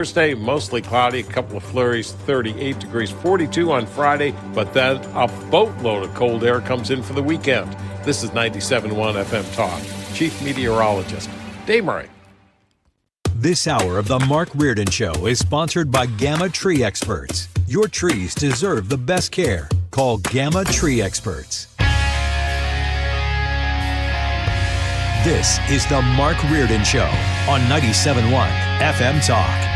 Thursday, mostly cloudy, a couple of flurries, 38 degrees, 42 on Friday, but then a boatload of cold air comes in for the weekend. This is 97.1 FM Talk. Chief Meteorologist, Dave Murray. This hour of the Mark Reardon Show is sponsored by Gamma Tree Experts. Your trees deserve the best care. Call Gamma Tree Experts. This is the Mark Reardon Show on 97.1 FM Talk.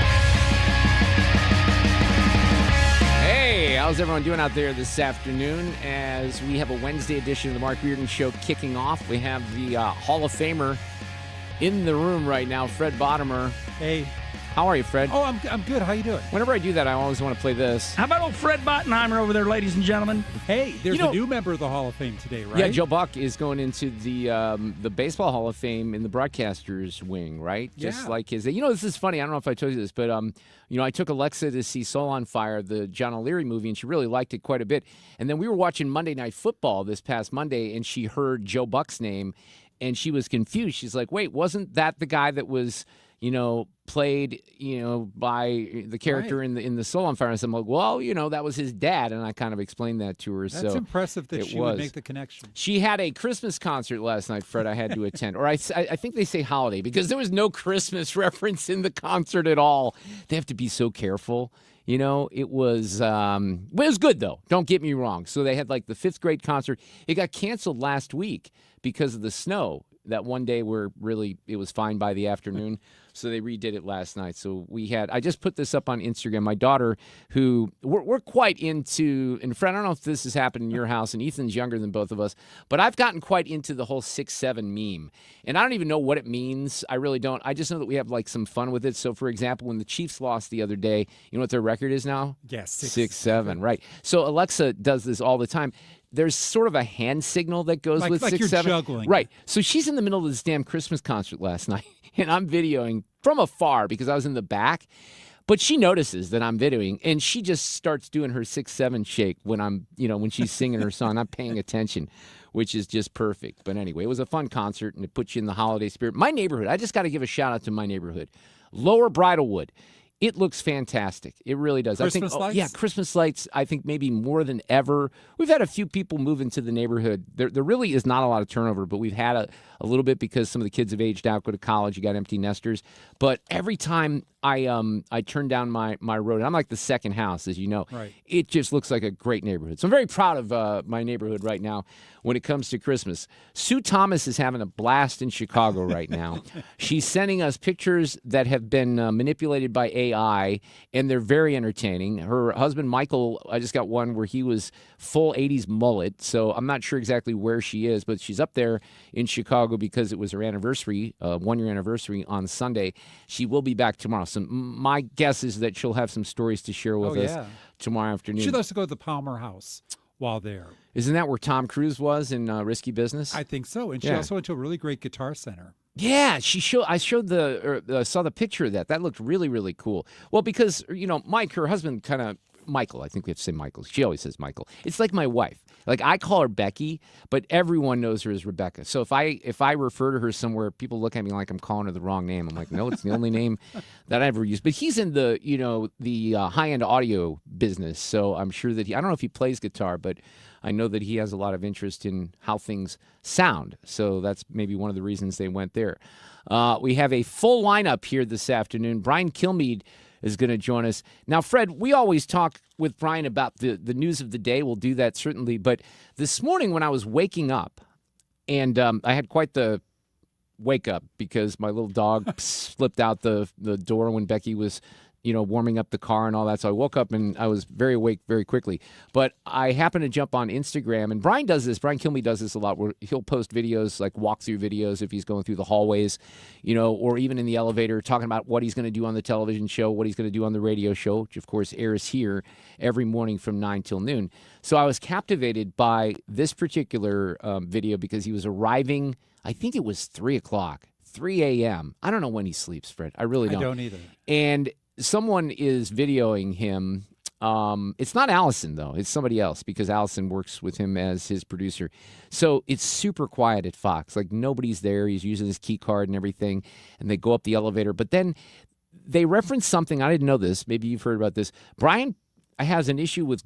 How's everyone doing out there this afternoon as we have a Wednesday edition of the Mark Reardon Show kicking off? We have the Hall of Famer in the room right now, Fred Bottomer. Hey. How are you, Fred? Oh, I'm good. How you doing? Whenever I do that, I always want to play this. How about old Fred Bottenheimer over there, ladies and gentlemen? Hey, there's a new member of the Hall of Fame today, right? Yeah, Joe Buck is going into the Baseball Hall of Fame in the broadcasters wing, right? Yeah. Just like his. You know, this is funny. I don't know if I told you this, but I took Alexa to see Soul on Fire, the John O'Leary movie, and she really liked it quite a bit. And then we were watching Monday Night Football this past Monday, and she heard Joe Buck's name, and she was confused. She's like, "Wait, wasn't that the guy that was?" Played, by the character right. in the Soul on Fire. And I'm like, well, that was his dad. And I kind of explained that to her. That's impressive that she would make the connection. She had a Christmas concert last night, Fred, I had to attend. Or I think they say holiday because there was no Christmas reference in the concert at all. They have to be so careful. It was good, though. Don't get me wrong. So they had like the 5th grade concert. It got canceled last week because of the snow. That one day where really it was fine by the afternoon. So they redid it last night. So I just put this up on Instagram. My daughter, who we're quite into, and Fred, I don't know if this has happened in your house, and Ethan's younger than both of us, but I've gotten quite into the whole 6-7 meme. And I don't even know what it means. I really don't. I just know that we have like some fun with it. So for example, when the Chiefs lost the other day, you know what their record is now? Yes. 6-7, right. So Alexa does this all the time. There's sort of a hand signal that goes with 6-7. Like you're juggling. Right. So she's in the middle of this damn Christmas concert last night, and I'm videoing from afar because I was in the back. But she notices that I'm videoing, and she just starts doing her 6-7 shake when when she's singing her song. I'm paying attention, which is just perfect. But anyway, it was a fun concert, and it puts you in the holiday spirit. My neighborhood, I just got to give a shout-out to my neighborhood. Lower Bridlewood. It looks fantastic. It really does. Christmas lights? Yeah, Christmas lights, I think maybe more than ever. We've had a few people move into the neighborhood. There really is not a lot of turnover, but we've had a little bit because some of the kids have aged out, go to college, you got empty nesters. But every time I turn down my road, and I'm like the second house, as you know. Right. It just looks like a great neighborhood. So I'm very proud of my neighborhood right now when it comes to Christmas. Sue Thomas is having a blast in Chicago right now. She's sending us pictures that have been manipulated by AI, and they're very entertaining. Her husband, Michael, I just got one where he was full 80s mullet, so I'm not sure exactly where she is, but she's up there in Chicago because it was her anniversary, 1-year anniversary on Sunday. She will be back tomorrow. So my guess is that she'll have some stories to share with us tomorrow afternoon. She loves to go to the Palmer House while there. Isn't that where Tom Cruise was in Risky Business? I think so. And she also went to a really great guitar center. Yeah, I showed saw the picture of that. That looked really, really cool. Well, because, Mike, her husband Michael, I think we have to say Michael. She always says Michael. It's like my wife. Like I call her Becky, but everyone knows her as Rebecca. So if I refer to her somewhere, people look at me like I'm calling her the wrong name. I'm like, no, it's the only name that I ever used. But he's in the high-end audio business, so I'm sure that I don't know if he plays guitar, but I know that he has a lot of interest in how things sound. So that's maybe one of the reasons they went there. We have a full lineup here this afternoon. Brian Kilmeade is going to join us. Now, Fred, we always talk with Brian about the news of the day. We'll do that certainly. But this morning when I was waking up, and I had quite the wake up because my little dog slipped out the door when Becky was warming up the car and all that. So I woke up and I was very awake very quickly. But I happened to jump on Instagram, and Brian Kilmeade does this a lot, where he'll post videos, like walkthrough videos if he's going through the hallways, or even in the elevator, talking about what he's going to do on the television show, what he's going to do on the radio show, which of course airs here every morning from 9 till noon. So I was captivated by this particular video because he was arriving, I think it was 3 o'clock, 3 a.m. I don't know when he sleeps, Fred. I really don't. I don't either. And someone is videoing him. It's not Allison, though. It's somebody else because Allison works with him as his producer. So it's super quiet at Fox. Like nobody's there. He's using his key card and everything. And they go up the elevator. But then they referenced something. I didn't know this. Maybe you've heard about this. Brian has an issue with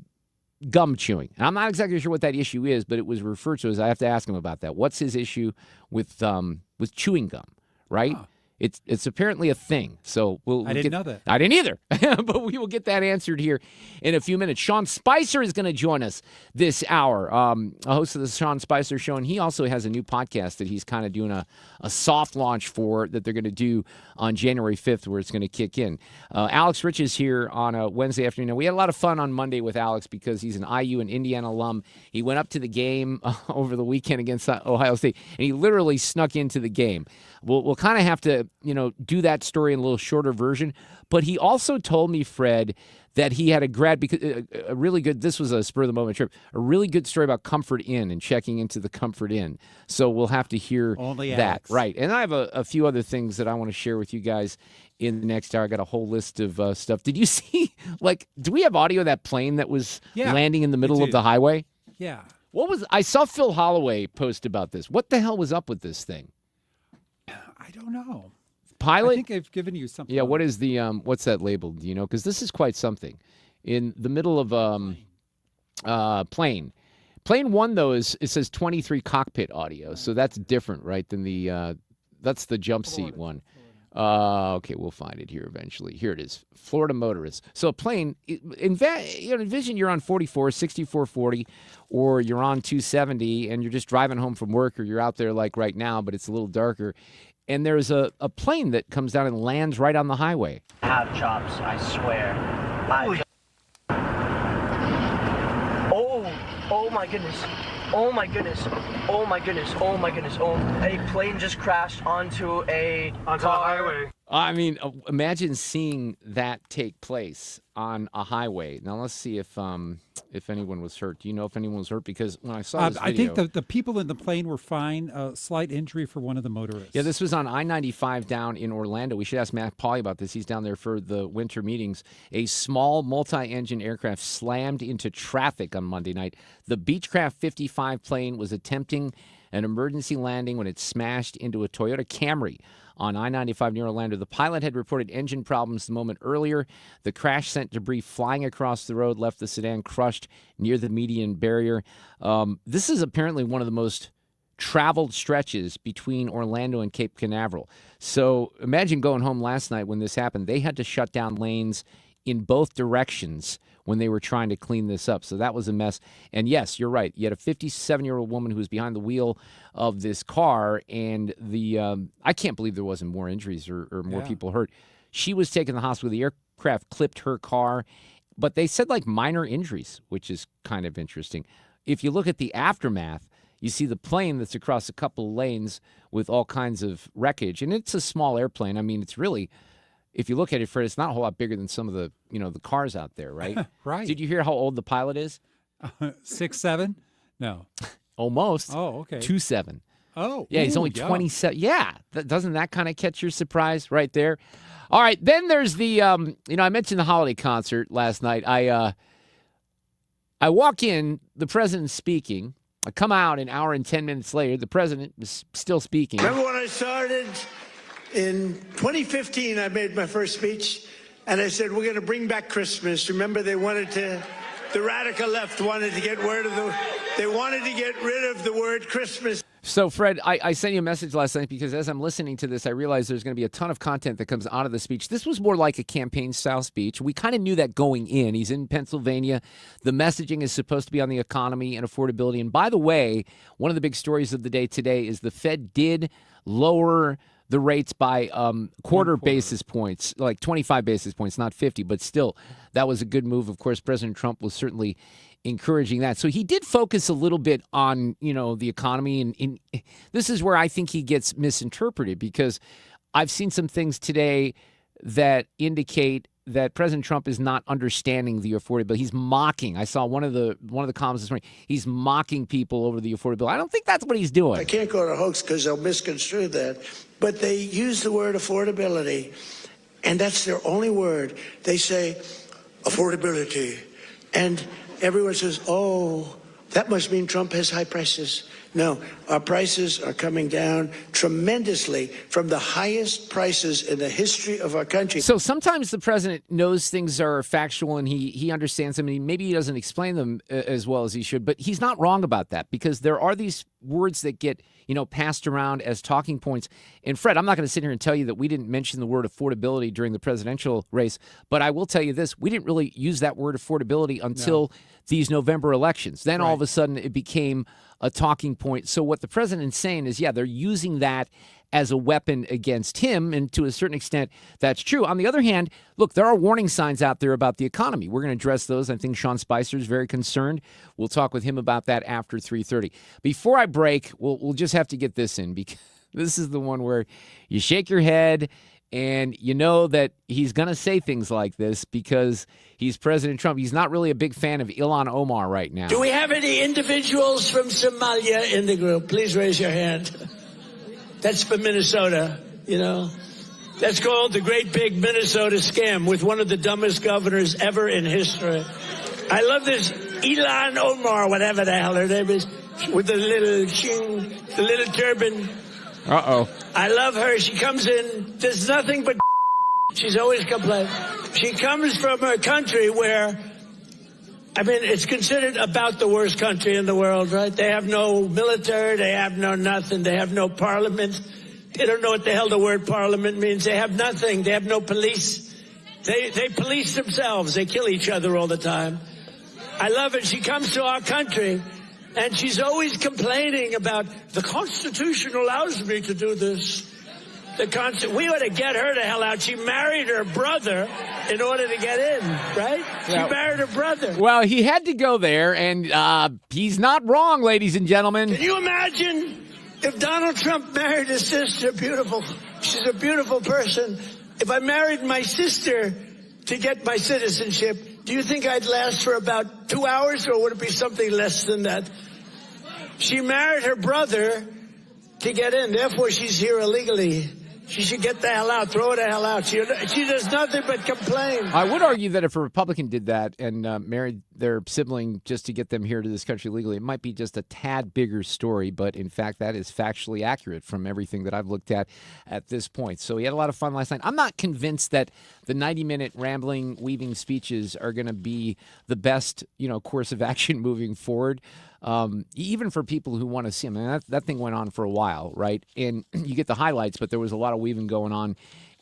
gum chewing. And I'm not exactly sure what that issue is, but it was referred to as, I have to ask him about that. What's his issue with chewing gum, right? Huh. It's apparently a thing. So I didn't know that. I didn't either. But we will get that answered here in a few minutes. Sean Spicer is going to join us this hour, a host of the Sean Spicer Show. And he also has a new podcast that he's kind of doing a soft launch for that they're going to do on January 5th where it's going to kick in. Alex Rich is here on a Wednesday afternoon. Now, we had a lot of fun on Monday with Alex because he's an IU and Indiana alum. He went up to the game over the weekend against Ohio State, and he literally snuck into the game. We'll kind of have to, do that story in a little shorter version. But he also told me, Fred, that he had a really good, this was a spur-of-the-moment trip, a really good story about Comfort Inn and checking into the Comfort Inn. So we'll have to hear Only that. Alex. Right. And I have a few other things that I want to share with you guys in the next hour. I got a whole list of stuff. Did you see, do we have audio of that plane that was landing in the middle of the highway? Yeah. I saw Phil Holloway post about this. What the hell was up with this thing? I don't know. Pilot? I think I've given you something. Yeah, what is the what's that labeled? Do you know? Because this is quite something. In the middle of plane. Plane 1 though it says 23 cockpit audio, so that's different, right? Than the that's the jump seat one. Okay, we'll find it here eventually. Here it is. Florida motorists. So a plane, envision you're on 44, 6440, or you're on 270, and you're just driving home from work, or you're out there like right now, but it's a little darker. And there's a plane that comes down and lands right on the highway. I have chops, I swear. Oh my goodness. Oh my goodness. Oh my goodness. Oh my goodness. Oh, a plane just crashed onto a highway. I mean, imagine seeing that take place on a highway. Now let's see if anyone was hurt. Do you know if anyone was hurt? Because when I saw this video, I think the people in the plane were fine. Slight injury for one of the motorists. Yeah, this was on I-95 down in Orlando. We should ask Matt Pauly about this. He's down there for the winter meetings. A small multi-engine aircraft slammed into traffic on Monday night. The Beechcraft 55 plane was attempting an emergency landing when it smashed into a Toyota Camry on I-95 near Orlando. The pilot had reported engine problems the moment earlier. The crash sent debris flying across the road, left the sedan crushed near the median barrier. This is apparently one of the most traveled stretches between Orlando and Cape Canaveral. So imagine going home last night when this happened. They had to shut down lanes in both directions when they were trying to clean this up. So that was a mess. And yes, you're right. You had a 57-year-old woman who was behind the wheel of this car, and I can't believe there wasn't more injuries or more people hurt. She was taken to the hospital. The aircraft clipped her car, but they said minor injuries, which is kind of interesting. If you look at the aftermath, you see the plane that's across a couple of lanes with all kinds of wreckage, and it's a small airplane. I mean, it's really, if you look at it, Fred, it's not a whole lot bigger than some of the the cars out there, right? Right. Did you hear how old the pilot is? 6'7"? No. Almost. Oh, okay. 2'7". Oh. Yeah, he's only 27. Yeah. Doesn't that kind of catch your surprise right there? All right, then there's the, I mentioned the holiday concert last night. I walk in, the president's speaking. I come out an hour and 10 minutes later. The president is still speaking. Remember when I started? In 2015, I made my first speech, and I said, we're going to bring back Christmas. Remember, the radical left wanted to get rid of the word Christmas. So, Fred, I sent you a message last night because as I'm listening to this, I realized there's going to be a ton of content that comes out of the speech. This was more like a campaign-style speech. We kind of knew that going in. He's in Pennsylvania. The messaging is supposed to be on the economy and affordability. And by the way, one of the big stories of the day today is the Fed did lower the rates by quarter basis points, like 25 basis points, not 50, but still, that was a good move. Of course, President Trump was certainly encouraging that. So he did focus a little bit on, the economy. And this is where I think he gets misinterpreted because I've seen some things today that indicate that President Trump is not understanding the affordability. He's mocking. I saw one of the columns this morning. He's mocking people over the affordability. I don't think that's what he's doing. I can't go to hoax because they'll misconstrue that. But they use the word affordability, and that's their only word. They say affordability. And everyone says, oh, that must mean Trump has high prices. No, our prices are coming down tremendously from the highest prices in the history of our country. So sometimes the president knows things are factual and he understands them, and maybe he doesn't explain them as well as he should, but he's not wrong about that, because there are these words that get, passed around as talking points. And Fred, I'm not going to sit here and tell you that we didn't mention the word affordability during the presidential race, but I will tell you this: we didn't really use that word affordability until these November elections. Then all of a sudden it became a talking point. So what the president's saying is, they're using that as a weapon against him, and to a certain extent, that's true. On the other hand, look, there are warning signs out there about the economy. We're going to address those. I think Sean Spicer is very concerned. We'll talk with him about that after 3:30. Before I break, we'll just have to get this in, because this is the one where you shake your head and you know that he's going to say things like this because he's President Trump. He's not really a big fan of Ilhan Omar right now. Do we have any individuals from Somalia in the group? Please raise your hand. That's for Minnesota, That's called the great big Minnesota scam with one of the dumbest governors ever in history. I love this Ilhan Omar, whatever the hell her name is, with the little turban. Uh-oh. I love her. She comes in, there's nothing but she's always complaining. She comes from a country where, it's considered about the worst country in the world, right? They have no military, they have no nothing, they have no parliament. They don't know what the hell the word parliament means. They have nothing. They have no police. They police themselves. They kill each other all the time. I love it. She comes to our country, and she's always complaining about the Constitution allows me to do this. We ought to get her the hell out. She married her brother in order to get in, right? She married her brother. Well, he had to go there, and he's not wrong, ladies and gentlemen. Can you imagine if Donald Trump married his sister? Beautiful. She's a beautiful person. If I married my sister to get my citizenship, do you think I'd last for about 2 hours, or would it be something less than that? She married her brother to get in. Therefore, she's here illegally. She should get the hell out. Throw her the hell out. She does nothing but complain. I would argue that if a Republican did that and married their sibling just to get them here to this country legally, it might be just a tad bigger story. But in fact, that is factually accurate from everything that I've looked at this point. So he had a lot of fun last night. I'm not convinced that the 90-minute rambling, weaving speeches are going to be the best, course of action moving forward. Even for people who want to see him. That thing went on for a while, right? And you get the highlights, but there was a lot of weaving going on.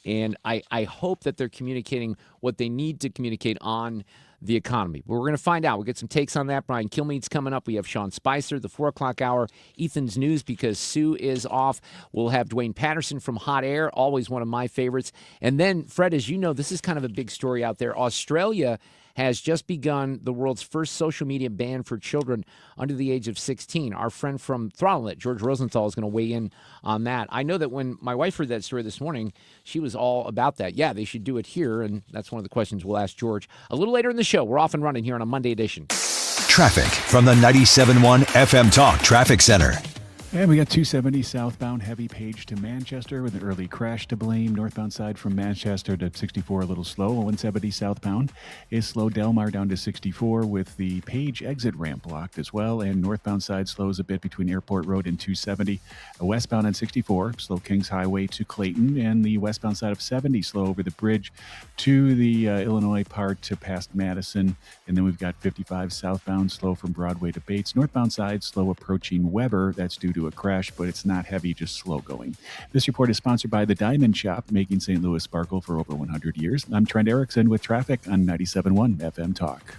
And I hope that they're communicating what they need to communicate on the economy. But we're going to find out. We'll get some takes on that. Brian Kilmeade's coming up. We have Sean Spicer, the 4 o'clock hour, Ethan's News, because Sue is off. We'll have Duane Patterson from Hot Air, always one of my favorites. And then, Fred, as you know, this is kind of a big story out there. Australia has just begun the world's first social media ban for children under the age of 16. Our friend from Throttle It, George Rosenthal, is going to weigh in on that. I know that when my wife heard that story this morning, she was all about that. Yeah, they should do it here, and that's one of the questions we'll ask George a little later in the show. We're off and running here on a Monday edition. Traffic from the 97.1 FM Talk Traffic Center. And we got 270 southbound heavy Page to Manchester with an early crash to blame. Northbound side from Manchester to 64 a little slow. 170 southbound is slow. Delmar down to 64 with the Page exit ramp blocked as well. And northbound side slows a bit between Airport Road and 270. Westbound on 64, slow Kings Highway to Clayton. And the westbound side of 70 slow over the bridge to the Illinois part to past Madison. And then we've got 55 southbound slow from Broadway to Bates. Northbound side slow approaching Weber. That's due to a crash, but it's not heavy, just slow going. This report is sponsored by the Diamond Shop, making St. Louis sparkle for over 100 years. I'm Trent Erickson with traffic on 97.1 FM Talk.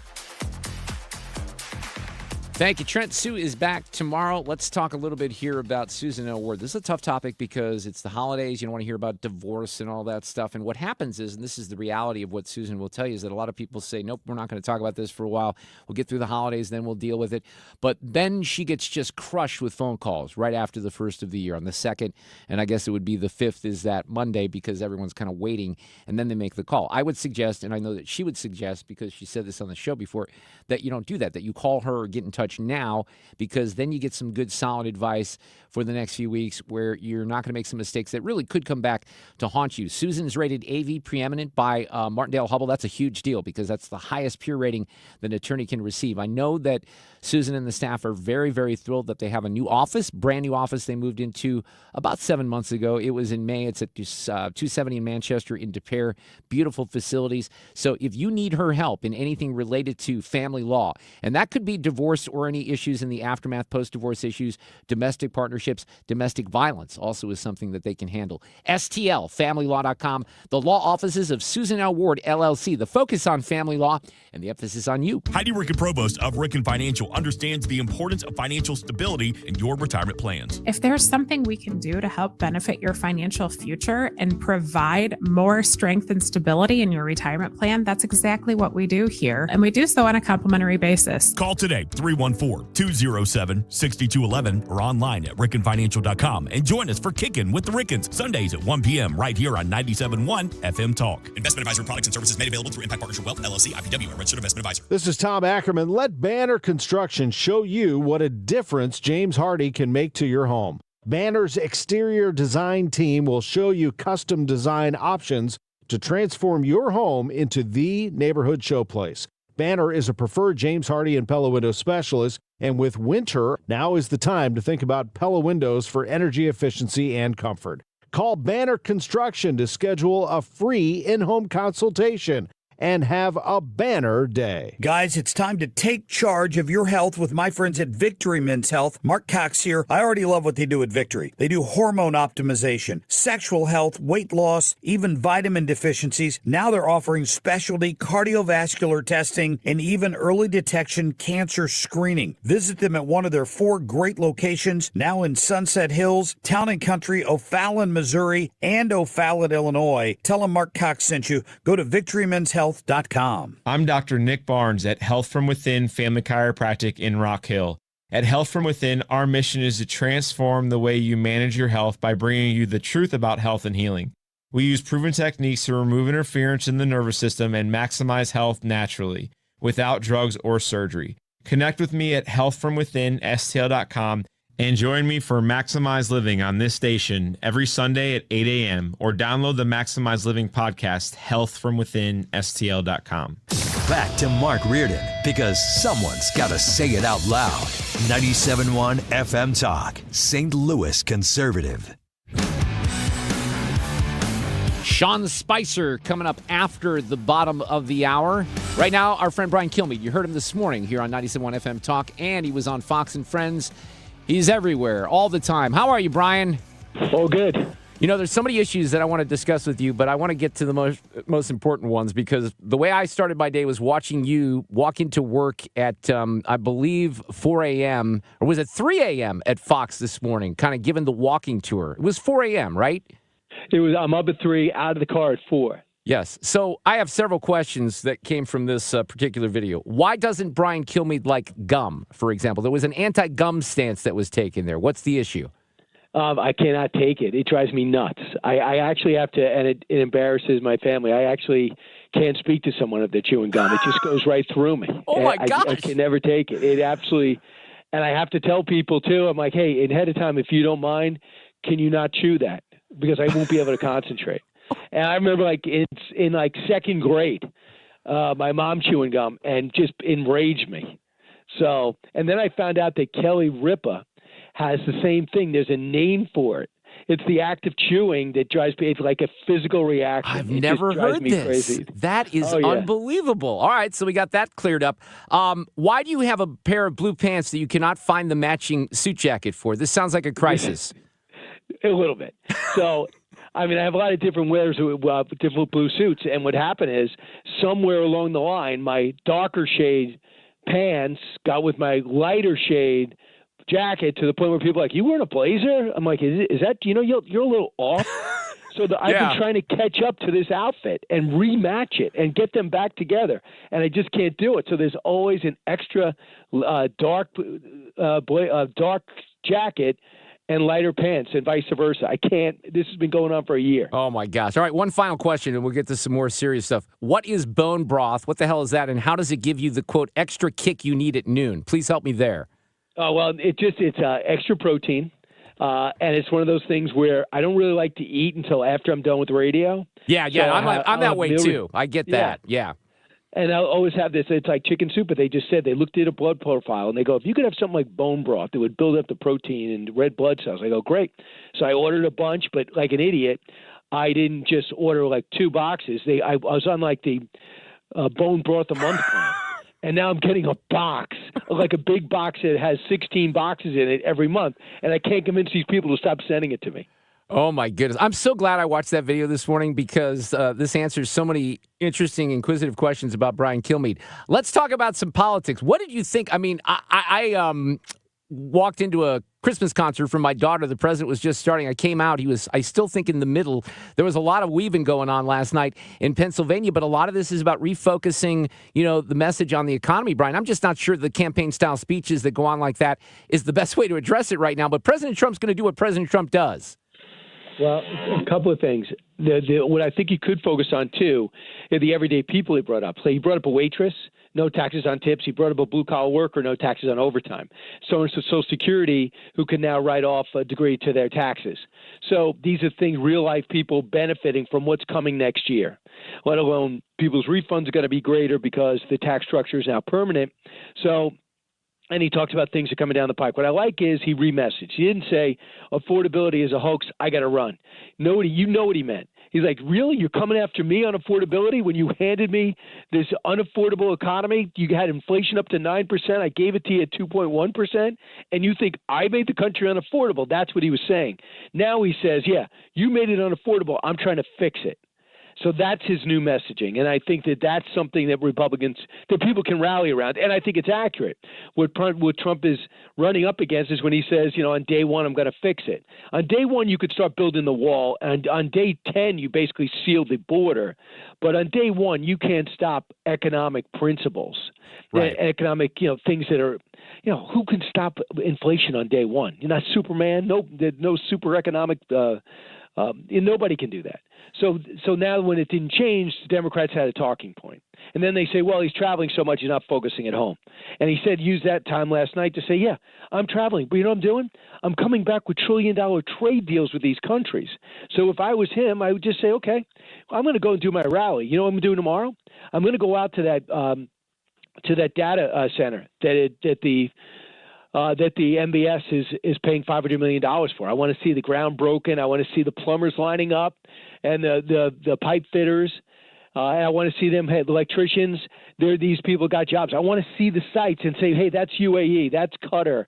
Thank you, Trent. Sue is back tomorrow. Let's talk a little bit here about Susan L. Ward. This is a tough topic because it's the holidays. You don't want to hear about divorce and all that stuff. And what happens is, and this is the reality of what Susan will tell you, is that a lot of people say, nope, we're not going to talk about this for a while. We'll get through the holidays, then we'll deal with it. But then she gets just crushed with phone calls right after the first of the year on the 2nd. And I guess it would be the 5th is that Monday because everyone's kind of waiting. And then they make the call. I would suggest, and I know that she would suggest, because she said this on the show before, that you don't do that, that you call her or get in touch touch now, because then you get some good, solid advice for the next few weeks where you're not going to make some mistakes that really could come back to haunt you. Susan's rated AV preeminent by Martindale-Hubbell. That's a huge deal because that's the highest peer rating that an attorney can receive. I know that Susan and the staff are very, very thrilled that they have a new office, brand new office they moved into about 7 months ago. It was in May. It's at 270 in Manchester in De Pere. Beautiful facilities. So if you need her help in anything related to family law, and that could be divorce or any issues in the aftermath, post-divorce issues, domestic partnerships, domestic violence also is something that they can handle. STLFamilyLaw.com, the law offices of Susan L. Ward, LLC. The focus on family law and the emphasis on you. Heidi Ricken, Provost of Ricken Financial, understands the importance of financial stability in your retirement plans. If there's something we can do to help benefit your financial future and provide more strength and stability in your retirement plan, that's exactly what we do here. And we do so on a complimentary basis. Call today, 314-207-6211 or online at rickenfinancial.com and join us for Kickin' with the Rickens, Sundays at 1 p.m. right here on 97.1 FM Talk. Investment advisory products and services made available through Impact Partnership Wealth, LLC, IPW, a registered investment advisor. This is Tom Ackerman. Let Banner Construction show you what a difference James Hardy can make to your home. Banner's exterior design team will show you custom design options to transform your home into the neighborhood showplace. Banner is a preferred James Hardy and Pella window specialist, and with winter, now is the time to think about Pella windows for energy efficiency and comfort. Call Banner Construction to schedule a free in-home consultation and have a banner day. Guys, it's time to take charge of your health with my friends at Victory Men's Health. Mark Cox here. I already love what they do at Victory. They do hormone optimization, sexual health, weight loss, even vitamin deficiencies. Now they're offering specialty cardiovascular testing and even early detection cancer screening. Visit them at one of their 4 great locations, now in Sunset Hills, Town and Country, O'Fallon, Missouri, and O'Fallon, Illinois. Tell them Mark Cox sent you. Go to victorymen'shealth.com. I'm Dr. Nick Barnes at Health From Within Family Chiropractic in Rock Hill. At Health From Within, our mission is to transform the way you manage your health by bringing you the truth about health and healing. We use proven techniques to remove interference in the nervous system and maximize health naturally, without drugs or surgery. Connect with me at healthfromwithinstl.com and join me for Maximize Living on this station every Sunday at 8 a.m. or download the Maximize Living podcast, healthfromwithinstl.com. Back to Mark Reardon, because someone's got to say it out loud. 97.1 FM Talk, St. Louis conservative. Sean Spicer coming up after the bottom of the hour. Right now, our friend Brian Kilmeade, you heard him this morning here on 97.1 FM Talk, and he was on Fox and Friends. He's everywhere, all the time. How are you, Brian? Oh, good. You know, there's so many issues that I want to discuss with you, but I want to get to the most important ones, because the way I started my day was watching you walk into work at, I believe, 4 a.m., or was it 3 a.m. at Fox this morning, kind of giving the walking tour. It was 4 a.m., right? It was. I'm up at 3, out of the car at 4. Yes. So I have several questions that came from this particular video. Why doesn't Brian Kilmeade like gum, for example? There was an anti-gum stance that was taken there. What's the issue? I cannot take it. It drives me nuts. I actually have to, and it embarrasses my family. I actually can't speak to someone if they're chewing gum. It just goes right through me. Oh, my gosh. I can never take it. It absolutely, and I have to tell people, too, I'm like, hey, ahead of time, if you don't mind, can you not chew that? Because I won't be able to concentrate. And I remember, like, it's in, like, second grade, my mom chewing gum, and just enraged me. So, and then I found out that Kelly Ripa has the same thing. There's a name for it. It's the act of chewing that drives me. It's like a physical reaction. I've never heard this. Crazy. That is unbelievable. All right, so we got that cleared up. Why do you have a pair of blue pants that you cannot find the matching suit jacket for? This sounds like a crisis. A little bit. So, I mean, I have a lot of different wears with different blue suits, and what happened is somewhere along the line, my darker shade pants got with my lighter shade jacket to the point where people are like, you wearing a blazer? I'm like, is that, you know, you're a little off. So I've been trying to catch up to this outfit and rematch it and get them back together, and I just can't do it. So there's always an extra dark jacket and lighter pants and vice versa. I can't. This has been going on for a year. Oh, my gosh. All right, one final question, and we'll get to some more serious stuff. What is bone broth? What the hell is that, and how does it give you the, quote, extra kick you need at noon? Please help me there. Oh, well, it's extra protein, and it's one of those things where I don't really like to eat until after I'm done with the radio. Yeah, So I'm that way, too. I get that, yeah. And I'll always have this. It's like chicken soup, but they just said they looked at a blood profile, and they go, if you could have something like bone broth that would build up the protein and red blood cells. I go, great. So I ordered a bunch, but like an idiot, I didn't just order like 2 boxes. I was on like the bone broth a month plan. And now I'm getting a box, like a big box that has 16 boxes in it every month. And I can't convince these people to stop sending it to me. Oh, my goodness. I'm so glad I watched that video this morning because this answers so many interesting, inquisitive questions about Brian Kilmeade. Let's talk about some politics. What did you think? I mean, I walked into a Christmas concert for my daughter. The president was just starting. I came out. I still think, in the middle. There was a lot of weaving going on last night in Pennsylvania, but a lot of this is about refocusing, the message on the economy, Brian. I'm just not sure the campaign-style speeches that go on like that is the best way to address it right now, but President Trump's going to do what President Trump does. Well, a couple of things. What I think he could focus on, too, are the everyday people he brought up. So he brought up a waitress, no taxes on tips. He brought up a blue-collar worker, no taxes on overtime. Someone with Social Security who can now write off a degree to their taxes. So these are things, real-life people benefiting from what's coming next year, let alone people's refunds are going to be greater because the tax structure is now permanent. And he talks about things that are coming down the pike. What I like is he remessaged. He didn't say affordability is a hoax, I got to run. You know what he meant. He's like, really? You're coming after me on affordability when you handed me this unaffordable economy? You had inflation up to 9%. I gave it to you at 2.1%. And you think I made the country unaffordable. That's what he was saying. Now he says, yeah, you made it unaffordable. I'm trying to fix it. So that's his new messaging, and I think that that's something that that people can rally around, and I think it's accurate. What Trump is running up against is when he says, on day one, I'm going to fix it. On day one, you could start building the wall, and on day 10, you basically seal the border. But on day one, you can't stop economic principles, right? Economic, things that are, who can stop inflation on day one? You're not Superman. No super economic. Nobody can do that. So now when it didn't change, the Democrats had a talking point. And then they say, well, he's traveling so much he's not focusing at home. And he said, use that time last night to say, yeah, I'm traveling. But you know what I'm doing? I'm coming back with trillion-dollar trade deals with these countries. So if I was him, I would just say, okay, I'm going to go and do my rally. You know what I'm doing tomorrow? I'm going to go out to that data center that the MBS is paying $500 million for. I want to see the ground broken. I want to see the plumbers lining up and the pipe fitters. And I want to see them, the electricians. These people got jobs. I want to see the sites and say, hey, that's UAE, that's Qatar,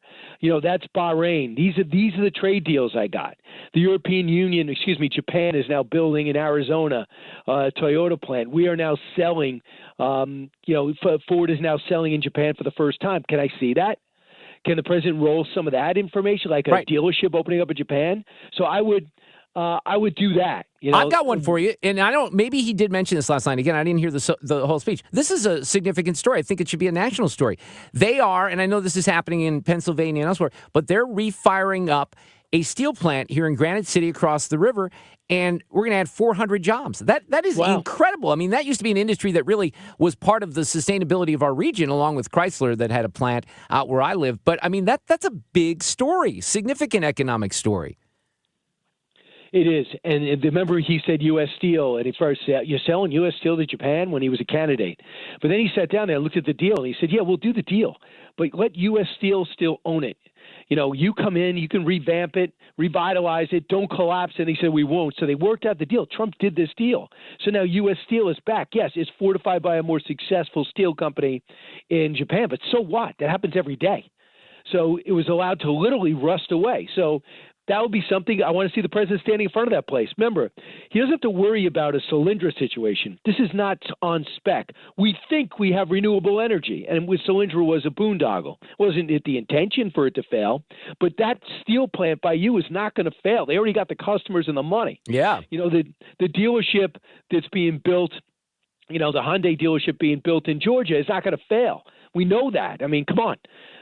that's Bahrain. These are the trade deals I got. The Japan is now building in Arizona a Toyota plant. We are now selling, Ford is now selling in Japan for the first time. Can I see that? Can the president roll some of that information, like a dealership opening up in Japan? So I would do that. I've got one for you, and maybe he did mention this last night. Again, I didn't hear the whole speech. This is a significant story. I think it should be a national story. They are, and I know this is happening in Pennsylvania and elsewhere, but they're refiring up a steel plant here in Granite City across the river, and we're going to add 400 jobs. That is incredible. I mean, that used to be an industry that really was part of the sustainability of our region, along with Chrysler that had a plant out where I live. But, I mean, that's a big story, significant economic story. It is. And remember, he said U.S. Steel, and he first said, you're selling U.S. Steel to Japan when he was a candidate. But then he sat down there and looked at the deal, and he said, yeah, we'll do the deal, but let U.S. Steel still own it. You come in, you can revamp it, revitalize it, don't collapse. And he said, we won't. So they worked out the deal. Trump did this deal. So now U.S. Steel is back. Yes, it's fortified by a more successful steel company in Japan. But so what? That happens every day. So it was allowed to literally rust away. So that would be something. I want to see the president standing in front of that place. Remember, he doesn't have to worry about a Solyndra situation. This is not on spec. We think we have renewable energy, and with Solyndra was a boondoggle. Wasn't it the intention for it to fail? But that steel plant by you is not going to fail. They already got the customers and the money. Yeah. The dealership that's being built, the Hyundai dealership being built in Georgia is not going to fail. We know that. I mean, come on.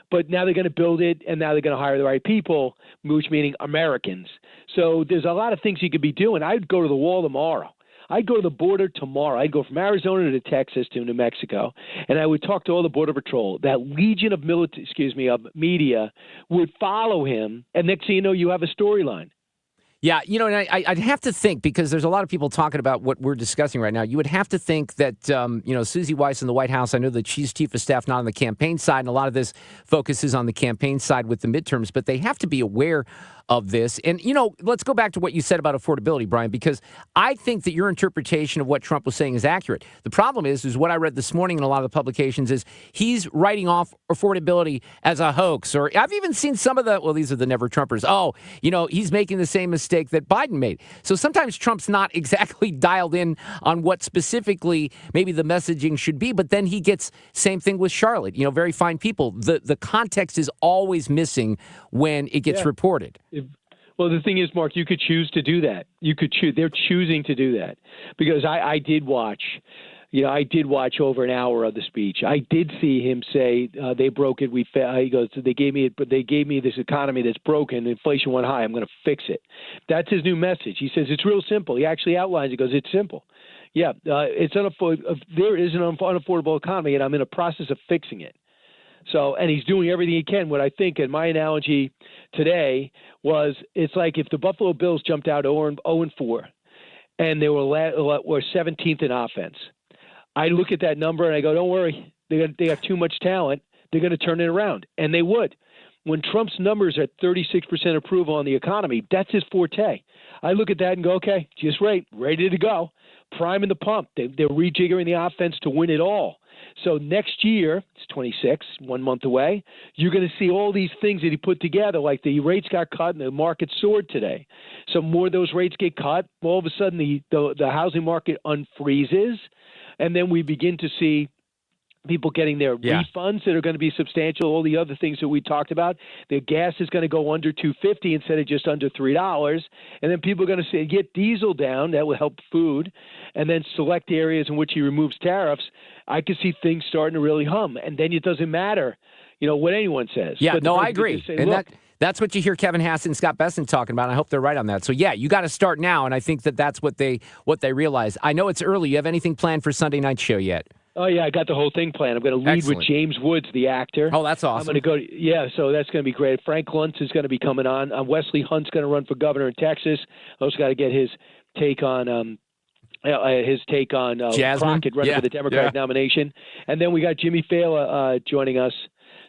But now they're going to build it, and now they're going to hire the right people, which meaning Americans. So there's a lot of things you could be doing. I'd go to the wall tomorrow. I'd go to the border tomorrow. I'd go from Arizona to Texas to New Mexico, and I would talk to all the Border Patrol. That legion of of media would follow him, and next thing you know, you have a storyline. Yeah, you know, and I'd have to think, because there's a lot of people talking about what we're discussing right now. You would have to think that, Susie Weiss in the White House, I know that she's chief of staff, not on the campaign side, and a lot of this focuses on the campaign side with the midterms, but they have to be aware of this. And, let's go back to what you said about affordability, Brian, because I think that your interpretation of what Trump was saying is accurate. The problem is what I read this morning in a lot of the publications is he's writing off affordability as a hoax. Or I've even seen some of these are the never Trumpers. He's making the same mistake that Biden made. So sometimes Trump's not exactly dialed in on what specifically maybe the messaging should be, but then he gets same thing with Charlotte, very fine people. The context is always missing when it gets reported. Well, the thing is, Mark, you could choose to do that. You could choose. They're choosing to do that because I did watch. I did watch over an hour of the speech. I did see him say they broke it. He goes, they gave me it, but they gave me this economy that's broken. Inflation went high. I'm going to fix it. That's his new message. He says it's real simple. He actually outlines. He goes, it's simple. Yeah, it's there is an unaffordable economy, and I'm in a process of fixing it. So, and he's doing everything he can. What I think, and my analogy today was, it's like if the Buffalo Bills jumped out 0-4, and they were 17th in offense. I look at that number and I go, don't worry, they have too much talent. They're going to turn it around, and they would. When Trump's numbers are at 36% approval on the economy, that's his forte. I look at that and go, okay, just ready to go, priming the pump. They're rejiggering the offense to win it all. So next year, it's 26, 1 month away, you're going to see all these things that he put together, like the rates got cut and the market soared today. So more of those rates get cut. All of a sudden, the housing market unfreezes, and then we begin to see people getting their refunds that are going to be substantial, all the other things that we talked about. The gas is going to go under $2.50 instead of just under $3. And then people are going to say, get diesel down. That will help food. And then select areas in which he removes tariffs. I can see things starting to really hum. And then it doesn't matter, what anyone says. Yeah, no, I agree. Say, that's what you hear Kevin Haas and Scott Besson talking about. And I hope they're right on that. So, yeah, you got to start now. And I think that's what they realize. I know it's early. You have anything planned for Sunday night show yet? Oh, yeah, I got the whole thing planned. I'm going to lead with James Woods, the actor. Oh, that's awesome. I'm going to go, so that's going to be great. Frank Luntz is going to be coming on. Wesley Hunt's going to run for governor in Texas. I also got to get his take on Crockett running for the Democratic nomination. And then we got Jimmy Fallon joining us.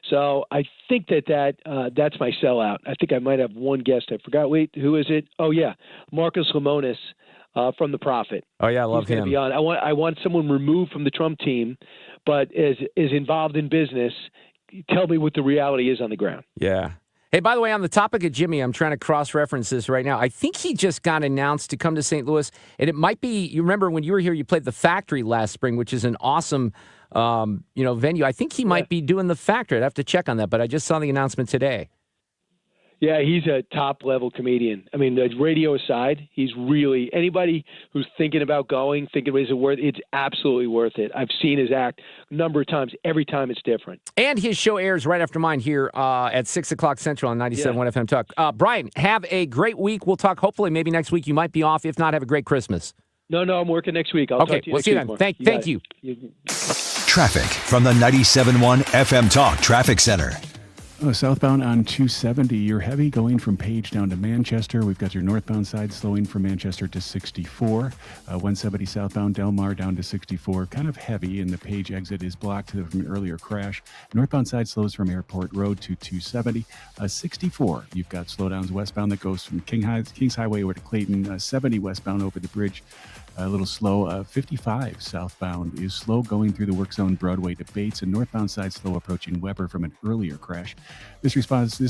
So I think that's my sellout. I think I might have one guest. I forgot. Wait, who is it? Oh, yeah, Marcus Lemonis. From The Prophet. Oh, yeah, I love him. Be on. I want someone removed from the Trump team, but is involved in business. Tell me what the reality is on the ground. Yeah. Hey, by the way, on the topic of Jimmy, I'm trying to cross-reference this right now. I think he just got announced to come to St. Louis, and it might be, you remember when you were here, you played the Factory last spring, which is an awesome venue. I think he might be doing the Factory. I'd have to check on that, but I just saw the announcement today. Yeah, he's a top-level comedian. I mean, the radio aside, he's really – anybody who's thinking about going, it's absolutely worth it. I've seen his act a number of times. Every time it's different. And his show airs right after mine here at 6 o'clock Central on 97.1 FM Talk. Brian, have a great week. We'll talk hopefully maybe next week. You might be off. If not, have a great Christmas. No, I'm working next week. I'll talk to you we'll next see you week, then. Mark. Thank you. Traffic from the 97.1 FM Talk Traffic Center. Southbound on 270, you're heavy going from Page down to Manchester. We've got your northbound side slowing from Manchester to 64. 170 southbound Del Mar down to 64. Kind of heavy, and the Page exit is blocked from an earlier crash. Northbound side slows from Airport Road to 270. 64, you've got slowdowns westbound that goes from Kings Highway over to Clayton. 70 westbound over the bridge. A little slow. 55 southbound is slow going through the work zone Broadway to Bates, and northbound side slow approaching Weber from an earlier crash. This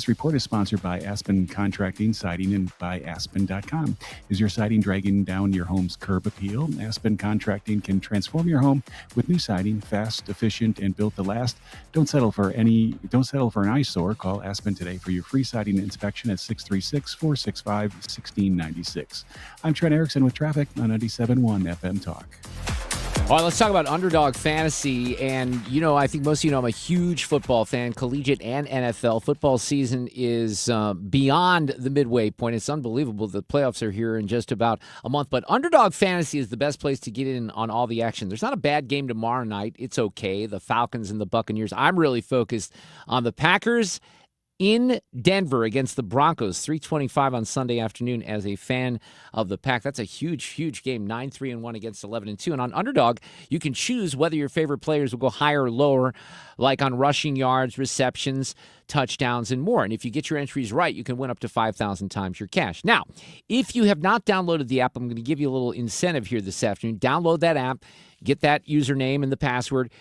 report is sponsored by Aspen Contracting, Siding, and by Aspen.com. Is your siding dragging down your home's curb appeal? Aspen Contracting can transform your home with new siding, fast, efficient, and built to last. Don't settle for an eyesore. Call Aspen today for your free siding inspection at 636-465-1696. I'm Trent Erickson with traffic on 97.1 FM Talk. All right, let's talk about Underdog Fantasy. And, I think most of you know I'm a huge football fan, collegiate and NFL. Football season is beyond the midway point. It's unbelievable. The playoffs are here in just about a month. But Underdog Fantasy is the best place to get in on all the action. There's not a bad game tomorrow night. It's okay. The Falcons and the Buccaneers. I'm really focused on the Packers in Denver against the Broncos, 3:25 on Sunday afternoon. As a fan of the Pack, that's a huge, huge game. 9-3-1 against 11-2. And on Underdog, you can choose whether your favorite players will go higher or lower, like on rushing yards, receptions, touchdowns, and more. And if you get your entries right, you can win up to 5,000 times your cash. Now, if you have not downloaded the app, I'm going to give you a little incentive here this afternoon. Download that app, get that username and the password.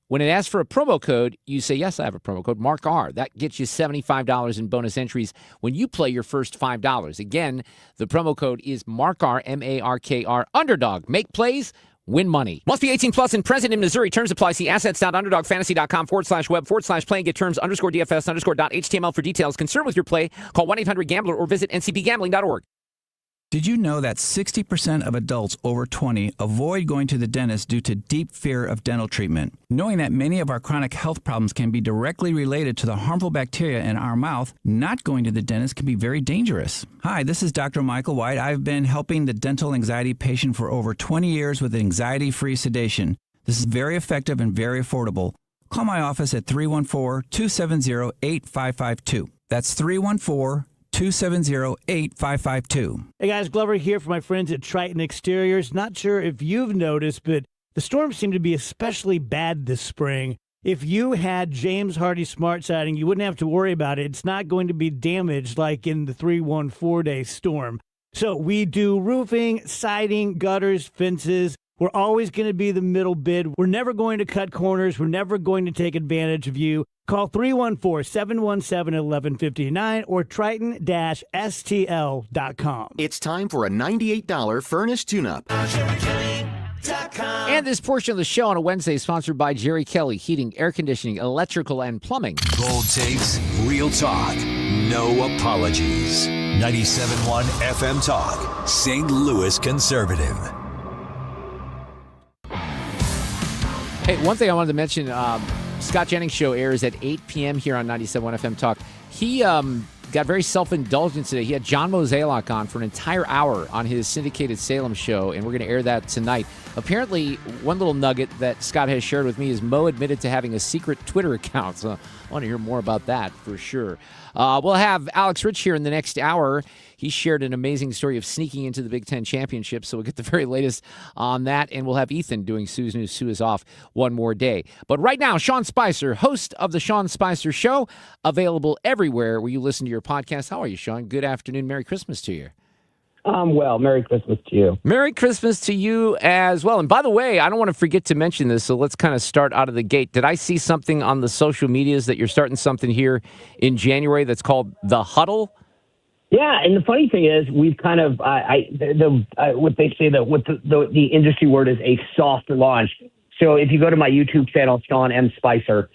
When it asks for a promo code, you say, yes, I have a promo code, Mark R. That gets you $75 in bonus entries when you play your first $5. Again, the promo code is Mark R, M-A-R-K-R, Underdog. Make plays, win money. Must be 18 plus and present in Missouri. Terms apply. See assets.underdogfantasy.com/web/play and get terms _DFS_.html for details. Concerned with your play, call 1-800-GAMBLER or visit ncbgambling.org. Did you know that 60% of adults over 20 avoid going to the dentist due to deep fear of dental treatment? Knowing that many of our chronic health problems can be directly related to the harmful bacteria in our mouth, not going to the dentist can be very dangerous. Hi, this is Dr. Michael White. I've been helping the dental anxiety patient for over 20 years with anxiety-free sedation. This is very effective and very affordable. Call my office at 314-270-8552. That's 314-270-8552. Hey guys, Glover here for my friends at Triton Exteriors. Not sure if you've noticed, but the storms seem to be especially bad this spring. If you had James Hardy Smart Siding, you wouldn't have to worry about it. It's not going to be damaged like in the 314-day storm. So we do roofing, siding, gutters, fences. We're always going to be the middle bid. We're never going to cut corners. We're never going to take advantage of you. Call 314-717-1159 or triton-stl.com. It's time for a $98 furnace tune-up. And this portion of the show on a Wednesday is sponsored by Jerry Kelly, heating, air conditioning, electrical, and plumbing. Bold takes, real talk, no apologies. 97.1 FM Talk, St. Louis conservative. Hey, one thing I wanted to mention, Scott Jennings' show airs at 8 p.m. here on 97.1 FM Talk. He got very self-indulgent today. He had John Mozeliak on for an entire hour on his syndicated Salem show, and we're going to air that tonight. Apparently, one little nugget that Scott has shared with me is Mo admitted to having a secret Twitter account, so I want to hear more about that for sure. We'll have Alex Rich here in the next hour. He shared an amazing story of sneaking into the Big Ten Championship, so we'll get the very latest on that, and we'll have Ethan doing Sue's News. Sue is off one more day. But right now, Sean Spicer, host of The Sean Spicer Show, available everywhere where you listen to your podcast. How are you, Sean? Good afternoon. Merry Christmas to you. Well, Merry Christmas to you. Merry Christmas to you as well. And by the way, I don't want to forget to mention this, so let's kind of start out of the gate. Did I see something on the social medias that you're starting something here in January that's called The Huddle? Yeah, and the funny thing is, we've kind of what they say that what the industry word is a soft launch. So if you go to my YouTube channel, Sean M. Spicer,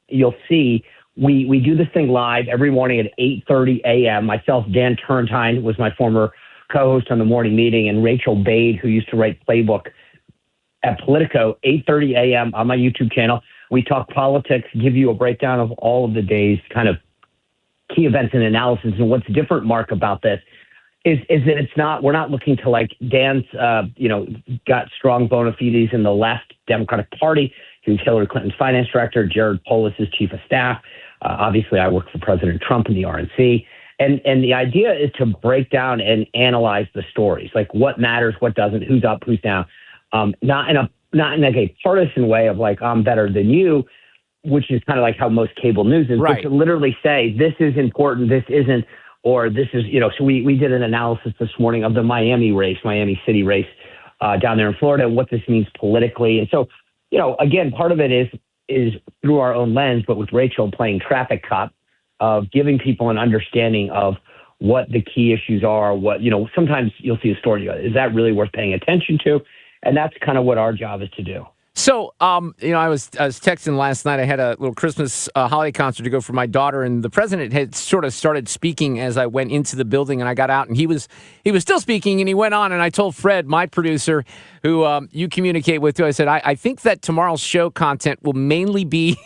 you'll see we do this thing live every morning at 8:30 a.m. Myself, Dan Turntine was my former co-host on the morning meeting, and Rachel Bade, who used to write Playbook at Politico, 8:30 a.m. on my YouTube channel. We talk politics, give you a breakdown of all of the day's kind of key events and analysis. And what's different, Mark, about this is that we're not looking to, like, Dan's, got strong bona fides in the left Democratic Party. He was Hillary Clinton's finance director. Jared Polis is chief of staff. Obviously, I work for President Trump in the RNC. And the idea is to break down and analyze the stories, like what matters, what doesn't, who's up, who's down. Not in like a partisan way of like, I'm better than you, which is kind of like how most cable news is, right. But to literally say, this is important, this isn't, or this is, so we did an analysis this morning of the Miami City race down there in Florida, and what this means politically. And so, again, part of it is through our own lens, but with Rachel playing traffic cop, of giving people an understanding of what the key issues are, sometimes you'll see a story, is that really worth paying attention to? And that's kind of what our job is to do. So, I was texting last night. I had a little Christmas holiday concert to go for my daughter, and the president had sort of started speaking as I went into the building, and I got out, and he was still speaking, and he went on, and I told Fred, my producer, who you communicate with, too, I said, I think that tomorrow's show content will mainly be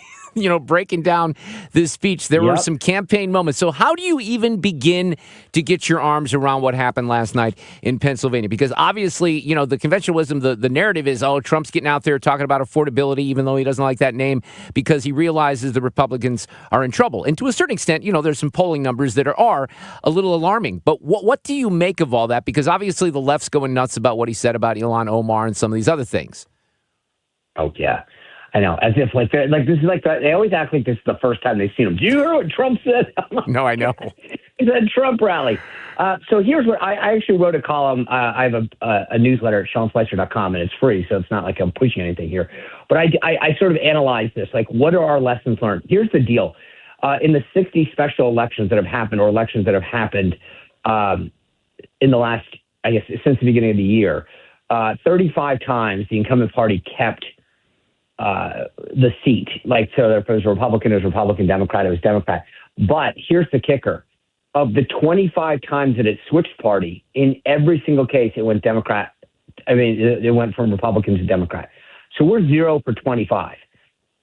breaking down this speech. There were some campaign moments. So how do you even begin to get your arms around what happened last night in Pennsylvania? Because obviously, the conventional wisdom, the narrative is, Trump's getting out there talking about affordability, even though he doesn't like that name, because he realizes the Republicans are in trouble. And to a certain extent, there's some polling numbers that are a little alarming. But what do you make of all that? Because obviously the left's going nuts about what he said about Ilhan Omar and some of these other things. Oh, yeah. I know, as if this is they always act like this is the first time they've seen him. Do you hear what Trump said? No, I know. It's a Trump rally. So here's what I actually wrote a column. I have a newsletter at SeanSlicer.com, and it's free, so it's not like I'm pushing anything here. But I sort of analyzed this, like, what are our lessons learned? Here's the deal. In the 60 special elections that have happened, or elections that have happened in the last, I guess, since the beginning of the year, 35 times the incumbent party kept the seat. Like, so if it was Republican, it was Republican, Democrat, it was Democrat. But here's the kicker. Of the 25 times that it switched party, in every single case, it went Democrat. I mean, it went from Republican to Democrat. So we're 0 for 25.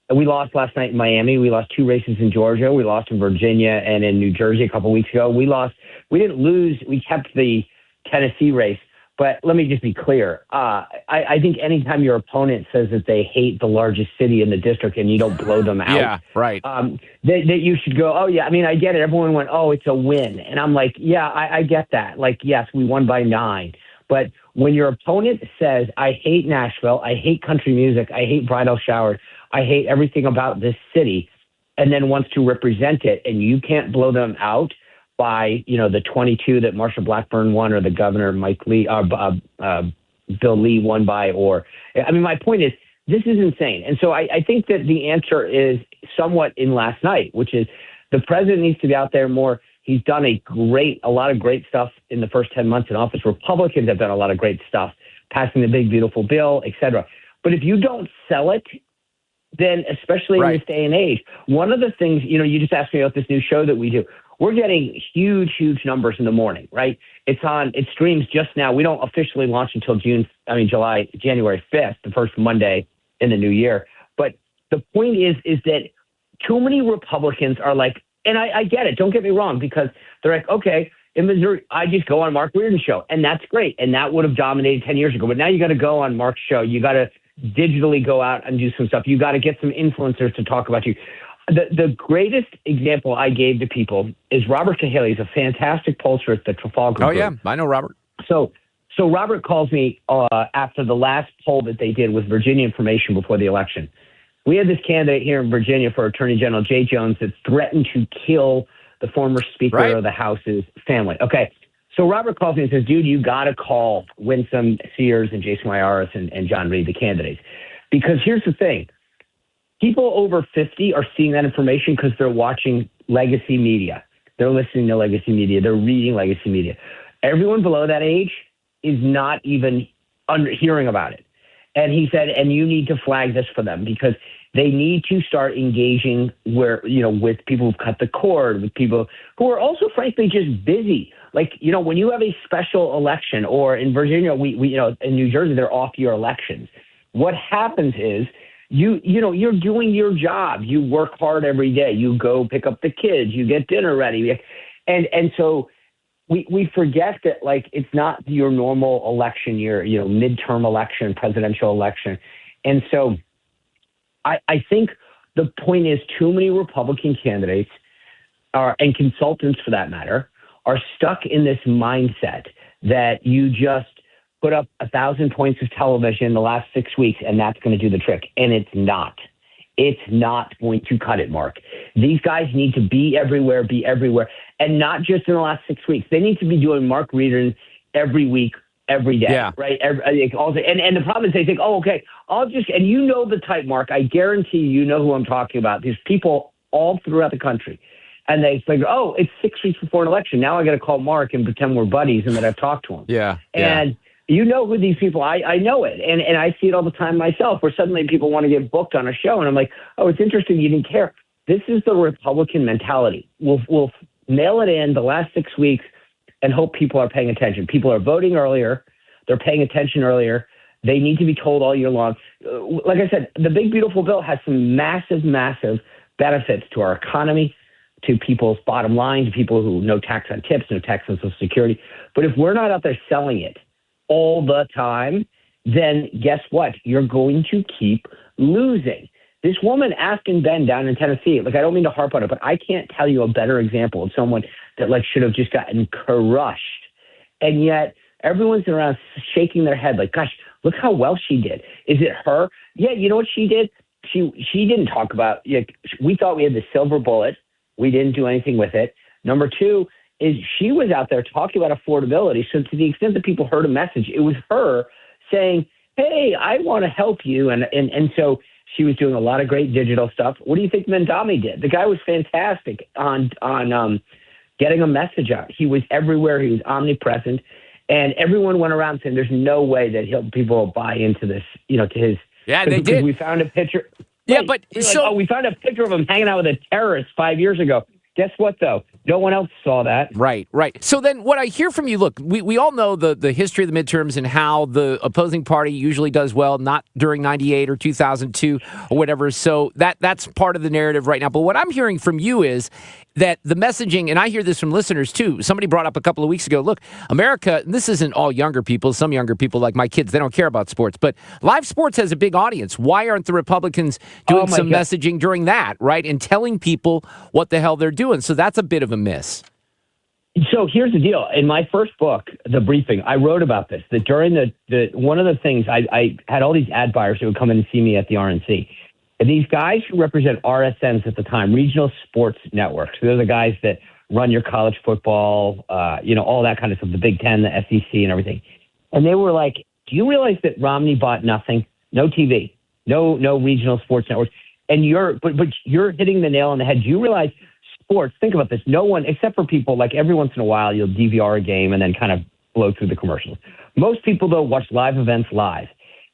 And we lost last night in Miami. We lost 2 races in Georgia. We lost in Virginia and in New Jersey a couple weeks ago. We didn't lose. We kept the Tennessee race. But let me just be clear. I think anytime your opponent says that they hate the largest city in the district and you don't blow them out, yeah, right. That you should go, oh, yeah, I mean, I get it. Everyone went, oh, it's a win. And I'm like, yeah, I get that. Like, yes, we won by 9. But when your opponent says, I hate Nashville, I hate country music, I hate bridal showers, I hate everything about this city, and then wants to represent it, and you can't blow them out by, the 22 that Marsha Blackburn won, or the governor Mike Lee, Bill Lee won by, my point is, this is insane. And so I think that the answer is somewhat in last night, which is the president needs to be out there more. He's done a lot of great stuff in the first 10 months in office. Republicans have done a lot of great stuff, passing the big, beautiful bill, et cetera. But if you don't sell it, then especially in this day and age, one of the things, you just asked me about this new show that we do. We're getting huge, huge numbers in the morning, right? It streams just now. We don't officially launch until January 5th, the first Monday in the new year. But the point is that too many Republicans are like, and I get it, don't get me wrong, because they're like, okay, in Missouri, I just go on Mark Reardon's show, and that's great. And that would have dominated 10 years ago. But now you got to go on Mark's show. You got to digitally go out and do some stuff. You got to get some influencers to talk about you. The greatest example I gave to people is Robert Cahaly. He's a fantastic pollster at the Trafalgar Group. Yeah, I know Robert. So Robert calls me after the last poll that they did with Virginia information before the election. We had this candidate here in Virginia for Attorney General, Jay Jones, that threatened to kill the former Speaker of the House's family. Okay, so Robert calls me and says, dude, you got to call Winsome Sears and Jason Mayaris and John Reed, the candidates. Because here's the thing. People over 50 are seeing that information because they're watching legacy media. They're listening to legacy media. They're reading legacy media. Everyone below that age is not even hearing about it. And he said, and you need to flag this for them because they need to start engaging with people who've cut the cord, with people who are also, frankly, just busy. Like, when you have a special election, or in Virginia, we in New Jersey, they're off-year elections. What happens is, you're doing your job. You work hard every day. You go pick up the kids. You get dinner ready. And so we forget that, like, it's not your normal election year, midterm election, presidential election. And so I think the point is too many Republican candidates and consultants, for that matter, are stuck in this mindset that you just put up 1,000 points of television in the last 6 weeks, and that's going to do the trick. And it's not. It's not going to cut it, Mark. These guys need to be everywhere, and not just in the last 6 weeks. They need to be doing Mark Reardon every week, every day, right? All day. And the problem is they think, oh, okay, and you know the type, Mark. I guarantee you know who I'm talking about. There's people all throughout the country. And they think, oh, it's 6 weeks before an election. Now I got to call Mark and pretend we're buddies and that I've talked to him. Yeah. And You know who these people, I know it. And I see it all the time myself, where suddenly people want to get booked on a show. And I'm like, oh, it's interesting. You didn't care. This is the Republican mentality. We'll mail it in the last 6 weeks and hope people are paying attention. People are voting earlier. They're paying attention earlier. They need to be told all year long. Like I said, the big, beautiful bill has some massive, massive benefits to our economy, to people's bottom line, to people who no tax on tips, no tax on Social Security. But if we're not out there selling it all the time, then guess what? You're going to keep losing. This woman, Aston Ben, down in Tennessee, like, I don't mean to harp on it, but I can't tell you a better example of someone that, like, should have just gotten crushed. And yet everyone's around shaking their head like, gosh, look how well she did. Is it her? Yeah, you know what she did? She didn't talk about, we thought we had the silver bullet. We didn't do anything with it. Number two is she was out there talking about affordability. So to the extent that people heard a message, it was her saying, hey, I want to help you. And so she was doing a lot of great digital stuff. What do you think Mandami did? The guy was fantastic on getting a message out. He was everywhere. He was omnipresent. And everyone went around saying there's no way that people will buy into this, to his. Yeah, they did. We found a picture. Yeah, right, but we found a picture of him hanging out with a terrorist 5 years ago. Guess what, though? No one else saw that. Right. So then what I hear from you, look, we all know the history of the midterms and how the opposing party usually does well, not during 98 or 2002 or whatever. So that's part of the narrative right now. But what I'm hearing from you is that the messaging, and I hear this from listeners too, somebody brought up a couple of weeks ago, look, America, this isn't all younger people, some younger people like my kids, they don't care about sports, but live sports has a big audience. Why aren't the Republicans doing some messaging during that, right, and telling people what the hell they're doing? So that's a bit of a miss. So here's the deal. In my first book, The Briefing, I wrote about this, that during the one of the things, I had all these ad buyers who would come in and see me at the RNC. And these guys who represent RSNs at the time, regional sports networks, they're the guys that run your college football, all that kind of stuff, the Big Ten, the SEC and everything. And they were like, do you realize that Romney bought nothing? No TV, no regional sports networks. And you're hitting the nail on the head. Do you realize sports, think about this, no one, except for people, like every once in a while, you'll DVR a game and then kind of blow through the commercials. Most people, though, watch live events live.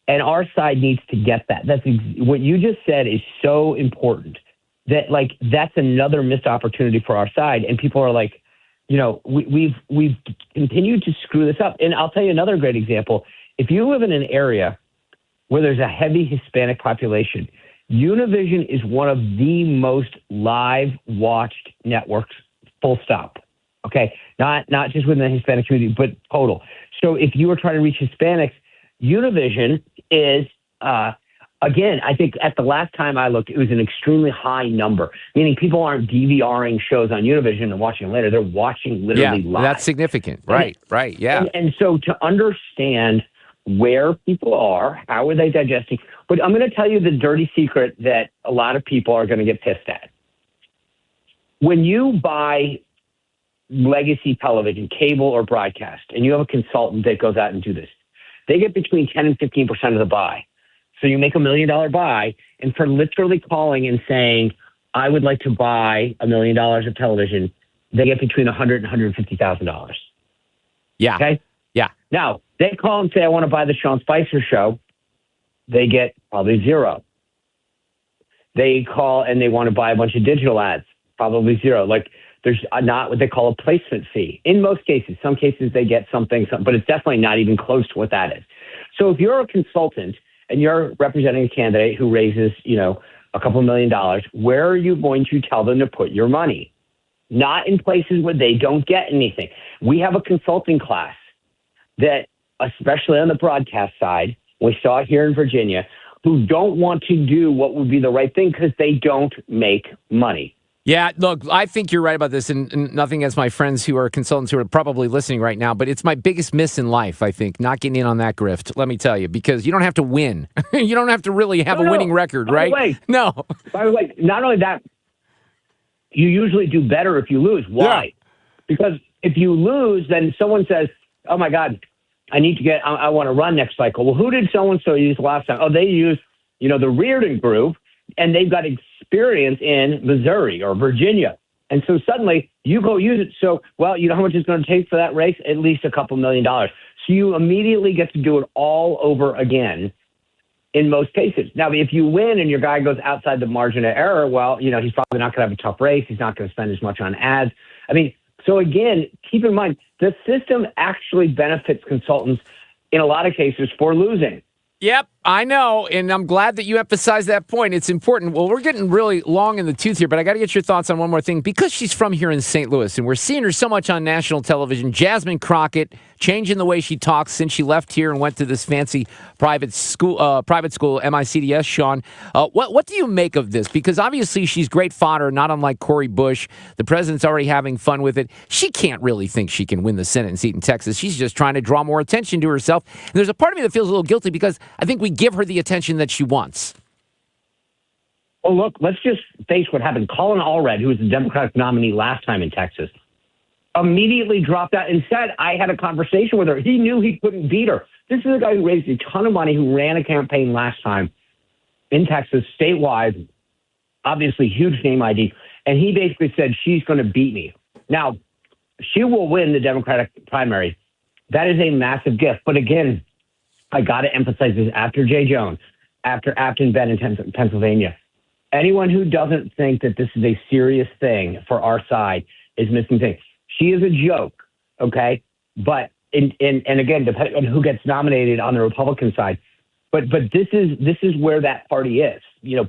And our side needs to get that. That's what you just said is so important. That's another missed opportunity for our side. And people are like, we've continued to screw this up. And I'll tell you another great example. If you live in an area where there's a heavy Hispanic population, Univision is one of the most live watched networks, full stop. Okay. Not just within the Hispanic community, but total. So if you were trying to reach Hispanics, Univision is, again, I think at the last time I looked, it was an extremely high number, meaning people aren't DVRing shows on Univision and watching them later. They're watching literally live. That's significant. Right, yeah. And so to understand where people are, how are they digesting? But I'm going to tell you the dirty secret that a lot of people are going to get pissed at. When you buy legacy television, cable or broadcast, and you have a consultant that goes out and do this, they get between 10 and 15% of the buy. So you make $1 million buy, and for literally calling and saying, I would like to buy $1 million of television, they get between $100,000 and $150,000. Yeah. Okay? Yeah. Now, they call and say, I want to buy the Sean Spicer show. They get probably zero. They call and they want to buy a bunch of digital ads, probably zero. Like, there's not what they call a placement fee. In most cases, some cases they get something, but it's definitely not even close to what that is. So if you're a consultant and you're representing a candidate who raises, a couple $1 million, where are you going to tell them to put your money? Not in places where they don't get anything. We have a consulting class that, especially on the broadcast side, we saw it here in Virginia, who don't want to do what would be the right thing because they don't make money. Yeah, look, I think you're right about this, and nothing against my friends who are consultants who are probably listening right now, but it's my biggest miss in life, I think, not getting in on that grift, let me tell you, because you don't have to win. You don't have to really have a winning record, right? By the way, not only that, you usually do better if you lose. Why? Yeah. Because if you lose, then someone says, oh, my God, I want to run next cycle. Well, who did so-and-so use last time? Oh, they used, the Reardon group, and they've got experience in Missouri or Virginia. And so suddenly you go use it. So, well, you know how much it's going to take for that race? At least a couple $1 million. you immediately get to do it all over again in most cases. Now, if you win and your guy goes outside the margin of error, well, he's probably not going to have a tough race. He's not going to spend as much on ads. I mean, so again, keep in mind, the system actually benefits consultants in a lot of cases for losing. Yep, I know, and I'm glad that you emphasize that point. It's important. Well, we're getting really long in the tooth here, but I got to get your thoughts on one more thing. Because she's from here in St. Louis, and we're seeing her so much on national television, Jasmine Crockett changing the way she talks since she left here and went to this fancy private school, MICDS, Sean. What do you make of this? Because obviously she's great fodder, not unlike Cori Bush. The president's already having fun with it. She can't really think she can win the Senate seat in Texas. She's just trying to draw more attention to herself. And there's a part of me that feels a little guilty because I think we give her the attention that she wants. Well, look, let's just face what happened. Colin Allred, who was the Democratic nominee last time in Texas, immediately dropped out and said, I had a conversation with her. He knew he couldn't beat her. This is a guy who raised a ton of money, who ran a campaign last time in Texas, statewide, obviously huge name ID. And he basically said, she's going to beat me. Now, she will win the Democratic primary. That is a massive gift. But again, I got to emphasize this, after Jay Jones, after Afton Ben in Pennsylvania, anyone who doesn't think that this is a serious thing for our side is missing things. She is a joke, okay? But and again, depending on who gets nominated on the Republican side, but this is where that party is.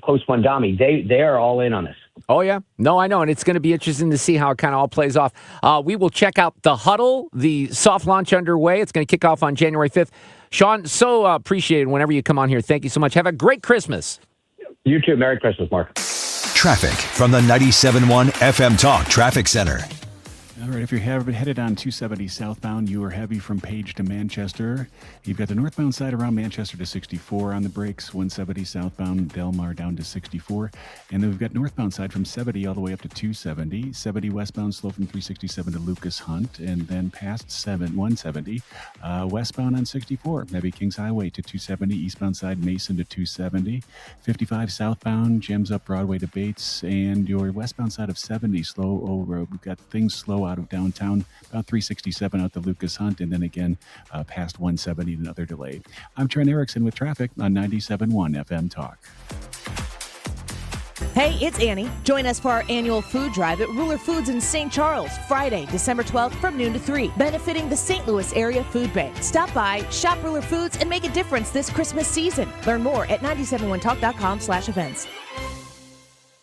Post Mondami, they are all in on this. Oh, yeah. No, I know. And it's going to be interesting to see how it kind of all plays off. We will check out the huddle, the soft launch underway. It's going to kick off on January 5th. Sean, so appreciated whenever you come on here. Thank you so much. Have a great Christmas. You too. Merry Christmas, Mark. Traffic from the 97.1 FM Talk Traffic Center. All right, if you're headed on 270 southbound, you are heavy from Page to Manchester. You've got the northbound side around Manchester to 64 on the brakes, 170 southbound, Delmar down to 64. And then we've got northbound side from 70 all the way up to 270. 70 westbound slow from 367 to Lucas Hunt, and then past 170. Westbound on 64, heavy Kings Highway to 270, eastbound side Mason to 270. 55 southbound, jams up Broadway to Bates, and your westbound side of 70 slow over. We've got things slow out of downtown, about 367 out to Lucas Hunt, and then again past 170, another delay. I'm Trent Erickson with traffic on 97.1 FM Talk. Hey, it's Annie. Join us for our annual food drive at Ruler Foods in St. Charles, Friday, December 12th from noon to 3, benefiting the St. Louis Area Food Bank. Stop by, shop Ruler Foods, and make a difference this Christmas season. Learn more at 971talk.com/events.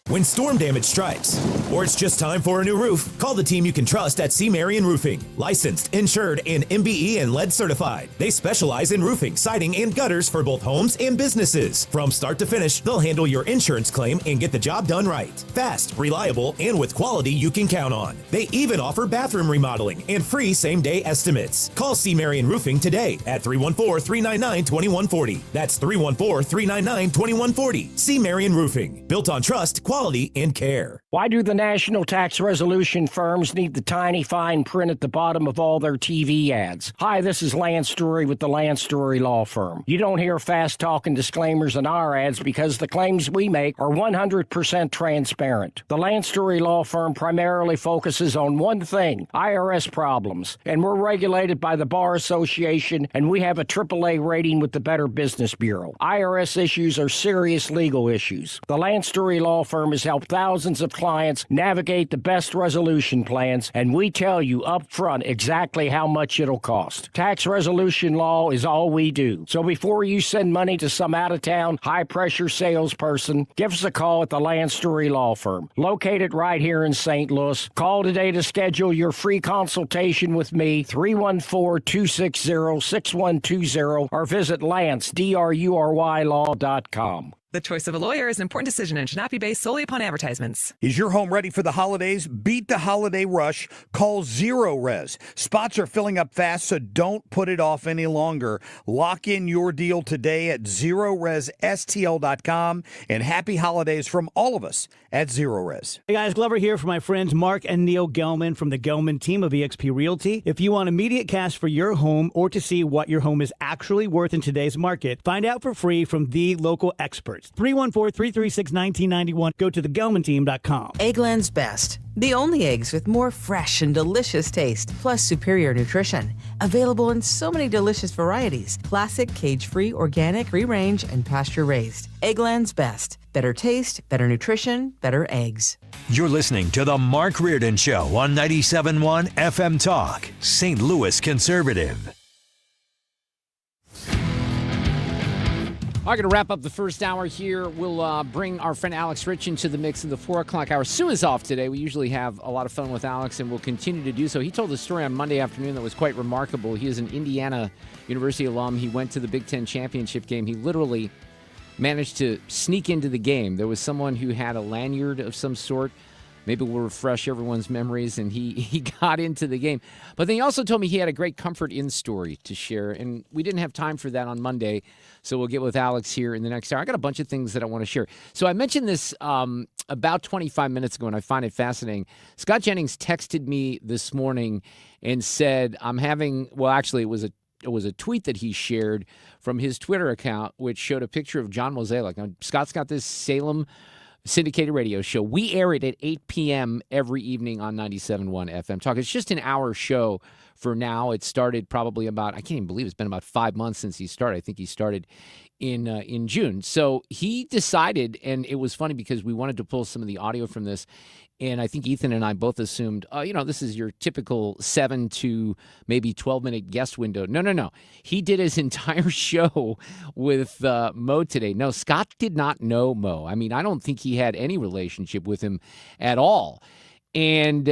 When storm damage strikes, or it's just time for a new roof, call the team you can trust at C. Marion Roofing. Licensed, insured, and MBE and lead certified. They specialize in roofing, siding, and gutters for both homes and businesses. From start to finish, they'll handle your insurance claim and get the job done right. Fast, reliable, and with quality you can count on. They even offer bathroom remodeling and free same-day estimates. Call C. Marion Roofing today at 314-399-2140. That's 314-399-2140. C. Marion Roofing. Built on trust, quality, and care. Why do the national tax resolution firms need the tiny fine print at the bottom of all their TV ads? Hi, this is Lance Story with the Lance Story Law Firm. You don't hear fast-talking disclaimers in our ads because the claims we make are 100% transparent. The Lance Story Law Firm primarily focuses on one thing, IRS problems, and we're regulated by the Bar Association, and we have a AAA rating with the Better Business Bureau. IRS issues are serious legal issues. The Lance Story Law Firm has helped thousands of clients navigate the best resolution plans, and we tell you up front exactly how much it'll cost. Tax resolution law is all we do. So before you send money to some out-of-town, high-pressure salesperson, give us a call at the Land Story Law Firm, located right here in St. Louis. Call today to schedule your free consultation with me, 314-260-6120, or visit LanceDruryLaw.com. The choice of a lawyer is an important decision and should not be based solely upon advertisements. Is your home ready for the holidays? Beat the holiday rush. Call Zero Res. Spots are filling up fast, so don't put it off any longer. Lock in your deal today at ZeroResSTL.com, and happy holidays from all of us at Zero Res. Hey guys, Glover here for my friends Mark and Neil Gelman from the Gelman team of eXp Realty. If you want immediate cash for your home or to see what your home is actually worth in today's market, find out for free from the local experts. experts. 314-336-1991. Go to thegelmanteam.com. Eggland's Best. The only eggs with more fresh and delicious taste, plus superior nutrition. Available in so many delicious varieties. Classic, cage-free, organic, free-range, and pasture-raised. Eggland's Best. Better taste, better nutrition, better eggs. You're listening to The Mark Reardon Show on 97.1 FM Talk, St. Louis Conservative. I'm going to wrap up the first hour here. We'll bring our friend Alex Rich into the mix in the 4 o'clock hour. Sue is off today. We usually have a lot of fun with Alex, and we'll continue to do so. He told a story on Monday afternoon that was quite remarkable. He is an Indiana University alum. He went to the Big Ten championship game. He literally managed to sneak into the game. There was someone who had a lanyard of some sort. Maybe we'll refresh everyone's memories, and he got into the game. But then he also told me he had a great Comfort Inn story to share, and we didn't have time for that on Monday, so we'll get with Alex here in the next hour. I got a bunch of things that I want to share. So I mentioned this about 25 minutes ago, and I find it fascinating. Scott Jennings texted me this morning and said, I'm having, well, actually, it was a tweet that he shared from his Twitter account, which showed a picture of John Mozeliak. Now, Scott's got this Salem syndicated radio show. We air it at 8 p.m. every evening on 97.1 FM Talk. It's just an hour show for now. It started probably about, I can't even believe it's been about 5 months since he started. I think he started in June. So he decided, and it was funny because we wanted to pull some of the audio from this, and I think Ethan and I both assumed, this is your typical 7 to maybe 12-minute guest window. No. He did his entire show with Mo today. No, Scott did not know Mo. I mean, I don't think he had any relationship with him at all. And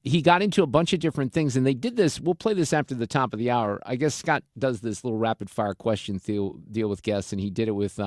he got into a bunch of different things, and they did this. We'll play this after the top of the hour. I guess Scott does this little rapid-fire question deal with guests, and he did it with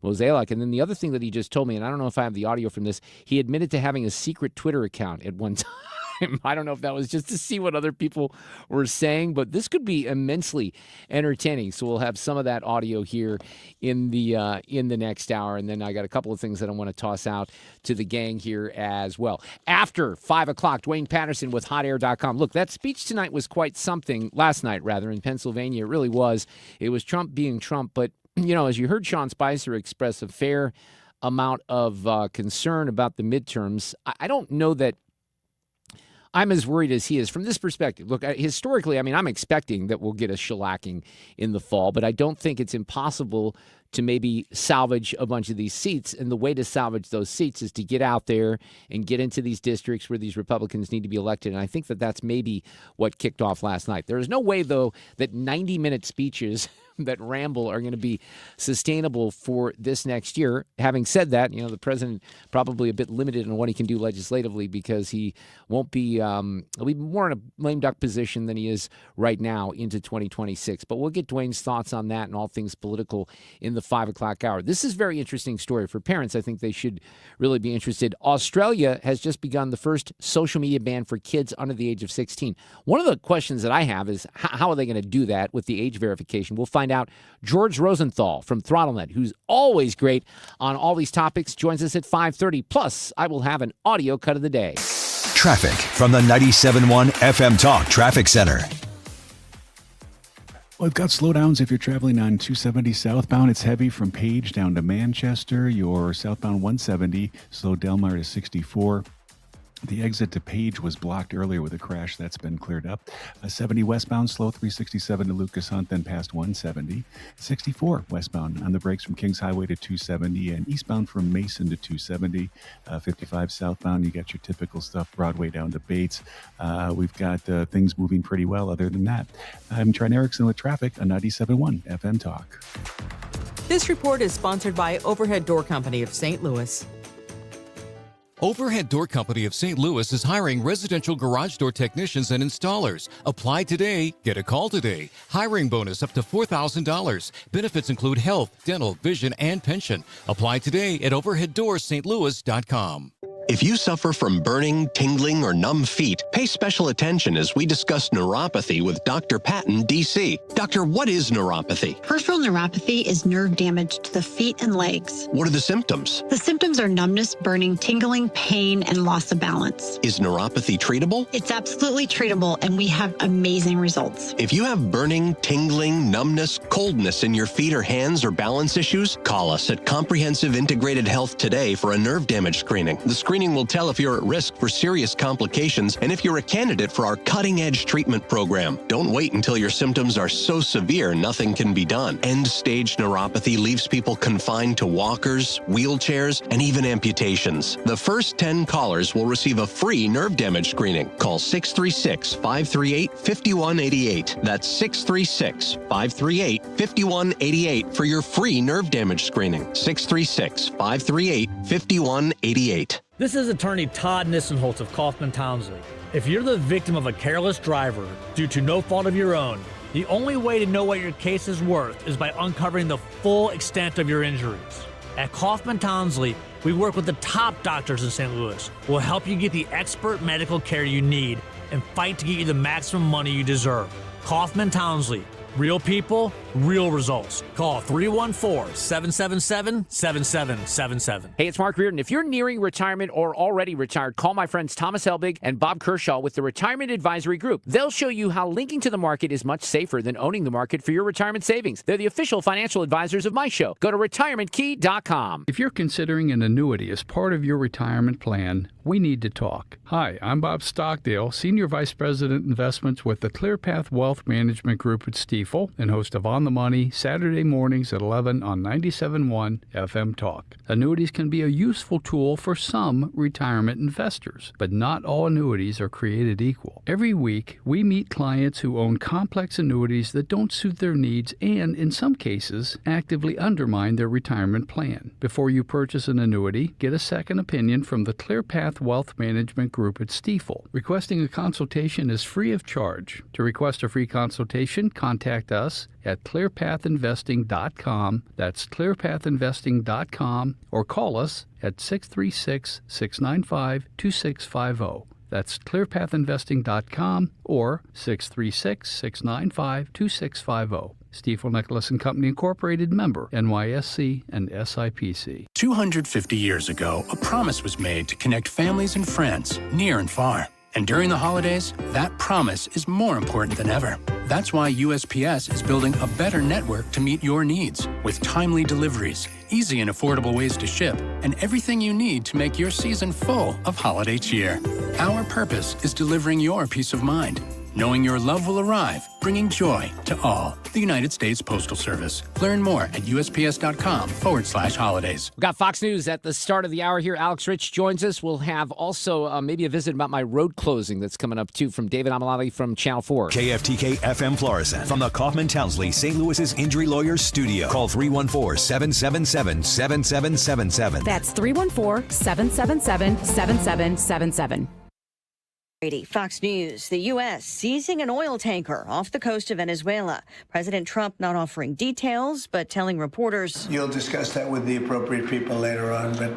Mozeliak. And then the other thing that he just told me, and I don't know if I have the audio from this, he admitted to having a secret Twitter account at one time. I don't know if that was just to see what other people were saying, but this could be immensely entertaining. So we'll have some of that audio here in the next hour, and then I got a couple of things that I want to toss out to the gang here as well. After 5 o'clock, Duane Patterson with HotAir.com. Look, that speech tonight was quite something. Last night, rather, in Pennsylvania, it really was. It was Trump being Trump, but as you heard Sean Spicer express a fair amount of concern about the midterms, I don't know that I'm as worried as he is from this perspective. Look, historically, I'm expecting that we'll get a shellacking in the fall, but I don't think it's impossible to maybe salvage a bunch of these seats. And the way to salvage those seats is to get out there and get into these districts where these Republicans need to be elected. And I think that that's maybe what kicked off last night. There is no way, though, that 90-minute speeches that ramble are going to be sustainable for this next year. Having said that, the president probably a bit limited on what he can do legislatively because he won't be, he'll be more in a lame duck position than he is right now into 2026. But we'll get Duane's thoughts on that and all things political in the 5 o'clock hour. This is a very interesting story for parents. I think they should really be interested. Australia has just begun the first social media ban for kids under the age of 16. One of the questions that I have is how are they going to do that with the age verification? We'll find out. George Rosenthal from ThrottleNet, who's always great on all these topics, joins us at 5:30. Plus, I will have an audio cut of the day. Traffic from the 97.1 FM Talk Traffic Center. Well, we've got slowdowns if you're traveling on 270 southbound. It's heavy from Page down to Manchester. Your southbound 170, slow Delmar to 64. The exit to Page was blocked earlier with a crash. That's been cleared up. 70 westbound, slow 367 to Lucas Hunt, then past 170. 64 westbound on the brakes from Kings Highway to 270 and eastbound from Mason to 270. 55 southbound, you got your typical stuff, Broadway down to Bates. We've got things moving pretty well other than that. I'm Trent Erickson with traffic on 97.1 FM Talk. This report is sponsored by Overhead Door Company of St. Louis. Overhead Door Company of St. Louis is hiring residential garage door technicians and installers. Apply today, get a call today. Hiring bonus up to $4,000. Benefits include health, dental, vision, and pension. Apply today at overheaddoorsstlouis.com. If you suffer from burning, tingling, or numb feet, pay special attention as we discuss neuropathy with Dr. Patton, D.C. Doctor, what is neuropathy? Peripheral neuropathy is nerve damage to the feet and legs. What are the symptoms? The symptoms are numbness, burning, tingling, pain, and loss of balance. Is neuropathy treatable? It's absolutely treatable, and we have amazing results. If you have burning, tingling, numbness, coldness in your feet or hands or balance issues, call us at Comprehensive Integrated Health today for a nerve damage screening. The screening will tell if you're at risk for serious complications and if you're a candidate for our cutting-edge treatment program. Don't wait until your symptoms are so severe nothing can be done. End-stage neuropathy leaves people confined to walkers, wheelchairs, and even amputations. The first 10 callers will receive a free nerve damage screening. Call 636-538-5188. That's 636-538-5188 for your free nerve damage screening. 636-538-5188. This is attorney Todd Nissenholtz of Kaufman Townsley. If you're the victim of a careless driver due to no fault of your own, the only way to know what your case is worth is by uncovering the full extent of your injuries. At Kaufman Townsley, we work with the top doctors in St. Louis. We'll help you get the expert medical care you need and fight to get you the maximum money you deserve. Kaufman Townsley. Real people, real results. Call 314-777-7777. Hey, it's Mark Reardon. If you're nearing retirement or already retired, call my friends Thomas Helbig and Bob Kershaw with the Retirement Advisory Group. They'll show you how linking to the market is much safer than owning the market for your retirement savings. They're the official financial advisors of my show. Go to retirementkey.com. If you're considering an annuity as part of your retirement plan, we need to talk. Hi, I'm Bob Stockdale, Senior Vice President Investments with the ClearPath Wealth Management Group at Stiefel and host of On the Money Saturday mornings at 11 on 97.1 FM Talk. Annuities can be a useful tool for some retirement investors, but not all annuities are created equal. Every week, we meet clients who own complex annuities that don't suit their needs and, in some cases, actively undermine their retirement plan. Before you purchase an annuity, get a second opinion from the ClearPath Wealth Management Group at Stiefel. Requesting a consultation is free of charge. To request a free consultation, contact us at clearpathinvesting.com. That's clearpathinvesting.com, or call us at 636-695-2650. That's clearpathinvesting.com or 636-695-2650. Stiefel Nicholas and Company Incorporated, member NYSE and SIPC. 250 years ago, a promise was made to connect families and friends near and far. And during the holidays, that promise is more important than ever. That's why USPS is building a better network to meet your needs with timely deliveries, easy and affordable ways to ship, and everything you need to make your season full of holiday cheer. Our purpose is delivering your peace of mind, knowing your love will arrive, bringing joy to all. The United States Postal Service. Learn more at USPS.com/holidays. We've got Fox News at the start of the hour here. Alex Rich joins us. We'll have also maybe a visit about my road closing that's coming up, too, from David Amalali from Channel 4. KFTK FM Florissant from the Kaufman Townsley St. Louis's Injury Lawyers Studio. Call 314-777-7777. That's 314-777-7777. Fox News. The U.S. seizing an oil tanker off the coast of Venezuela. President Trump not offering details, but telling reporters. You'll discuss that with the appropriate people later on, but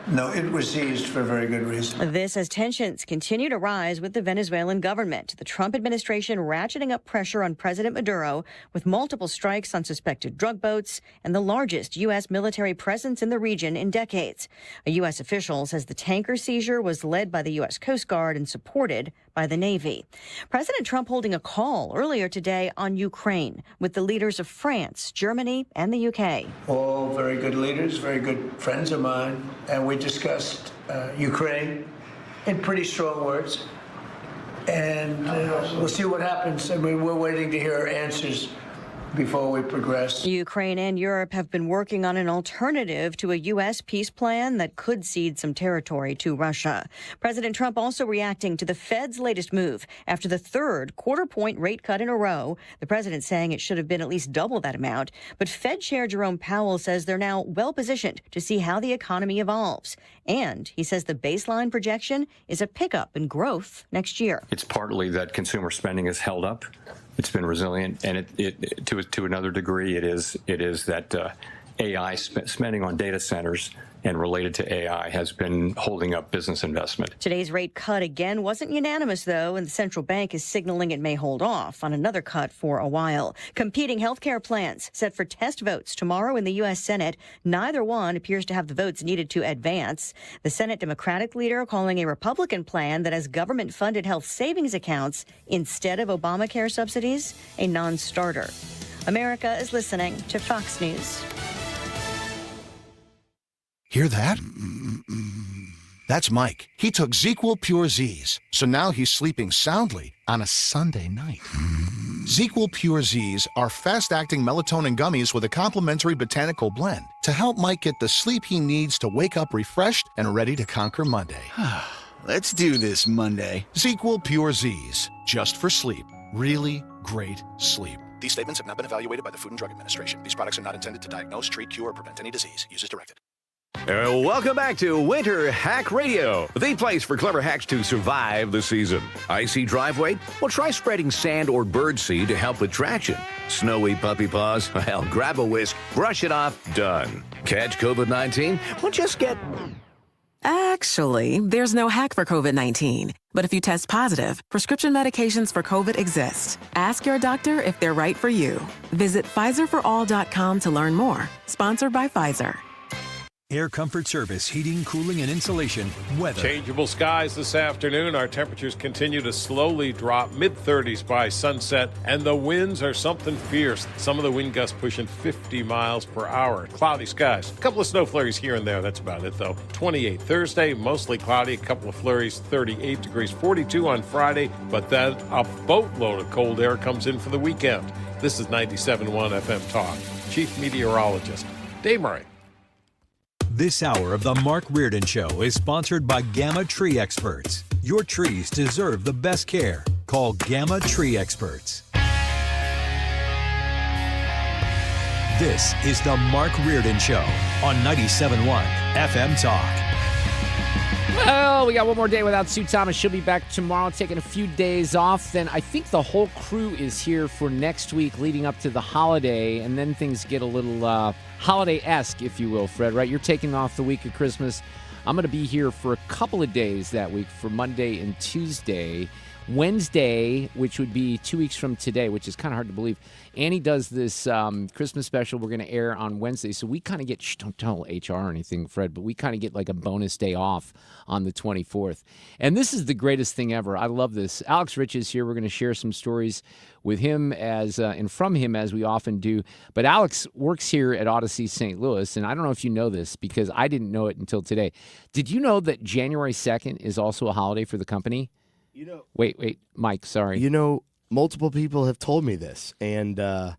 no, it was seized for a very good reason. This as tensions continue to rise with the Venezuelan government. The Trump administration ratcheting up pressure on President Maduro with multiple strikes on suspected drug boats and the largest U.S. military presence in the region in decades. A U.S. official says the tanker seizure was led by the U.S. Coast Guard and supported by the Navy. President Trump holding a call earlier today on Ukraine with the leaders of France, Germany, and the U.K. All very good leaders, very good friends of mine, and we discussed Ukraine in pretty strong words, and we'll see what happens. I mean, we're waiting to hear answers before we progress. Ukraine and Europe have been working on an alternative to a U.S. peace plan that could cede some territory to Russia. President Trump also reacting to the Fed's latest move after the third quarter-point rate cut in a row. The president saying it should have been at least double that amount. But Fed Chair Jerome Powell says they're now well-positioned to see how the economy evolves. And he says the baseline projection is a pickup in growth next year. It's partly that consumer spending has held up. It's been resilient, and to another degree, it is that AI spending on data centers and related to AI has been holding up business investment. Today's rate cut again wasn't unanimous, though, and the central bank is signaling it may hold off on another cut for a while. Competing healthcare plans set for test votes tomorrow in the U.S. Senate. Neither one appears to have the votes needed to advance. The Senate Democratic leader calling a Republican plan that has government-funded health savings accounts instead of Obamacare subsidies a non-starter. America is listening to Fox News. Hear that? That's Mike. He took ZQL Pure Z's, so now he's sleeping soundly on a Sunday night. ZQL Pure Z's are fast-acting melatonin gummies with a complementary botanical blend to help Mike get the sleep he needs to wake up refreshed and ready to conquer Monday. Let's do this Monday. ZQL Pure Z's, just for sleep. Really great sleep. These statements have not been evaluated by the Food and Drug Administration. These products are not intended to diagnose, treat, cure, or prevent any disease. Use as directed. Welcome back to Winter Hack Radio, the place for clever hacks to survive the season. Icy driveway? Well, try spreading sand or birdseed to help with traction. Snowy puppy paws? Well, grab a whisk, brush it off, done. Catch COVID-19? Well, just get... Actually, there's no hack for COVID-19. But if you test positive, prescription medications for COVID exist. Ask your doctor if they're right for you. Visit PfizerForAll.com to learn more. Sponsored by Pfizer. Air Comfort Service, heating, cooling, and insulation, weather. Changeable skies this afternoon. Our temperatures continue to slowly drop, mid-30s by sunset, and the winds are something fierce. Some of the wind gusts pushing 50 miles per hour. Cloudy skies. A couple of snow flurries here and there. That's about it, though. 28 Thursday, mostly cloudy. A couple of flurries, 38 degrees, 42 on Friday. But then a boatload of cold air comes in for the weekend. This is 97.1 FM Talk. Chief Meteorologist Dave Murray. This hour of the Mark Reardon Show is sponsored by Gamma Tree Experts. Your trees deserve the best care. Call Gamma Tree Experts. This is the Mark Reardon Show on 97.1 FM Talk. Well, we got one more day without Sue Thomas. She'll be back tomorrow, taking a few days off. Then I think the whole crew is here for next week leading up to the holiday, and then things get a little holiday-esque, if you will, Fred, right? You're taking off the week of Christmas. I'm going to be here for a couple of days that week for Monday and Tuesday. Wednesday, which would be 2 weeks from today, which is kind of hard to believe, Annie does this Christmas special we're going to air on Wednesday. So we kind of get, don't tell HR or anything, Fred, but we kind of get like a bonus day off on the 24th. And this is the greatest thing ever. I love this. Alex Rich is here. We're going to share some stories with him and from him as we often do. But Alex works here at Odyssey St. Louis, and I don't know if you know this because I didn't know it until today. Did you know that January 2nd is also a holiday for the company? You know, wait, Mike, sorry. You know, multiple people have told me this, and I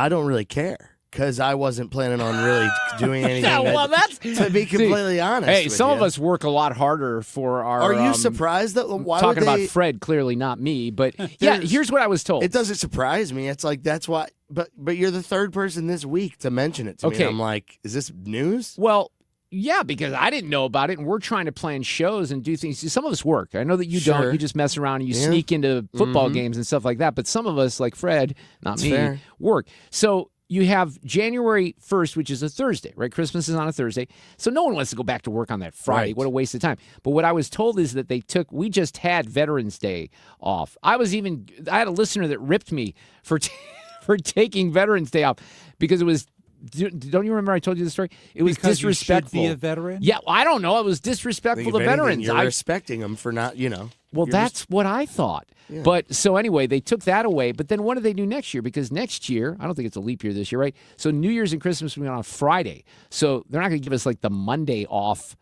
don't really care because I wasn't planning on really doing anything. Yeah, well, that's to be completely honest. Hey, with some you. of us work a lot harder for our. Are you surprised that why talking would they, about Fred? Clearly not me, but yeah. Here's what I was told. It doesn't surprise me. It's like that's why. But you're the third person this week to mention it to me. And I'm like, is this news? Well. Yeah, because I didn't know about it, and we're trying to plan shows and do things. Some of us work. I know that you don't. You just mess around and you sneak into football games and stuff like that. But some of us, like Fred, not me, work. So you have January 1st, which is a Thursday, right? Christmas is on a Thursday. So no one wants to go back to work on that Friday. Right. What a waste of time. But what I was told is that we just had Veterans Day off. I had a listener that ripped me for taking Veterans Day off because it was. Don't you remember I told you the story? It was because disrespectful. You should be a veteran? Yeah, I don't know. It was disrespectful to veterans. You're respecting them for not, Well, that's what I thought. Yeah. But so anyway, they took that away. But then what do they do next year? Because next year, I don't think it's a leap year this year, right? So New Year's and Christmas will be on a Friday. So they're not going to give us like the Monday off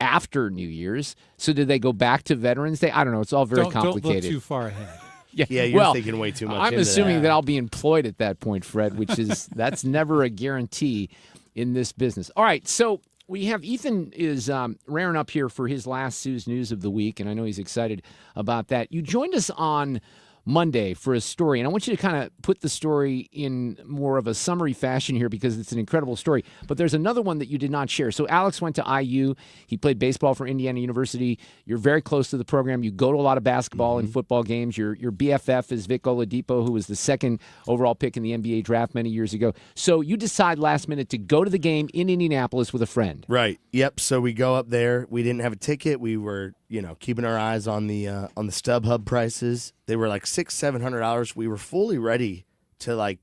after New Year's. So did they go back to Veterans Day? I don't know. It's all very complicated. Don't look too far ahead. Yeah, you're thinking way too much. I'm assuming that I'll be employed at that point, Fred, which is that's never a guarantee in this business. All right, so we have Ethan is raring up here for his last Sue's News of the week, and I know he's excited about that. You joined us on Monday for a story. And I want you to kind of put the story in more of a summary fashion here because it's an incredible story. But there's another one that you did not share. So Alex went to IU. He played baseball for Indiana University. You're very close to the program. You go to a lot of basketball and football games. Your BFF is Vic Oladipo, who was the second overall pick in the NBA draft many years ago. So you decide last minute to go to the game in Indianapolis with a friend. Right. Yep. So we go up there. We didn't have a ticket. We were, keeping our eyes on the StubHub prices. They were like $600-$700. We were fully ready to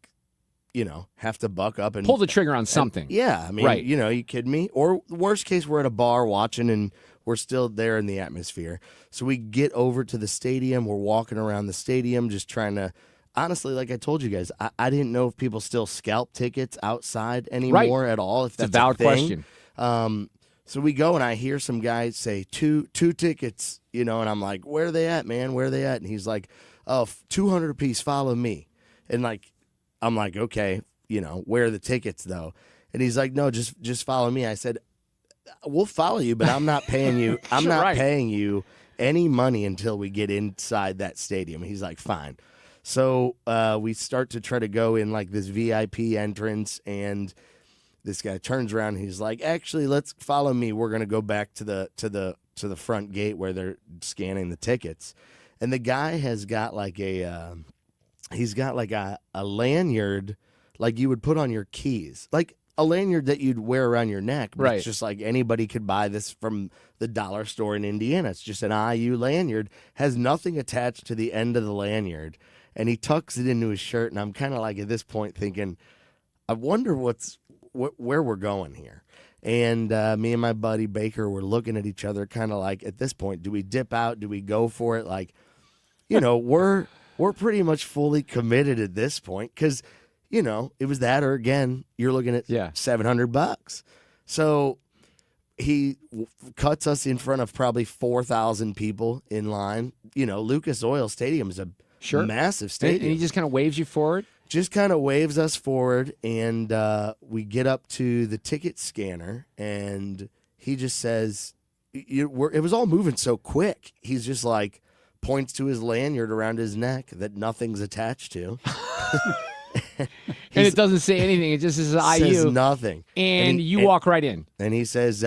have to buck up and pull the trigger on something. Yeah. I mean, right. You kidding me? Or worst case, we're at a bar watching and we're still there in the atmosphere. So we get over to the stadium. We're walking around the stadium just trying to. Honestly, like I told you guys, I didn't know if people still scalp tickets outside anymore at all. If that's a valid question. So we go and I hear some guys say two tickets, and I'm like, where are they at, man? Where are they at? And he's like, oh, 200 apiece, follow me. And I'm like, okay, where are the tickets though? And he's like, no, just follow me. I said, we'll follow you, but I'm not paying you. I'm not paying you any money until we get inside that stadium. He's like, fine. So we start to try to go in this VIP entrance, and this guy turns around and he's like, actually, let's follow me. We're gonna go back to the front gate where they're scanning the tickets. And the guy has got a lanyard like you would put on your keys. Like a lanyard that you'd wear around your neck. But it's just like anybody could buy this from the dollar store in Indiana. It's just an IU lanyard, has nothing attached to the end of the lanyard. And he tucks it into his shirt, and I'm kind of at this point thinking, I wonder where we're going here. And me and my buddy Baker were looking at each other kind of at this point, do we dip out? Do we go for it? We're pretty much fully committed at this point because, it was that or, again, you're looking at $700. So he cuts us in front of probably 4,000 people in line. Lucas Oil Stadium is a massive stadium. And he just kind of waves you forward? Just kind of waves us forward, and we get up to the ticket scanner, and he just says, it was all moving so quick. He's just points to his lanyard around his neck that nothing's attached to. And it doesn't say anything. It just says IU. Says nothing. And you walk right in. And he says,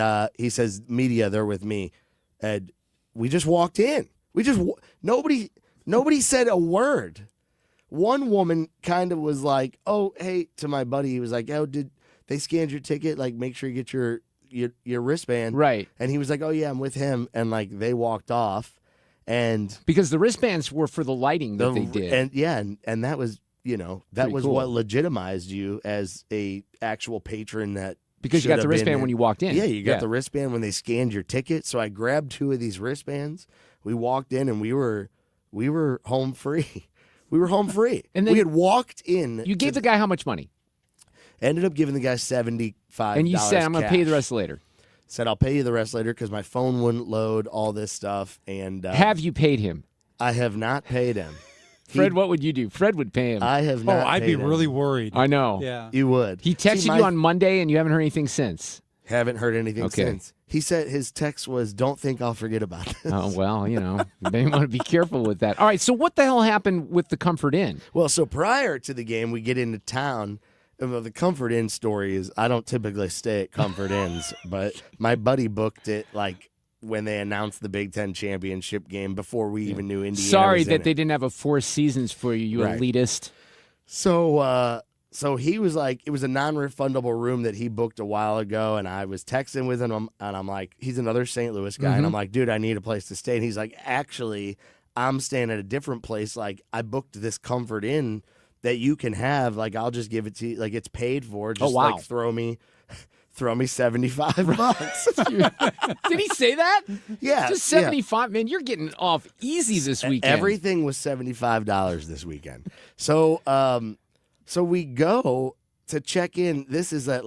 media, they're with me. And we just walked in. Nobody said a word. One woman kind of was like, oh, hey, to my buddy. He was like, oh, did they scanned your ticket? Make sure you get your wristband. Right. And he was like, oh, yeah, I'm with him. And they walked off. And because the wristbands were for the lighting that they did. And that was, that was cool. what legitimized you as a actual patron that. Because you got the wristband when you walked in. Yeah, you got the wristband when they scanned your ticket. So I grabbed 2 of these wristbands. We walked in and we were home free. We were home free. And then we had walked in. You gave the guy how much money? Ended up giving the guy $75. And you said, I'm going to pay you the rest later. Said, I'll pay you the rest later because my phone wouldn't load, all this stuff. And have you paid him? I have not paid him. Fred, what would you do? Fred would pay him. I have not I'd be paid him. really worried. I know. Yeah. You would. He texted you on Monday and you haven't heard anything since? Haven't heard anything since. He said his text was, don't think I'll forget about this. Oh, well, you may want to be careful with that. All right, so what the hell happened with the Comfort Inn? Well, so prior to the game, we get into town. The Comfort Inn story is, I don't typically stay at Comfort Inns, but my buddy booked it when they announced the Big Ten championship game before we even knew Indiana Sorry was in that it. they didn't have a Four Seasons for you, you elitist. So he was like, it was a non-refundable room that he booked a while ago, and I was texting with him, and I'm like, he's another St. Louis guy, and I'm like, dude, I need a place to stay. And he's like, actually, I'm staying at a different place. I booked this Comfort Inn that you can have. I'll just give it to you. It's paid for. Just throw me $75. Did he say that? Yeah. Just 75. Man, you're getting off easy this weekend. Everything was $75 this weekend. So we go to check in. This is at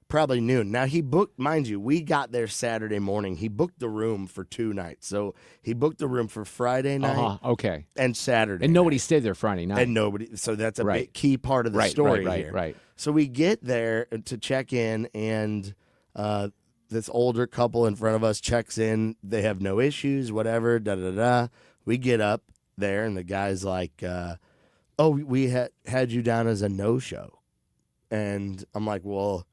probably noon. Now he booked, mind you, we got there Saturday morning. He booked the room for 2 nights. So he booked the room for Friday night and Saturday And nobody night. stayed there Friday night. And nobody. So that's a big key part of the story here. Right. So we get there to check in, and this older couple in front of us checks in. They have no issues, whatever, da-da-da. We get up. there, and the guy's like, oh, we had you down as a no-show. And I'm like, well,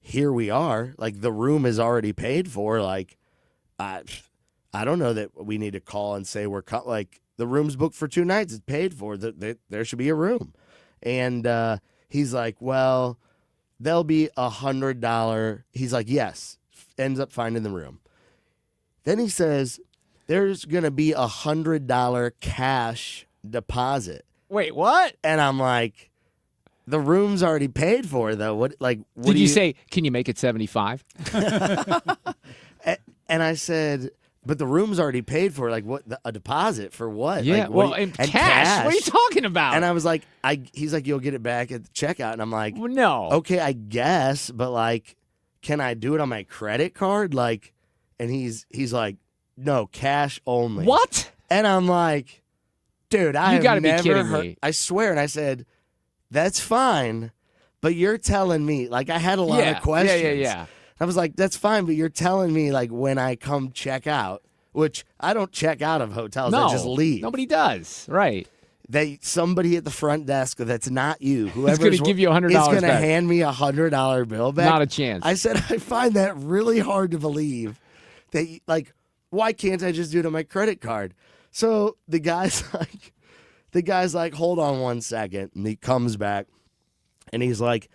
here we are. Like, the room is already paid for. Like, I don't know that we need to call and say like, the room's booked for 2 nights. It's paid for. There should be a room. And he's like, well, there'll be $100. He's like, yes. Ends up finding the room. Then he says, there's going to be $100 cash deposit. Wait, what? And I'm like, the room's already paid for, though. What Did you say, can you make it 75? And I said, but the room's already paid for. Like, what? A deposit for what? Yeah, like, and cash. What are you talking about? And I was like, he's like, you'll get it back at the checkout. And I'm like, well, no. Okay, I guess, but like, can I do it on my credit card? Like, and he's like, no, cash only. What? And I'm like, dude, You gotta be kidding me. I swear. And I said, that's fine, but you're telling me, like, I had a lot of questions. Yeah. I was like, that's fine, but you're telling me, like, when I come check out, which I don't check out of hotels, I just leave. Nobody does. Right. Somebody at the front desk that's not you, whoever's going to give you $100 is going to back. hand me $100 bill back. Not a chance. I said, I find that really hard to believe. That, like, why can't I just do it on my credit card? So the guy's like, hold on one second. And he comes back and he's like,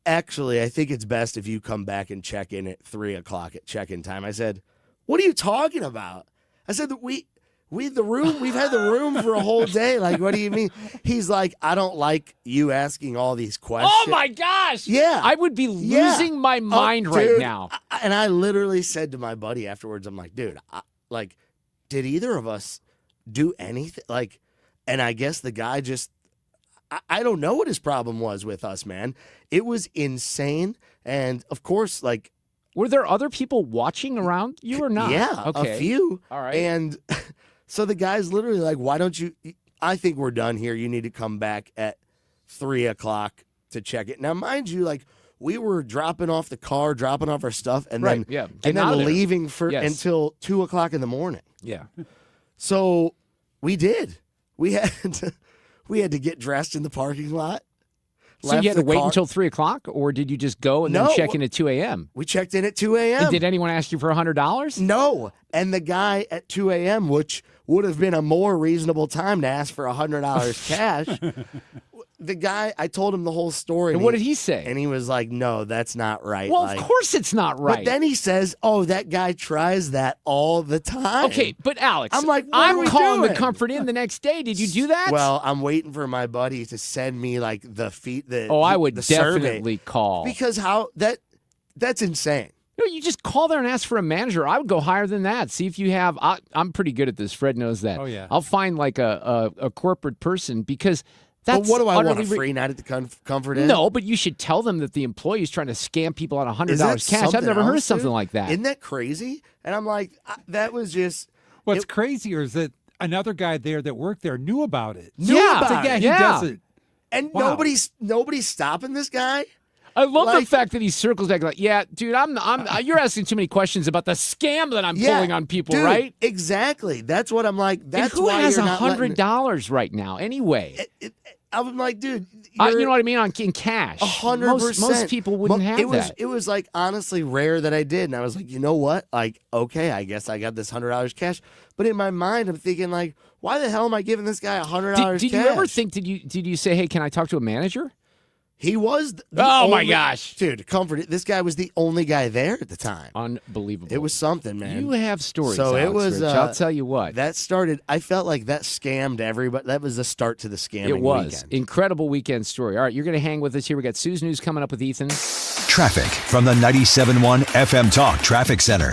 actually, I think it's best if you come back and check in at 3:00 at check-in time. I said, what are you talking about? I said that we've had the room for a whole day. Like, what do you mean? He's like, I don't like you asking all these questions. Oh my gosh. Yeah. I would be losing my mind right dude, now. And I literally said to my buddy afterwards, I'm like, dude, did either of us do anything? Like, and I guess the guy just, I don't know what his problem was with us, man. It was insane. And of course, like, were there other people watching around you or not? Yeah, okay. a few. All right. And so the guy's literally like, why don't you, I think we're done here. You need to come back at 3:00 to check it. Now, mind you, like, we were dropping off the car, dropping off our stuff, and then leaving until 2:00 in the morning. Yeah. So we did. We had to get dressed in the parking lot. So you had to wait until 3:00, or did you just go and then check in at 2 a.m.? We checked in at 2 a.m. And did anyone ask you for $100? No. And the guy at 2 a.m., which would have been a more reasonable time to ask for $100 cash, the guy, I told him the whole story. And what did he say? And he was like, no, that's not right. Well, of course it's not right. But then he says, oh, that guy tries that all the time. Okay, but Alex, I'm like, I'm calling the Comfort Inn the next day. Did you do that? Well, I'm waiting for my buddy to send me like I would the definitely survey. call. Because that's insane. No, you just call there and ask for a manager. I would go higher than that. See if you have. I'm pretty good at this. Fred knows that. Oh yeah. I'll find like a corporate person because. That's what do I want, a free night at the Comfort Inn? No, but you should tell them that the employee is trying to scam people out of $100 cash. I've never heard of something like that. Isn't that crazy? And I'm like, that was just... What's crazier is that another guy there that worked there knew about it. He does it. And Wow. nobody's stopping this guy? I love the fact that he circles back like, yeah, dude, you're asking too many questions about the scam that I'm pulling on people, dude, right? Exactly. That's what I'm like. That's and who why has you're not $100 right now anyway? I'm like, dude, you know what I mean? In cash. 100%. Most people wouldn't have that. It was like honestly rare that I did. And I was like, you know what? Like, okay, I guess I got this $100 cash. But in my mind, I'm thinking like, why the hell am I giving this guy $100 cash? Did you ever think, did you say, hey, can I talk to a manager? He was my gosh. Dude, comfort. This guy was the only guy there at the time. Unbelievable. It was something, man. You have stories, So Alex it was Rich. I'll tell you what. That started, I felt like that scammed everybody. That was the start to the scamming It was. weekend. Incredible weekend story. All right, you're going to hang with us here. We got Sue's News coming up with Ethan. Traffic from the 97.1 FM Talk Traffic Center.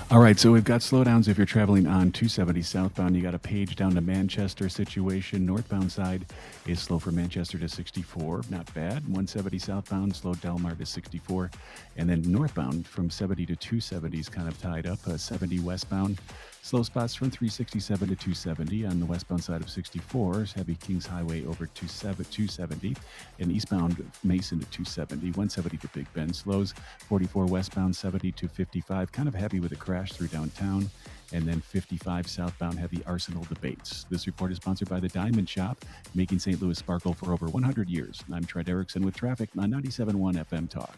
All right, so we've got slowdowns if you're traveling on 270 southbound. You got a Page down to Manchester situation. Northbound side is slow from Manchester to 64. Not bad. 170 southbound, slow Delmar to 64. And then northbound from 70 to 270 is kind of tied up. 70 westbound. Slow spots from 367 to 270 on the westbound side of 64. Heavy Kings Highway over 270. And eastbound Mason to 270. 170 to Big Bend. Slows 44 westbound, 70 to 55. Kind of heavy with a crash crash through downtown. And then 55 southbound heavy Arsenal debates. This report is sponsored by the Diamond Shop, making St. Louis sparkle for over 100 years. I'm Trent Erickson with traffic on 97.1 FM Talk.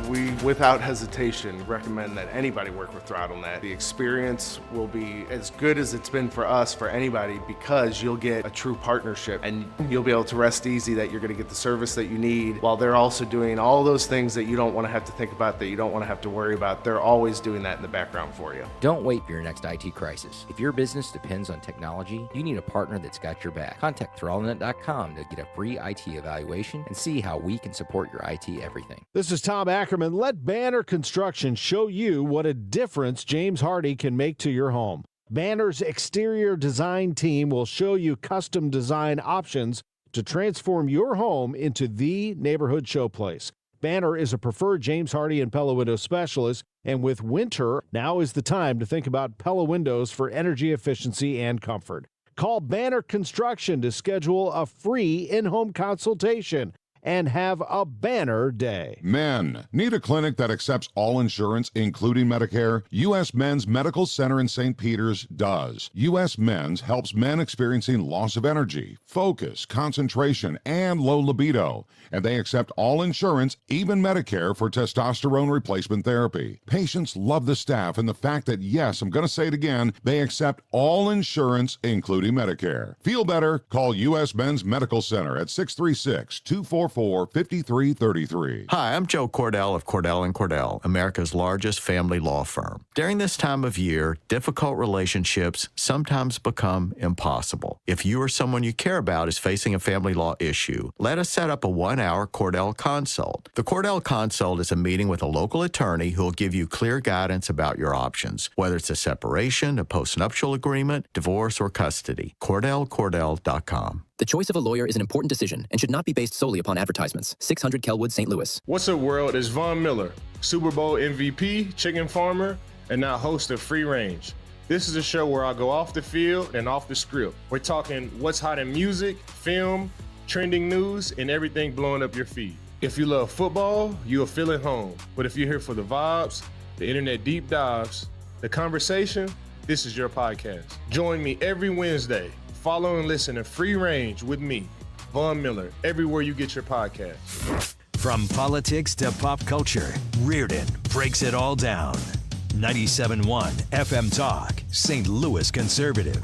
We, without hesitation, recommend that anybody work with ThrottleNet. The experience will be as good as it's been for us, for anybody, because you'll get a true partnership and you'll be able to rest easy that you're going to get the service that you need while they're also doing all those things that you don't want to have to think about, that you don't want to have to worry about. They're always doing that in the background for you. Don't wait for your next IT crisis. If your business depends on technology, you need a partner that's got your back. Contact ThrottleNet.com to get a free IT evaluation and see how we can support your IT everything. This is Tom Ackerman. Let Banner Construction show you what a difference James Hardy can make to your home. Banner's exterior design team will show you custom design options to transform your home into the neighborhood showplace. Banner is a preferred James Hardy and Pella window specialist, and with winter, now is the time to think about Pella windows for energy efficiency and comfort. Call Banner Construction to schedule a free in-home consultation and have a banner day. Men, need a clinic that accepts all insurance, including Medicare? U.S. Men's Medical Center in St. Peters does. U.S. Men's helps men experiencing loss of energy, focus, concentration, and low libido. And they accept all insurance, even Medicare, for testosterone replacement therapy. Patients love the staff and the fact that, yes, I'm going to say it again, they accept all insurance, including Medicare. Feel better? Call U.S. Men's Medical Center at 636-244-5333. Hi, I'm Joe Cordell of Cordell & Cordell, America's largest family law firm. During this time of year, difficult relationships sometimes become impossible. If you or someone you care about is facing a family law issue, let us set up a one-hour Cordell Consult. The Cordell Consult is a meeting with a local attorney who will give you clear guidance about your options, whether it's a separation, a postnuptial agreement, divorce, or custody. CordellCordell.com. The choice of a lawyer is an important decision and should not be based solely upon advertisements. 600 Kelwood, St. Louis. What's up, world? It's Von Miller, Super Bowl MVP, chicken farmer, and now host of Free Range. This is a show where I go off the field and off the script. We're talking what's hot in music, film, trending news, and everything blowing up your feed. If you love football, you'll feel at home. But if you're here for the vibes, the internet deep dives, the conversation, this is your podcast. Join me every Wednesday. Follow and listen to Free Range with me, Von Miller, everywhere you get your podcasts. From politics to pop culture, Reardon breaks it all down. 97.1 FM Talk, St. Louis Conservative.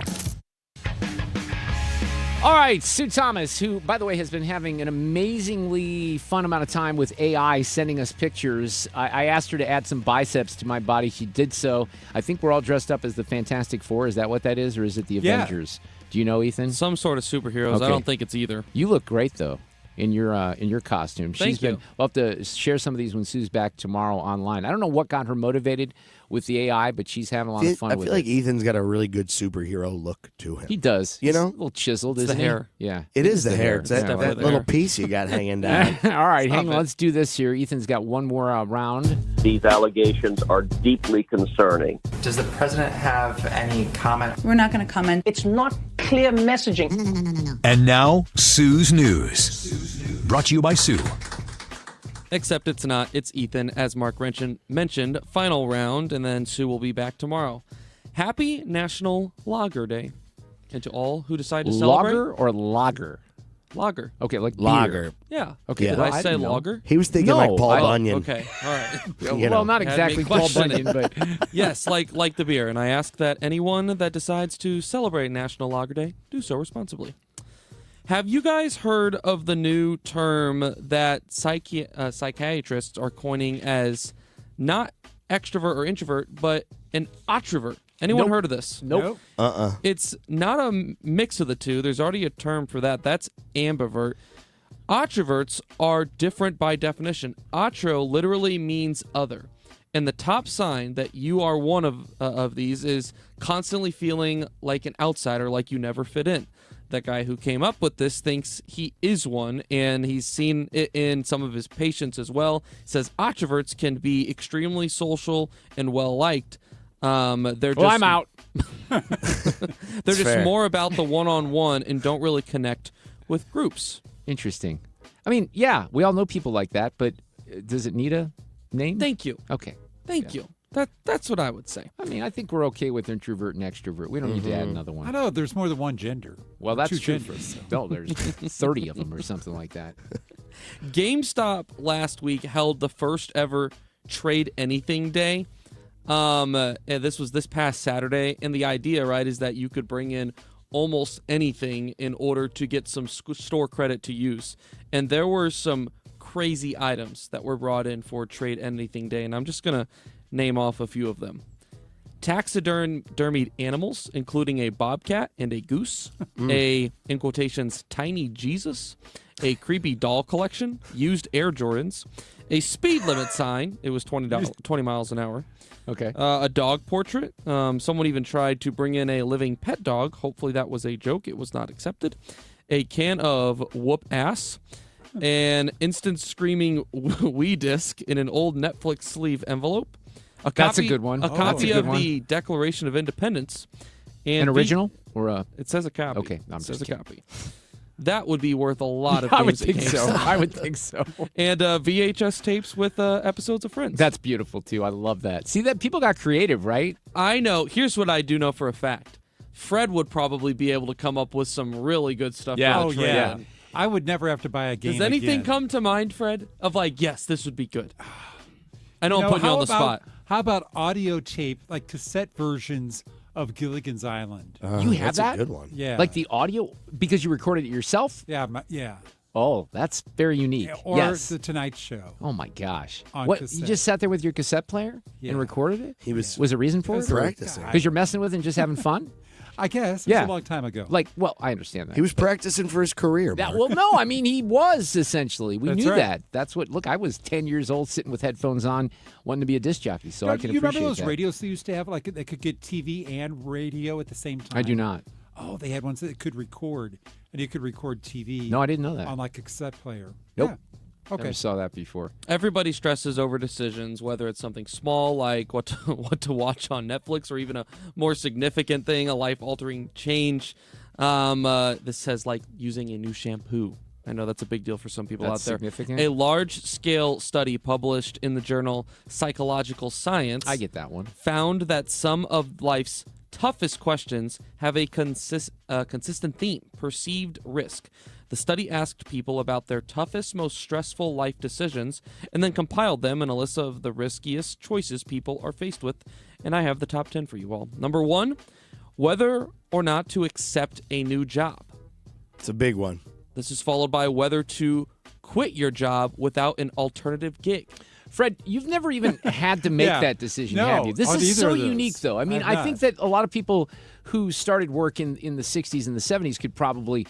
All right, Sue Thomas, who, by the way, has been having an amazingly fun amount of time with AI sending us pictures. I asked her to add some biceps to my body. She did so. I think we're all dressed up as the Fantastic Four. Is that what that is, or is it the Avengers? Do you know, Ethan? Some sort of superheroes. Okay. I don't think it's either. You look great, though, in your costume. Thank you. We'll have to share some of these when Sue's back tomorrow online. I don't know what got her motivated with the AI, but she's having a lot of fun with it. I feel like Ethan's got a really good superhero look to him. He does. You know? He's a little chiseled, It's isn't the he? hair. Yeah. It is the hair. It's that definitely the little hair. piece you got hanging down. All right, Stop hang on. it. Let's do this here. Ethan's got one more round. These allegations are deeply concerning. Does the president have any comment? We're not going to comment. It's not clear messaging. No. And now, Sue's News. Brought to you by Sue. Except it's not. It's Ethan, as Mark mentioned. Final round, and then Sue will be back tomorrow. Happy National Lager Day. And to all who decide to celebrate. Lager or lager? Lager. Okay, like Lager. beer. Yeah. Okay. Did well, I say didn't know. lager? He was thinking like Paul Bunyan. Okay. All right. Well, not exactly Paul Bunyan, but yes, like the beer. And I ask that anyone that decides to celebrate National Lager Day do so responsibly. Have you guys heard of the new term that psychiatrists are coining as not extrovert or introvert, but an autrovert? Anyone heard of this? Nope. It's not a mix of the two. There's already a term for that. That's ambivert. Autroverts are different by definition. Autro literally means other. And the top sign that you are one of these is constantly feeling like an outsider, like you never fit in. That guy who came up with this thinks he is one, and he's seen it in some of his patients as well. Says atroverts can be extremely social and well-liked. I'm out. They're just more about the one-on-one and don't really connect with groups. Interesting. I mean, yeah, we all know people like that, but does it need a name? Thank you. Okay. Thank you. That's what I would say. I mean, I think we're okay with introvert and extrovert. We don't need to add another one. I know there's more than one gender. Well, that's Two true. genders. No, there's 30 of them or something like that. GameStop last week held the first ever Trade Anything Day. And this was this past Saturday. And the idea, right, is that you could bring in almost anything in order to get some store credit to use. And there were some crazy items that were brought in for Trade Anything Day. And I'm just going to name off a few of them. Taxidermied animals, including a bobcat and a goose, a, in quotations, tiny Jesus, a creepy doll collection, used Air Jordans, a speed limit sign, it was 20 miles an hour. Okay. A dog portrait. Someone even tried to bring in a living pet dog. Hopefully that was a joke. It was not accepted. A can of whoop ass. An instant screaming Wii disc in an old Netflix sleeve envelope. That's a good one. A copy of the Declaration of Independence. And An original or a? It says a copy. Okay, I'm it says just a kidding. copy. That would be worth a lot of I would games think at so. GameStop. I would think so. And VHS tapes with episodes of Friends. That's beautiful too. I love that. See that people got creative, right? I know. Here's what I do know for a fact. Fred would probably be able to come up with some really good stuff. Yeah. For the trade. Yeah. I would never have to buy a game. Does anything again. come to mind, Fred, of like, yes, this would be good? I know I'm putting you on the spot. How about audio tape, like cassette versions of Gilligan's Island? You have that's that? a good one. Yeah. Like the audio because you recorded it yourself? Yeah, yeah. Oh, that's very unique. Or yes. The Tonight Show. Oh my gosh! On What cassette. you just sat there with your cassette player Yeah. and recorded it? He was a reason for it? practicing. Because you're messing with it and just having fun. I guess. It Yeah. was a long time ago. Like, well, I understand that. He was practicing for his career. That, Mark. well, no, I mean he was essentially. We That's knew right. that. That's what. Look, I was 10 years old, sitting with headphones on, wanting to be a disc jockey. So I can you appreciate remember those that. radios they used to have? Like they could get TV and radio at the same time. I do not. Oh, they had ones that could record, and you could record TV. No, I didn't know that. On like a cassette player. Nope. Yeah. Okay. Never saw that before. Everybody stresses over decisions, whether it's something small like what to watch on Netflix, or even a more significant thing, a life-altering change. This says like using a new shampoo. I know that's a big deal for some people That's out there. significant? A large-scale study published in the journal Psychological Science. I get that one. Found that some of life's toughest questions have a consistent theme: perceived risk. The study asked people about their toughest, most stressful life decisions, and then compiled them in a list of the riskiest choices people are faced with. And I have the top 10 for you all. Number 1, whether or not to accept a new job. It's a big one. This is followed by whether to quit your job without an alternative gig. Fred, you've never even had to make Yeah. that decision, No, have you? This on is either so of those. unique, though. I mean, I've I think not. that a lot of people who started work in the 60s and the 70s could probably,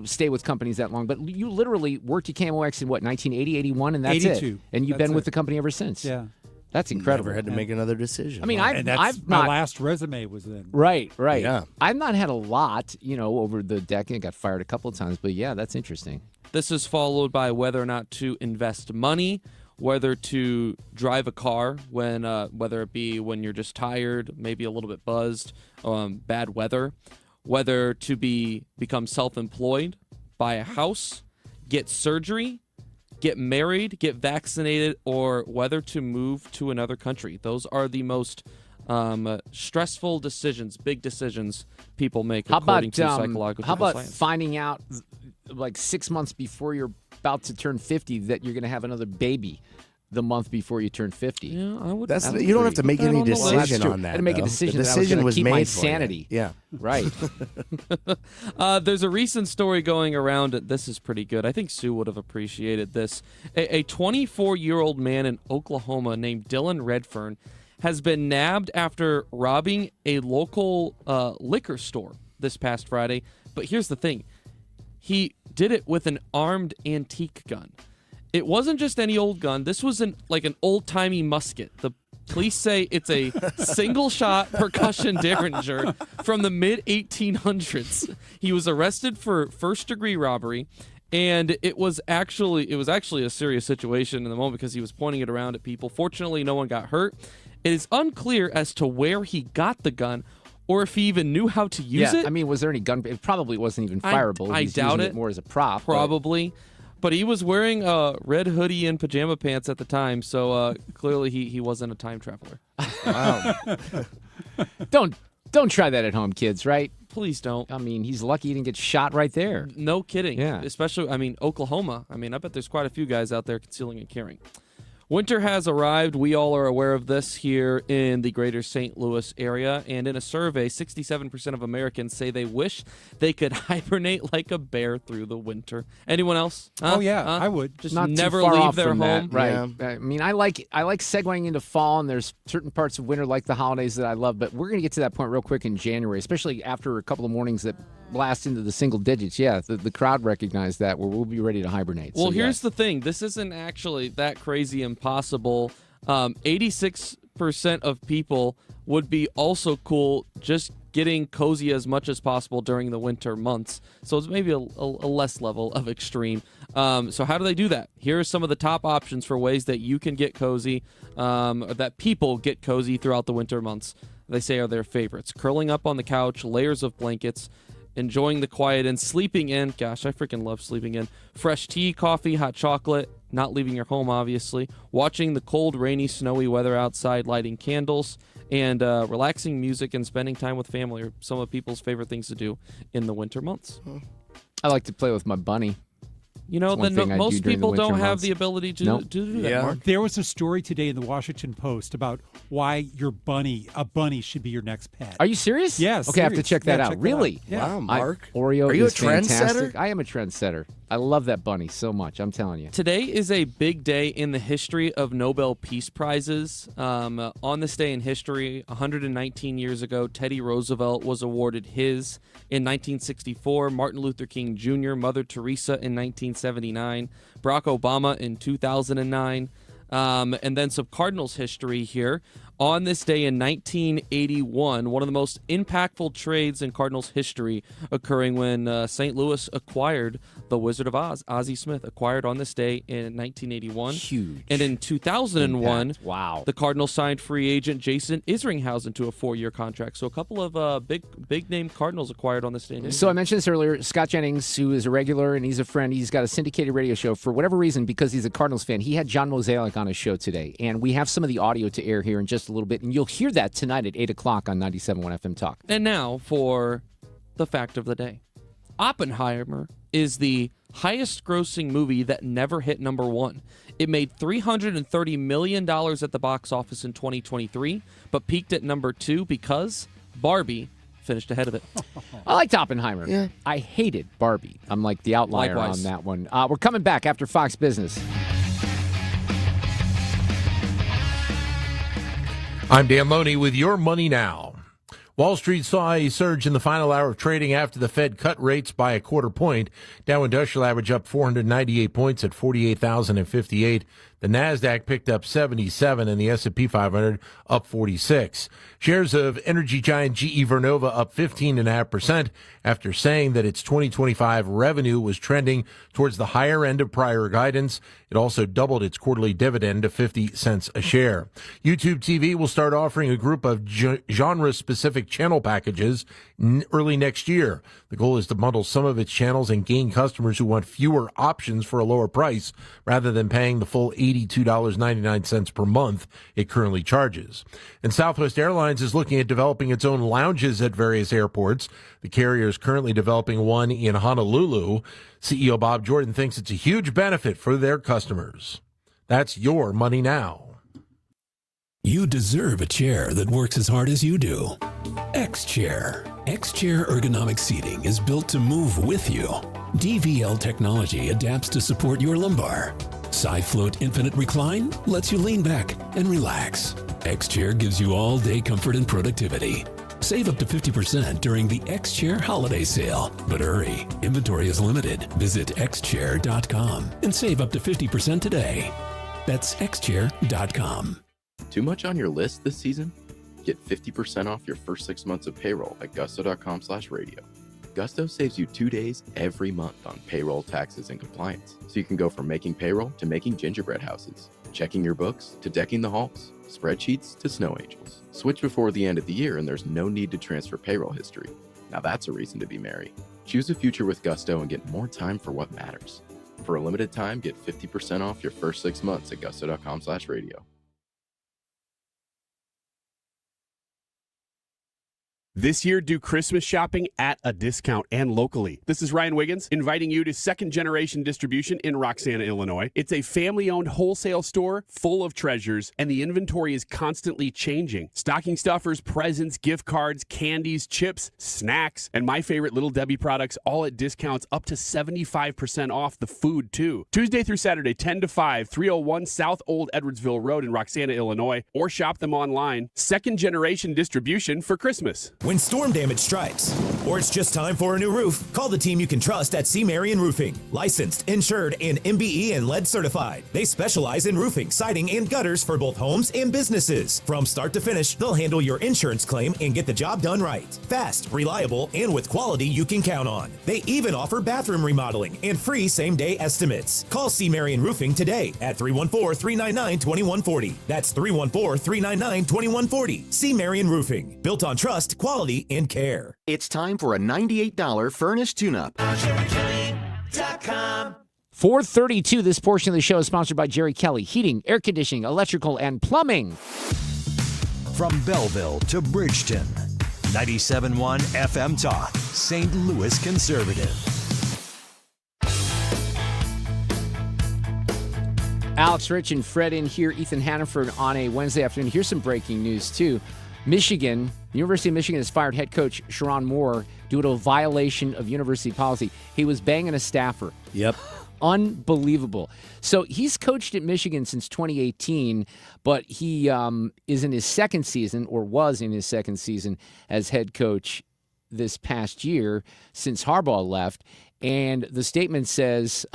stay with companies that long. But you literally worked at KMOX in, 1980, 81, and that's 82. it. And you've That's been with it. the company ever since. Yeah. That's incredible. Never had to make another decision. I mean, And that's I've my not... last resume was then. Right. Yeah. I've not had a lot, over the decade. Got fired a couple of times. But, yeah, that's interesting. This is followed by whether or not to invest money, whether to drive a car when, whether it be when you're just tired, maybe a little bit buzzed, bad weather, whether to become self-employed, buy a house, get surgery, get married, get vaccinated, or whether to move to another country. Those are the most stressful decisions, big decisions people make according to psychological how about science. finding out like 6 months before you're about to turn 50 that you're going to have another baby the month before you turn 50? Yeah, I would. That's I you don't have to put make that any on the list. decision true. on that. I had to make a though. decision The that I was decision gonna was keep made my for you. sanity. Yeah. Right. There's a recent story going around. This is pretty good. I think Sue would have appreciated this. A 24-year-old man in Oklahoma named Dylan Redfern has been nabbed after robbing a local liquor store this past Friday. But here's the thing. He did it with an armed antique gun. It wasn't just any old gun. This was an old-timey musket. The police say it's a single-shot percussion derringer from the mid-1800s. He was arrested for first-degree robbery, and it was actually a serious situation in the moment because he was pointing it around at people. Fortunately, no one got hurt. It is unclear as to where he got the gun or if he even knew how to use it. I mean, was there any gun? It probably wasn't even fireable. I He's doubt using it. more as a prop. Probably. But he was wearing a red hoodie and pajama pants at the time, so clearly he wasn't a time traveler. Wow. Don't try that at home, kids, right? Please don't. I mean, he's lucky he didn't get shot right there. No kidding. Yeah. Especially, Oklahoma. I bet there's quite a few guys out there concealing and carrying. Winter has arrived. We all are aware of this here in the greater St. Louis area. And in a survey, 67% of Americans say they wish they could hibernate like a bear through the winter. Anyone else? Oh, yeah, I would. Just Not never too far leave off their from home. that, right? Yeah. I mean, I like segueing into fall, and there's certain parts of winter, like the holidays, that I love. But we're going to get to that point real quick in January, especially after a couple of mornings that blast into the single digits. Yeah, the crowd recognized that, where we'll be ready to hibernate. Well, So, here's yes. the thing. This isn't actually that crazy impossible. 86% of people would be also cool just getting cozy as much as possible during the winter months. So it's maybe a less level of extreme. So how do they do that? Here are some of the top options for ways that you can get cozy, or that people get cozy throughout the winter months. They say are their favorites. Curling up on the couch, layers of blankets, enjoying the quiet and sleeping in. Gosh, I freaking love sleeping in. Fresh tea, coffee, hot chocolate, not leaving your home, obviously. Watching the cold, rainy, snowy weather outside, lighting candles, and relaxing music and spending time with family are some of people's favorite things to do in the winter months. I like to play with my bunny. You know, most people don't have the ability to do that, Mark. There was a story today in the Washington Post about why a bunny should be your next pet. Are you serious? Yes. Okay, I have to check that out. Really? Yeah. Wow, Mark. Oreo Are you is a trendsetter? fantastic. I am a trendsetter. I love that bunny so much. I'm telling you. Today is a big day in the history of Nobel Peace Prizes. On this day in history, 119 years ago, Teddy Roosevelt was awarded his. In 1964, Martin Luther King Jr., Mother Teresa in 1979, Barack Obama in 2009, and then some Cardinals history here. On this day in 1981, one of the most impactful trades in Cardinals history occurring when St. Louis acquired the Wizard of Oz. Ozzie Smith acquired on this day in 1981. Huge. And in 2001, impact. Wow. The Cardinals signed free agent Jason Isringhausen to a 4-year contract. So a couple of big name Cardinals acquired on this day. So I mentioned this earlier. Scott Jennings, who is a regular and he's a friend, he's got a syndicated radio show. For whatever reason, because he's a Cardinals fan, he had John Mozeliak on his show today. And we have some of the audio to air here in just a little bit. And you'll hear that tonight at 8 o'clock on 97.1 FM Talk. And now for the fact of the day. Oppenheimer is the highest grossing movie that never hit number one. It made $330 million at the box office in 2023, but peaked at number 2 because Barbie finished ahead of it. I liked Oppenheimer. Yeah. I hated Barbie. I'm like the outlier Likewise. on that one. We're coming back after Fox Business. I'm Dan Loney with Your Money Now. Wall Street saw a surge in the final hour of trading after the Fed cut rates by a quarter point. Dow Industrial Average up 498 points at 48,058. The Nasdaq picked up 77 and the S&P 500 up 46. Shares of energy giant GE Vernova up 15.5% after saying that its 2025 revenue was trending towards the higher end of prior guidance. It also doubled its quarterly dividend to 50 cents a share. YouTube TV will start offering a group of genre-specific channel packages early next year. The goal is to bundle some of its channels and gain customers who want fewer options for a lower price rather than paying the full $82.99 per month it currently charges. And Southwest Airlines is looking at developing its own lounges at various airports. The carrier is currently developing one in Honolulu. CEO Bob Jordan thinks it's a huge benefit for their customers. That's Your Money Now. You deserve a chair that works as hard as you do. X-Chair. X-Chair ergonomic seating is built to move with you. DVL technology adapts to support your lumbar. SideFloat Infinite Recline lets you lean back and relax. X-Chair gives you all-day comfort and productivity. Save up to 50% during the X-Chair holiday sale. But hurry, inventory is limited. Visit xchair.com and save up to 50% today. That's xchair.com. Too much on your list this season? Get 50% off your first 6 months of payroll at gusto.com/radio. Gusto saves you 2 days every month on payroll, taxes, and compliance. So you can go from making payroll to making gingerbread houses, checking your books to decking the halls, spreadsheets to snow angels. Switch before the end of the year and there's no need to transfer payroll history. Now that's a reason to be merry. Choose a future with Gusto and get more time for what matters. For a limited time, get 50% off your first 6 months at gusto.com/radio. This year, do Christmas shopping at a discount and locally. This is Ryan Wiggins inviting you to Second Generation Distribution in Roxana, Illinois. It's a family-owned wholesale store full of treasures, and the inventory is constantly changing. Stocking stuffers, presents, gift cards, candies, chips, snacks, and my favorite Little Debbie products, all at discounts up to 75% off the food, too. Tuesday through Saturday, 10 to 5, 301 South Old Edwardsville Road in Roxana, Illinois, or shop them online. Second Generation Distribution for Christmas. When storm damage strikes, or it's just time for a new roof, call the team you can trust at C. Marion Roofing. Licensed, insured, and MBE and lead certified. They specialize in roofing, siding, and gutters for both homes and businesses. From start to finish, they'll handle your insurance claim and get the job done right. Fast, reliable, and with quality you can count on. They even offer bathroom remodeling and free same-day estimates. Call C. Marion Roofing today at 314-399-2140. That's 314-399-2140. C. Marion Roofing. Built on trust, quality, and care. It's time for a $98 furnace tune-up. 4:32. This portion of the show is sponsored by Jerry Kelly, heating, air conditioning, electrical, and plumbing. From Belleville to Bridgeton, 97.1 FM Talk, St. Louis Conservative. Alex Rich and Fred in here, Ethan Hannaford on a Wednesday afternoon. Here's some breaking news, too. Michigan, the University of Michigan has fired head coach Sharon Moore due to a violation of university policy. He was banging a staffer. Yep. Unbelievable. So he's coached at Michigan since 2018, but he is in his second season, or was in his second season as head coach this past year since Harbaugh left. And the statement says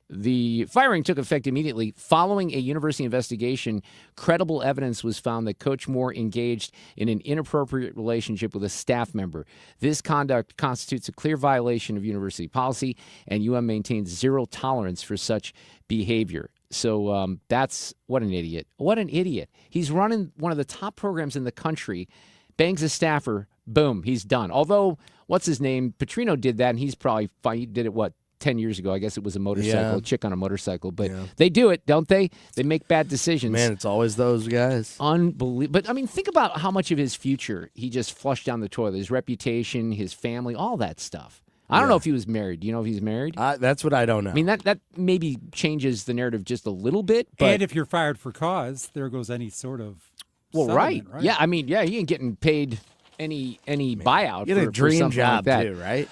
the firing took effect immediately. Following a university investigation, credible evidence was found that Coach Moore engaged in an inappropriate relationship with a staff member. This conduct constitutes a clear violation of university policy, and UM maintains zero tolerance for such behavior. So that's what an idiot. What an idiot. He's running one of the top programs in the country, bangs a staffer, boom, he's done. Although, what's his name? Petrino did that, and he's probably fine. He did it, 10 years ago? I guess it was a motorcycle, a chick on a motorcycle. But they do it, don't they? They make bad decisions. Man, it's always those guys. Unbelievable. But, I mean, think about how much of his future he just flushed down the toilet. His reputation, his family, all that stuff. I don't know if he was married. Do you know if he's married? That's what I don't know. I mean, that maybe changes the narrative just a little bit. But And if you're fired for cause, there goes any sort of right. settlement, right? Yeah, I mean, he ain't getting paid any buyout. You get a for dream something job, like that. too, right?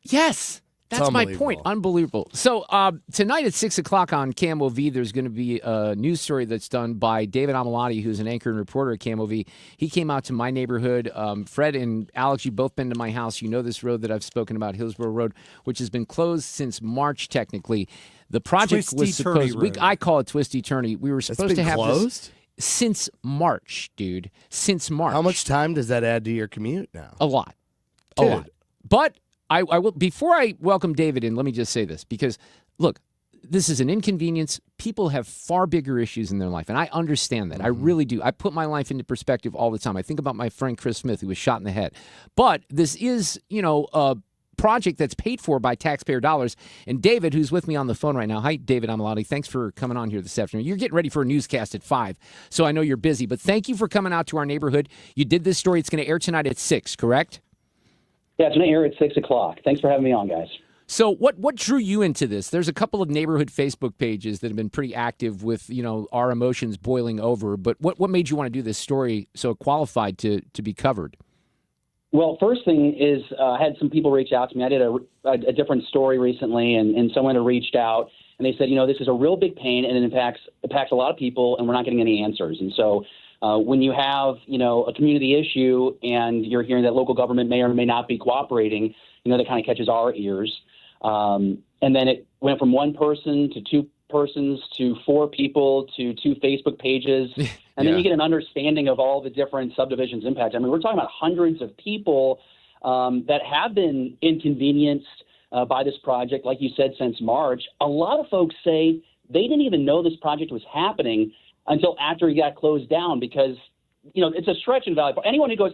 Yes. That's my point. Unbelievable. So tonight at 6 o'clock on KMOV, there's going to be a news story that's done by David Amalotti, who's an anchor and reporter at KMOV. He came out to my neighborhood. Fred and Alex, you've both been to my house. You know this road that I've spoken about, Hillsborough Road, which has been closed since March, technically. The project was supposed I call it Twisty-Turny. We were supposed to have closed? This since March, dude. Since March. How much time does that add to your commute now? A lot. A lot. But I will, before I welcome David in, let me just say this, because, look, this is an inconvenience. People have far bigger issues in their life, and I understand that. I really do. I put my life into perspective all the time. I think about my friend Chris Smith, who was shot in the head. But this is, a project that's paid for by taxpayer dollars. And David, who's with me on the phone right now. Hi, David Amalotti. Thanks for coming on here this afternoon. You're getting ready for a newscast at 5, so I know you're busy. But thank you for coming out to our neighborhood. You did this story. It's going to air tonight at 6, correct? Yeah, it's going to air at 6 o'clock. Thanks for having me on, guys. So what drew you into this? There's a couple of neighborhood Facebook pages that have been pretty active with, our emotions boiling over. But what made you want to do this story so qualified to be covered? Well, first thing is I had some people reach out to me. I did a different story recently, and someone had reached out, and they said, this is a real big pain, and it impacts a lot of people, and we're not getting any answers. And so when you have, a community issue and you're hearing that local government may or may not be cooperating, that kind of catches our ears. And then it went from one person to two persons to 4 people to 2 Facebook pages. And then you get an understanding of all the different subdivisions impact. I mean, we're talking about hundreds of people that have been inconvenienced by this project, like you said, since March. A lot of folks say they didn't even know this project was happening until after he got closed down because, it's a stretch in Valley Park. Anyone who goes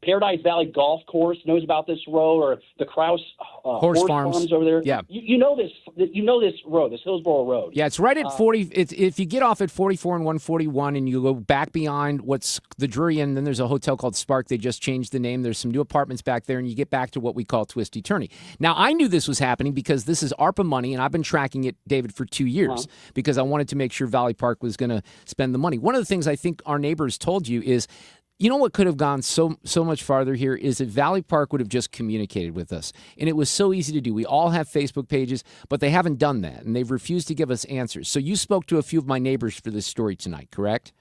Paradise Valley Golf Course knows about this road, or the Krause Horse Farms over there. Yeah. You know this road, this Hillsborough Road. Yeah, it's right at 40. If you get off at 44 and 141 and you go back behind what's the Drury Inn, then there's a hotel called Spark. They just changed the name. There's some new apartments back there, and you get back to what we call Twisty Turny. Now, I knew this was happening because this is ARPA money, and I've been tracking it, David, for 2 years because I wanted to make sure Valley Park was going to spend the money. One of the things I think our neighbors told you is, you know what could have gone so much farther here is if Valley Park would have just communicated with us. And it was so easy to do. We all have Facebook pages, but they haven't done that, and they've refused to give us answers. So you spoke to a few of my neighbors for this story tonight, correct?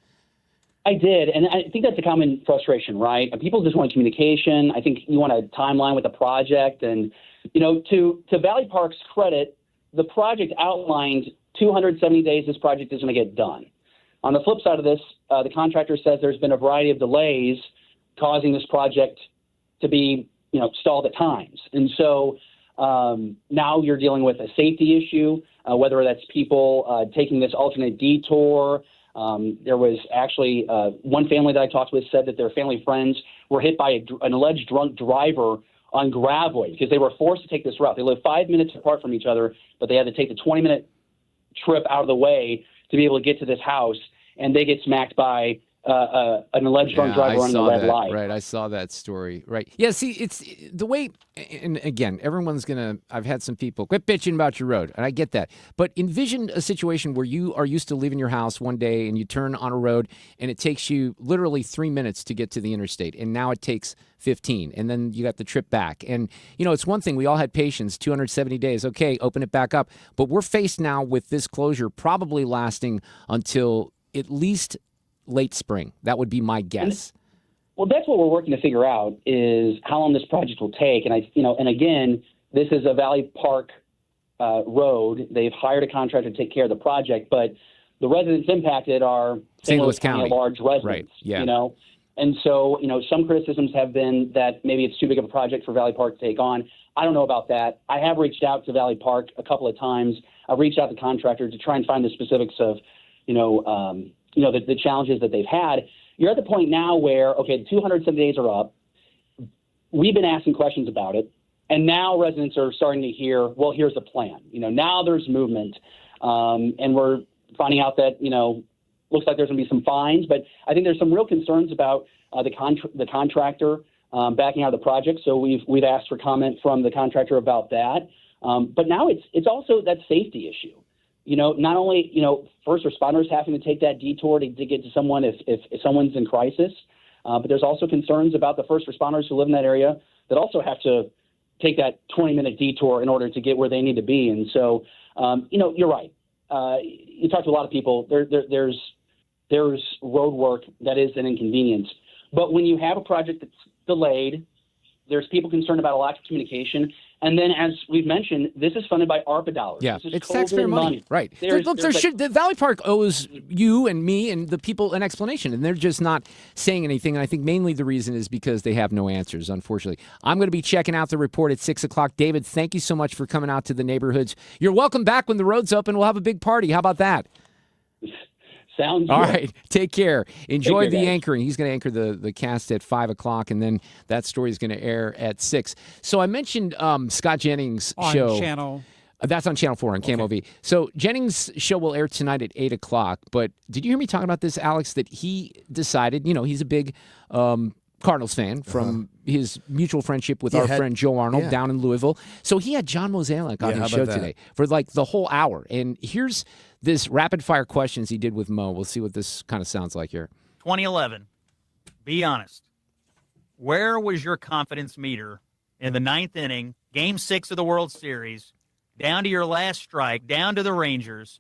I did, and I think that's a common frustration, right? People just want communication. I think you want a timeline with the project. And, to Valley Park's credit, the project outlined 270 days this project is going to get done. On the flip side of this, the contractor says there's been a variety of delays causing this project to be, stalled at times. And so now you're dealing with a safety issue, whether that's people taking this alternate detour. There was actually one family that I talked with said that their family friends were hit by an alleged drunk driver on Gravois because they were forced to take this route. They live 5 minutes apart from each other, but they had to take the 20-minute trip out of the way to be able to get to this house, and they get smacked by an alleged drunk driver running a red light. Right, I saw that story. Right. Yeah, see, it's the way, and again, everyone's going to, I've had some people, quit bitching about your road, and I get that. But envision a situation where you are used to leaving your house one day and you turn on a road and it takes you literally 3 minutes to get to the interstate, and now it takes 15, and then you got the trip back. And, it's one thing, we all had patience, 270 days, okay, open it back up. But we're faced now with this closure probably lasting until at least late spring. That would be my guess. Well, that's what we're working to figure out is how long this project will take. And and again, this is a Valley Park road. They've hired a contractor to take care of the project, but the residents impacted are St. Louis County large residents. Right. Yeah. And so, some criticisms have been that maybe it's too big of a project for Valley Park to take on. I don't know about that. I have reached out to Valley Park a couple of times. I've reached out to the contractor to try and find the specifics of, the challenges that they've had. You're at the point now where, okay, the 270 days are up. We've been asking questions about it, and now residents are starting to hear, well, here's the plan. Now there's movement, and we're finding out that, looks like there's going to be some fines, but I think there's some real concerns about the contractor backing out of the project. So we've asked for comment from the contractor about that. But now it's also that safety issue. Not only, first responders having to take that detour to get to someone if someone's in crisis, but there's also concerns about the first responders who live in that area that also have to take that 20-minute detour in order to get where they need to be. And so, you're right. You talk to a lot of people, there's road work that is an inconvenience. But when you have a project that's delayed, there's people concerned about a lack of communication. And then, as we've mentioned, this is funded by ARPA dollars. Yeah, this is it's taxpayer money. Right. The Valley Park owes you and me and the people an explanation, and they're just not saying anything. And I think mainly the reason is because they have no answers, unfortunately. I'm going to be checking out the report at 6 o'clock. David, thank you so much for coming out to the neighborhoods. You're welcome back when the road's open. We'll have a big party. How about that? Sounds good. All right. Take care. Enjoy the guys. anchoring. He's going to anchor the cast at 5 o'clock, and then that story is going to air at 6. So I mentioned Scott Jennings' show. On channel. That's on Channel 4 on KMOV. So Jennings' show will air tonight at 8 o'clock. But did you hear me talking about this, Alex, that he decided, he's a big Cardinals fan from his mutual friendship with our friend Joe Arnold down in Louisville. So he had John Mozeliak on his show today for like the whole hour. And here's this rapid fire questions he did with Mo. We'll see what this kind of sounds like here. 2011. Be honest. Where was your confidence meter in the ninth inning, Game 6 of the World Series, down to your last strike, down to the Rangers?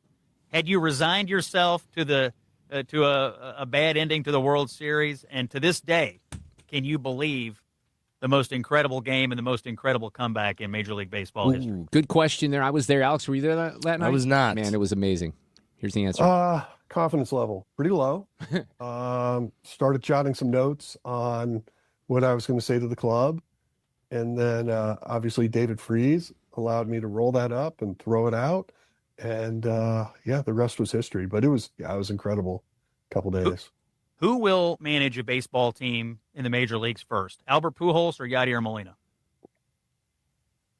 Had you resigned yourself to a bad ending to the World Series? And to this day, can you believe the most incredible game and the most incredible comeback in Major League Baseball history? Good question there. I was there. Alex, were you there that night? I was not. Man, it was amazing. Here's the answer. Confidence level, pretty low. Started jotting some notes on what I was going to say to the club. And then obviously David Freese allowed me to roll that up and throw it out. And the rest was history. But it was incredible couple days. Who will manage a baseball team in the major leagues first, Albert Pujols or Yadier Molina?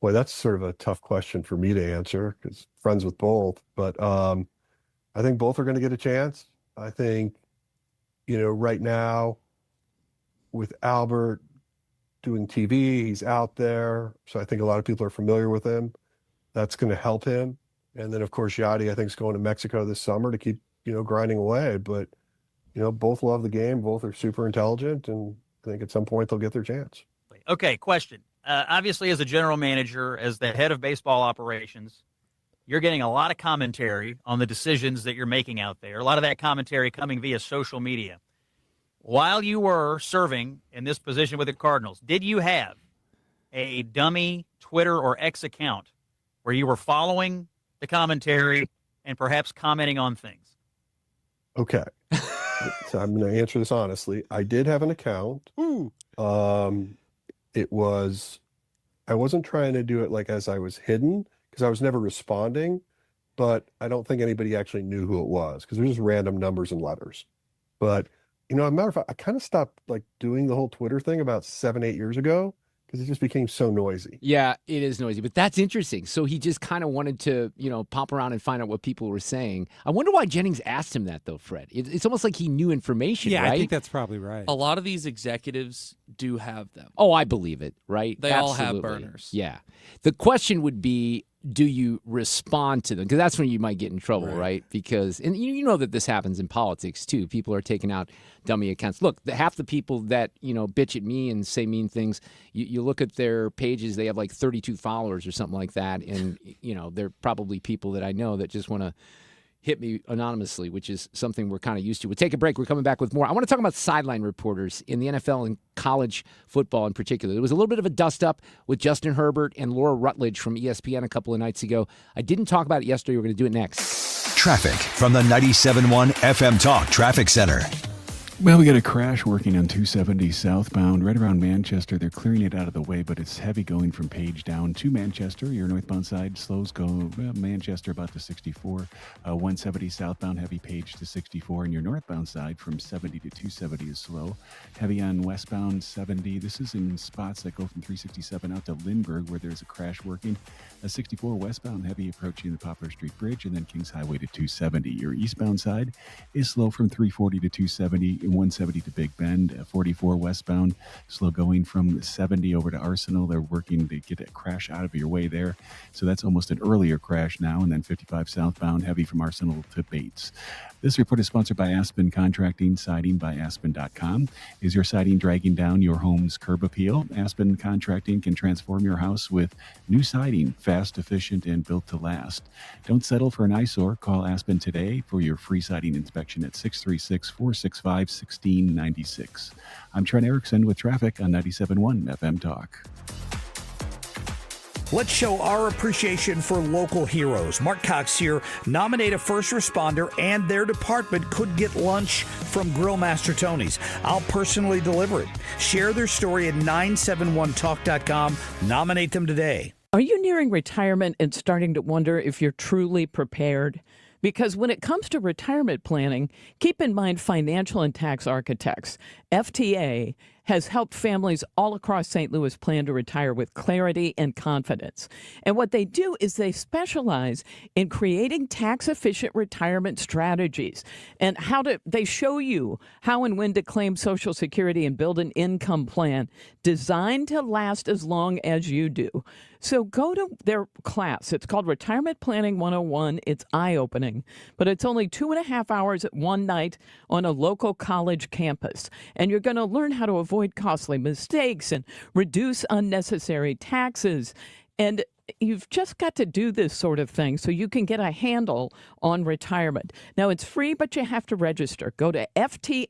Boy, that's sort of a tough question for me to answer because friends with both. But I think both are going to get a chance. I think, right now with Albert doing TV, he's out there. So I think a lot of people are familiar with him. That's going to help him. And then, of course, Yadi, I think, is going to Mexico this summer to keep, grinding away. But, both love the game. Both are super intelligent. And I think at some point they'll get their chance. Okay, question. Obviously, as a general manager, as the head of baseball operations, you're getting a lot of commentary on the decisions that you're making out there. A lot of that commentary coming via social media. While you were serving in this position with the Cardinals, did you have a dummy Twitter or X account where you were following the commentary and perhaps commenting on things? Okay. So I'm going to answer this honestly. I did have an account. I wasn't trying to do it like as I was hidden because I was never responding, but I don't think anybody actually knew who it was because it was just random numbers and letters. But, as a matter of fact, I kind of stopped doing the whole Twitter thing about 7-8 years ago because it just became so noisy. Yeah, it is noisy, but that's interesting. So he just kind of wanted to, pop around and find out what people were saying. I wonder why Jennings asked him that, though, Fred. It's almost like he knew information, Yeah, right? I think that's probably right. A lot of these executives do have them. Oh, I believe it, right? They all Absolutely. have burners. Yeah. The question would be, do you respond to them? Because that's when you might get in trouble, right? Because, and you know that this happens in politics, too. People are taking out dummy accounts. Look, half the people that, bitch at me and say mean things, you look at their pages, they have 32 followers or something like that. And, they're probably people that I know that just want to hit me anonymously, which is something we're kind of used to. We'll take a break. We're coming back with more. I want to talk about sideline reporters in the NFL and college football in particular. There was a little bit of a dust-up with Justin Herbert and Laura Rutledge from ESPN a couple of nights ago. I didn't talk about it yesterday. We're going to do it next. Traffic from the 97.1 FM Talk Traffic Center. Well, we got a crash working on 270 southbound right around Manchester. They're clearing it out of the way, but it's heavy going from Page down to Manchester. Your northbound side slows go Manchester about to 64. 170 southbound, heavy Page to 64. And your northbound side from 70 to 270 is slow. Heavy on westbound 70. This is in spots that go from 367 out to Lindbergh where there's a crash working. 64 westbound, heavy approaching the Poplar Street Bridge and then Kings Highway to 270. Your eastbound side is slow from 340 to 270. 170 to Big Bend, 44 westbound, slow going from 70 over to Arsenal. They're working to get a crash out of your way there. So that's almost an earlier crash now. And then 55 southbound, heavy from Arsenal to Bates. This report is sponsored by Aspen Contracting, siding by Aspen.com. Is your siding dragging down your home's curb appeal? Aspen Contracting can transform your house with new siding, fast, efficient, and built to last. Don't settle for an eyesore. Call Aspen today for your free siding inspection at 636-465-1696. I'm Trent Erickson with traffic on 97.1 FM Talk. Let's show our appreciation for local heroes. Mark Cox here. Nominate a first responder and their department could get lunch from Grill Master Tony's. I'll personally deliver it. Share their story at 971talk.com. Nominate them today. Are you nearing retirement and starting to wonder if you're truly prepared? Because when it comes to retirement planning, keep in mind Financial and Tax Architects, FTA, has helped families all across St. Louis plan to retire with clarity and confidence. And what they do is they specialize in creating tax-efficient retirement strategies and they show you how and when to claim Social Security and build an income plan designed to last as long as you do. So go to their class. It's called Retirement Planning 101. It's eye-opening, but it's only 2.5 hours at one night on a local college campus. And you're going to learn how to avoid costly mistakes and reduce unnecessary taxes. And you've just got to do this sort of thing so you can get a handle on retirement. Now, it's free, but you have to register. Go to fta-ria.com,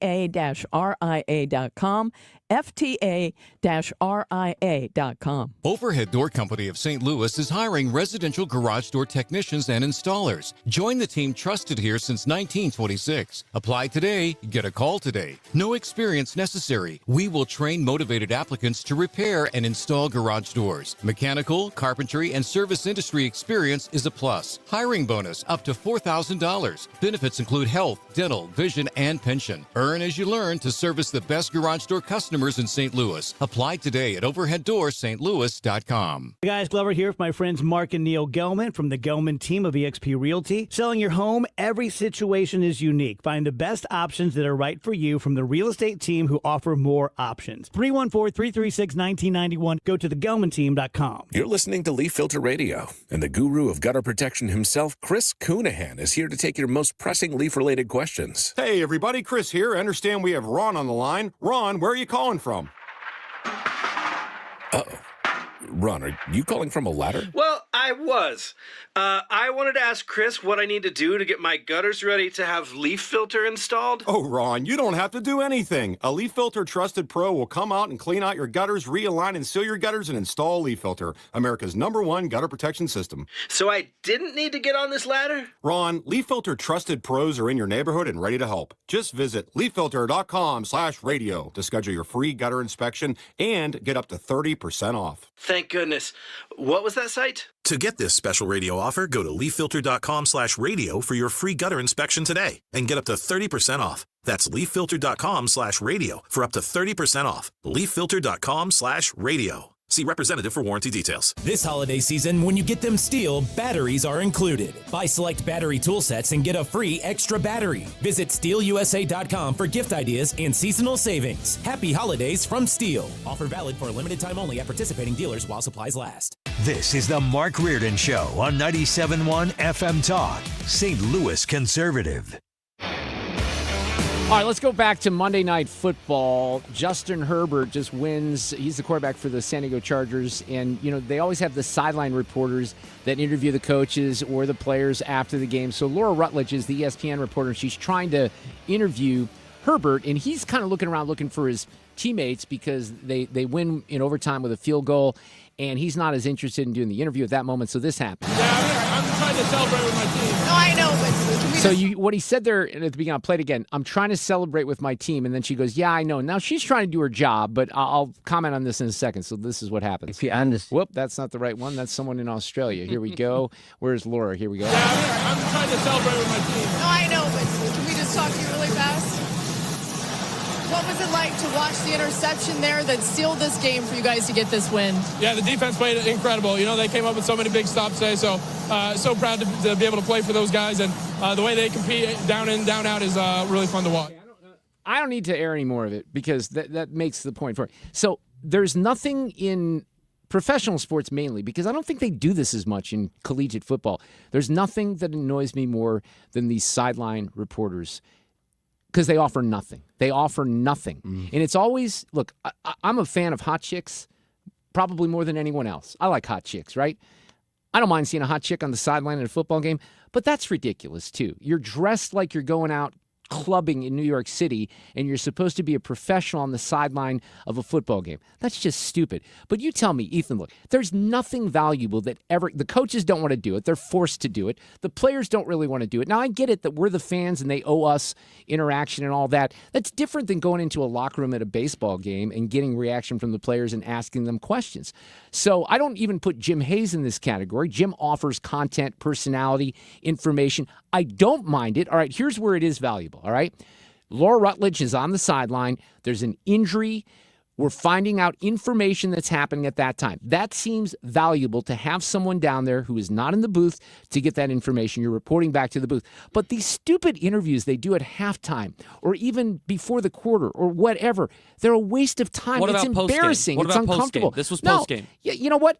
FTA-RIA.com. Overhead Door Company of St. Louis is hiring residential garage door technicians and installers. Join the team trusted here since 1926. Apply today, get a call today. No experience necessary. We will train motivated applicants to repair and install garage doors. Mechanical, carpentry, and service industry experience is a plus. Hiring bonus up to $4,000. Benefits include health, dental, vision, and pension. Earn as you learn to service the best garage door customers in St. Louis. Apply today at overheaddoorstlouis.com. Hey guys, Glover here with my friends Mark and Neil Gelman from the Gelman team of eXp Realty. Selling your home, every situation is unique. Find the best options that are right for you from the real estate team who offer more options. 314-336-1991. Go to thegelmanteam.com. You're listening to Leaf Filter Radio, and the guru of gutter protection himself, Chris Coonahan, is here to take your most pressing leaf-related questions. Hey, everybody, Chris here. I understand we have Ron on the line. Ron, where are you calling from? Uh-oh. Ron, are you calling from a ladder? Well, I was. I wanted to ask Chris what I need to do to get my gutters ready to have leaf filter installed. Oh, Ron, you don't have to do anything. A Leaf Filter Trusted Pro will come out and clean out your gutters, realign and seal your gutters, and install Leaf Filter, America's #1 gutter protection system. So I didn't need to get on this ladder? Ron, Leaf Filter Trusted Pros are in your neighborhood and ready to help. Just visit leaffilter.com/radio to schedule your free gutter inspection and get up to 30% off. Thank goodness. What was that site? To get this special radio offer, go to leaffilter.com/radio for your free gutter inspection today and get up to 30% off. That's leaffilter.com/radio for up to 30% off. leaffilter.com/radio. See representative for warranty details. This holiday season, when you get them STIHL, batteries are included. Buy select battery tool sets and get a free extra battery. Visit STIHLUSA.com for gift ideas and seasonal savings. Happy holidays from STIHL. Offer valid for a limited time only at participating dealers while supplies last. This is the Mark Reardon Show on 97.1 FM Talk, St. Louis Conservative. All right, let's go back to Monday Night Football. Justin Herbert just wins. He's the quarterback for the San Diego Chargers. And, you know, they always have the sideline reporters that interview the coaches or the players after the game. So Laura Rutledge is the ESPN reporter. She's trying to interview Herbert, and he's kind of looking around looking for his teammates because they win in overtime with a field goal, and he's not as interested in doing the interview at that moment. So this happened. I'm trying to celebrate with my team. No, I know, but so what he said there at the beginning, I'll play it again. I'm trying to celebrate with my team. And then she goes, yeah, I know. Now she's trying to do her job, but I'll comment on this in a second. So this is what happens. If you understand. Whoop, that's not the right one. That's someone in Australia. Here we go. Where's Laura? Here we go. Yeah, I'm trying to celebrate with my team. No, I know, but can we just talk to you really fast? What was it like to watch the interception there that sealed this game for you guys to get this win? Yeah, the defense played incredible. You know, they came up with so many big stops today, so proud to be able to play for those guys, and the way they compete down in, down out is really fun to watch. I don't need to air any more of it because that makes the point for it. So there's nothing in professional sports mainly, because I don't think they do this as much in collegiate football. There's nothing that annoys me more than these sideline reporters, because they offer nothing. They offer nothing. And it's always, look, I'm a fan of hot chicks probably more than anyone else. I like hot chicks, right? I don't mind seeing a hot chick on the sideline in a football game, but that's ridiculous too. You're dressed like you're going out clubbing in New York City, and you're supposed to be a professional on the sideline of a football game. That's just stupid. But you tell me, Ethan, look, there's nothing valuable that ever, the coaches don't want to do it. They're forced to do it. The players don't really want to do it. Now, I get it that we're the fans and they owe us interaction and all that. That's different than going into a locker room at a baseball game and getting reaction from the players and asking them questions. So I don't even put Jim Hayes in this category. Jim offers content, personality, information. I don't mind it. All right, here's where it is valuable, all right? Laura Rutledge is on the sideline. There's an injury. We're finding out information that's happening at that time. That seems valuable to have someone down there who is not in the booth to get that information. You're reporting back to the booth. But these stupid interviews they do at halftime or even before the quarter or whatever, they're a waste of time. What It's about post-game? embarrassing. What It's about uncomfortable. post-game? This was No, post-game. you know what?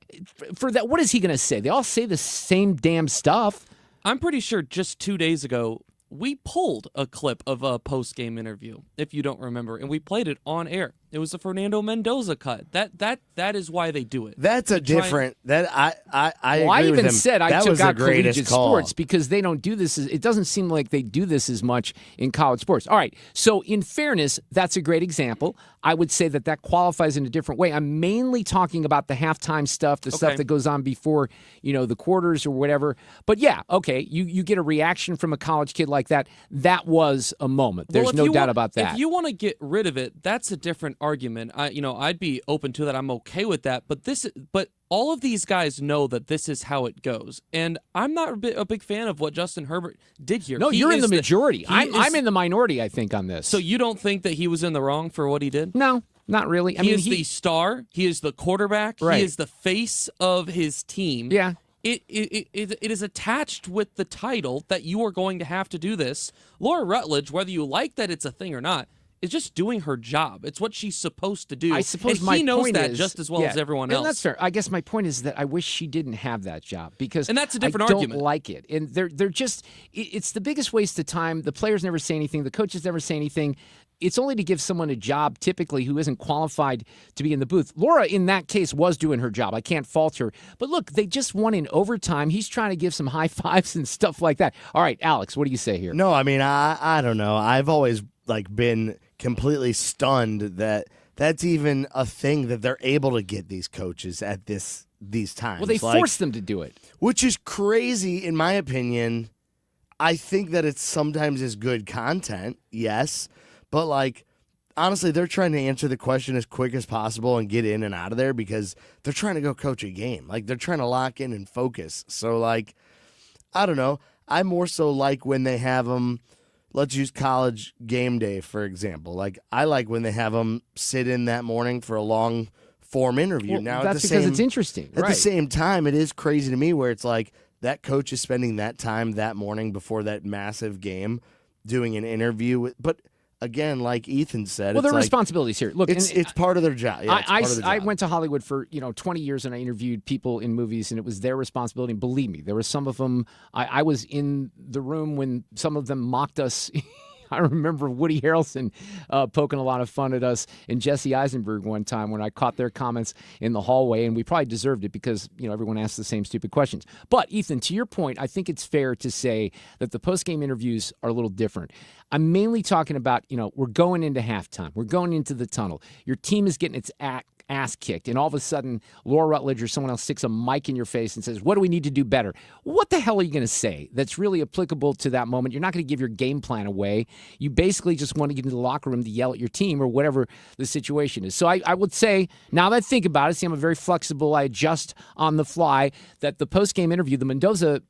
For that, what is he going to say? They all say the same damn stuff. I'm pretty sure just 2 days ago, we pulled a clip of a post-game interview, if you don't remember, and we played it on air. It was the Fernando Mendoza cut. That is why they do it. That's a different. That I Well, agree I with even him. said I That took was the out greatest collegiate call. sports because they don't do this. It doesn't seem like they do this as much in college sports. All right. So in fairness, that's a great example. I would say that qualifies in a different way. I'm mainly talking about the halftime stuff, the stuff that goes on before, the quarters or whatever. But yeah, okay, you get a reaction from a college kid like that. That was a moment. There's no doubt about that. If you want to get rid of it, that's a different argument. I'd be open to that. I'm okay with that. But all of these guys know that this is how it goes, and I'm not a big fan of what Justin Herbert did here. No, you're in the majority. I'm in the minority, I think, on this. So you don't think that he was in the wrong for what he did? No, not really. He is the star. He is the quarterback. Right. He is the face of his team. Yeah. It is attached with the title that you are going to have to do this. Laura Rutledge, whether you like that it's a thing or not, is just doing her job. It's what she's supposed to do. I suppose and he knows that just as well as everyone else. And that's fair. I guess my point is that I wish she didn't have that job because and that's a different I argument. don't like it. And they're just it's the biggest waste of time. The players never say anything. The coaches never say anything. It's only to give someone a job typically who isn't qualified to be in the booth. Laura, in that case, was doing her job. I can't fault her. But look, they just won in overtime. He's trying to give some high fives and stuff like that. All right, Alex, what do you say here? No, I mean, I don't know. I've always been completely stunned that that's even a thing that they're able to get these coaches at these times. Well, they force them to do it. Which is crazy, in my opinion. I think that it's sometimes is good content, yes. But, honestly, they're trying to answer the question as quick as possible and get in and out of there because they're trying to go coach a game. They're trying to lock in and focus. So, I don't know. I more so like when they have them, let's use college game day, for example. I like when they have them sit in that morning for a long form interview. Well, now, that's because it's interesting. At the same time, it is crazy to me where it's that coach is spending that time that morning before that massive game doing an interview. But again, like Ethan said, well, their responsibilities here. Look, it's part of their job. Yeah, I went to Hollywood for 20 years and I interviewed people in movies, and it was their responsibility. And believe me, there were some of them. I was in the room when some of them mocked us. I remember Woody Harrelson poking a lot of fun at us and Jesse Eisenberg one time when I caught their comments in the hallway, and we probably deserved it because everyone asks the same stupid questions. But Ethan, to your point, I think it's fair to say that the post-game interviews are a little different. I'm mainly talking about, we're going into halftime. We're going into the tunnel. Your team is getting its ass kicked, and all of a sudden Laura Rutledge or someone else sticks a mic in your face and says, what do we need to do better? What the hell are you going to say that's really applicable to that moment? You're not going to give your game plan away. You basically just want to get into the locker room to yell at your team or whatever the situation is. So I would say, now that I think about it, see, I'm very flexible, I adjust on the fly, that the post-game interview, the Mendoza,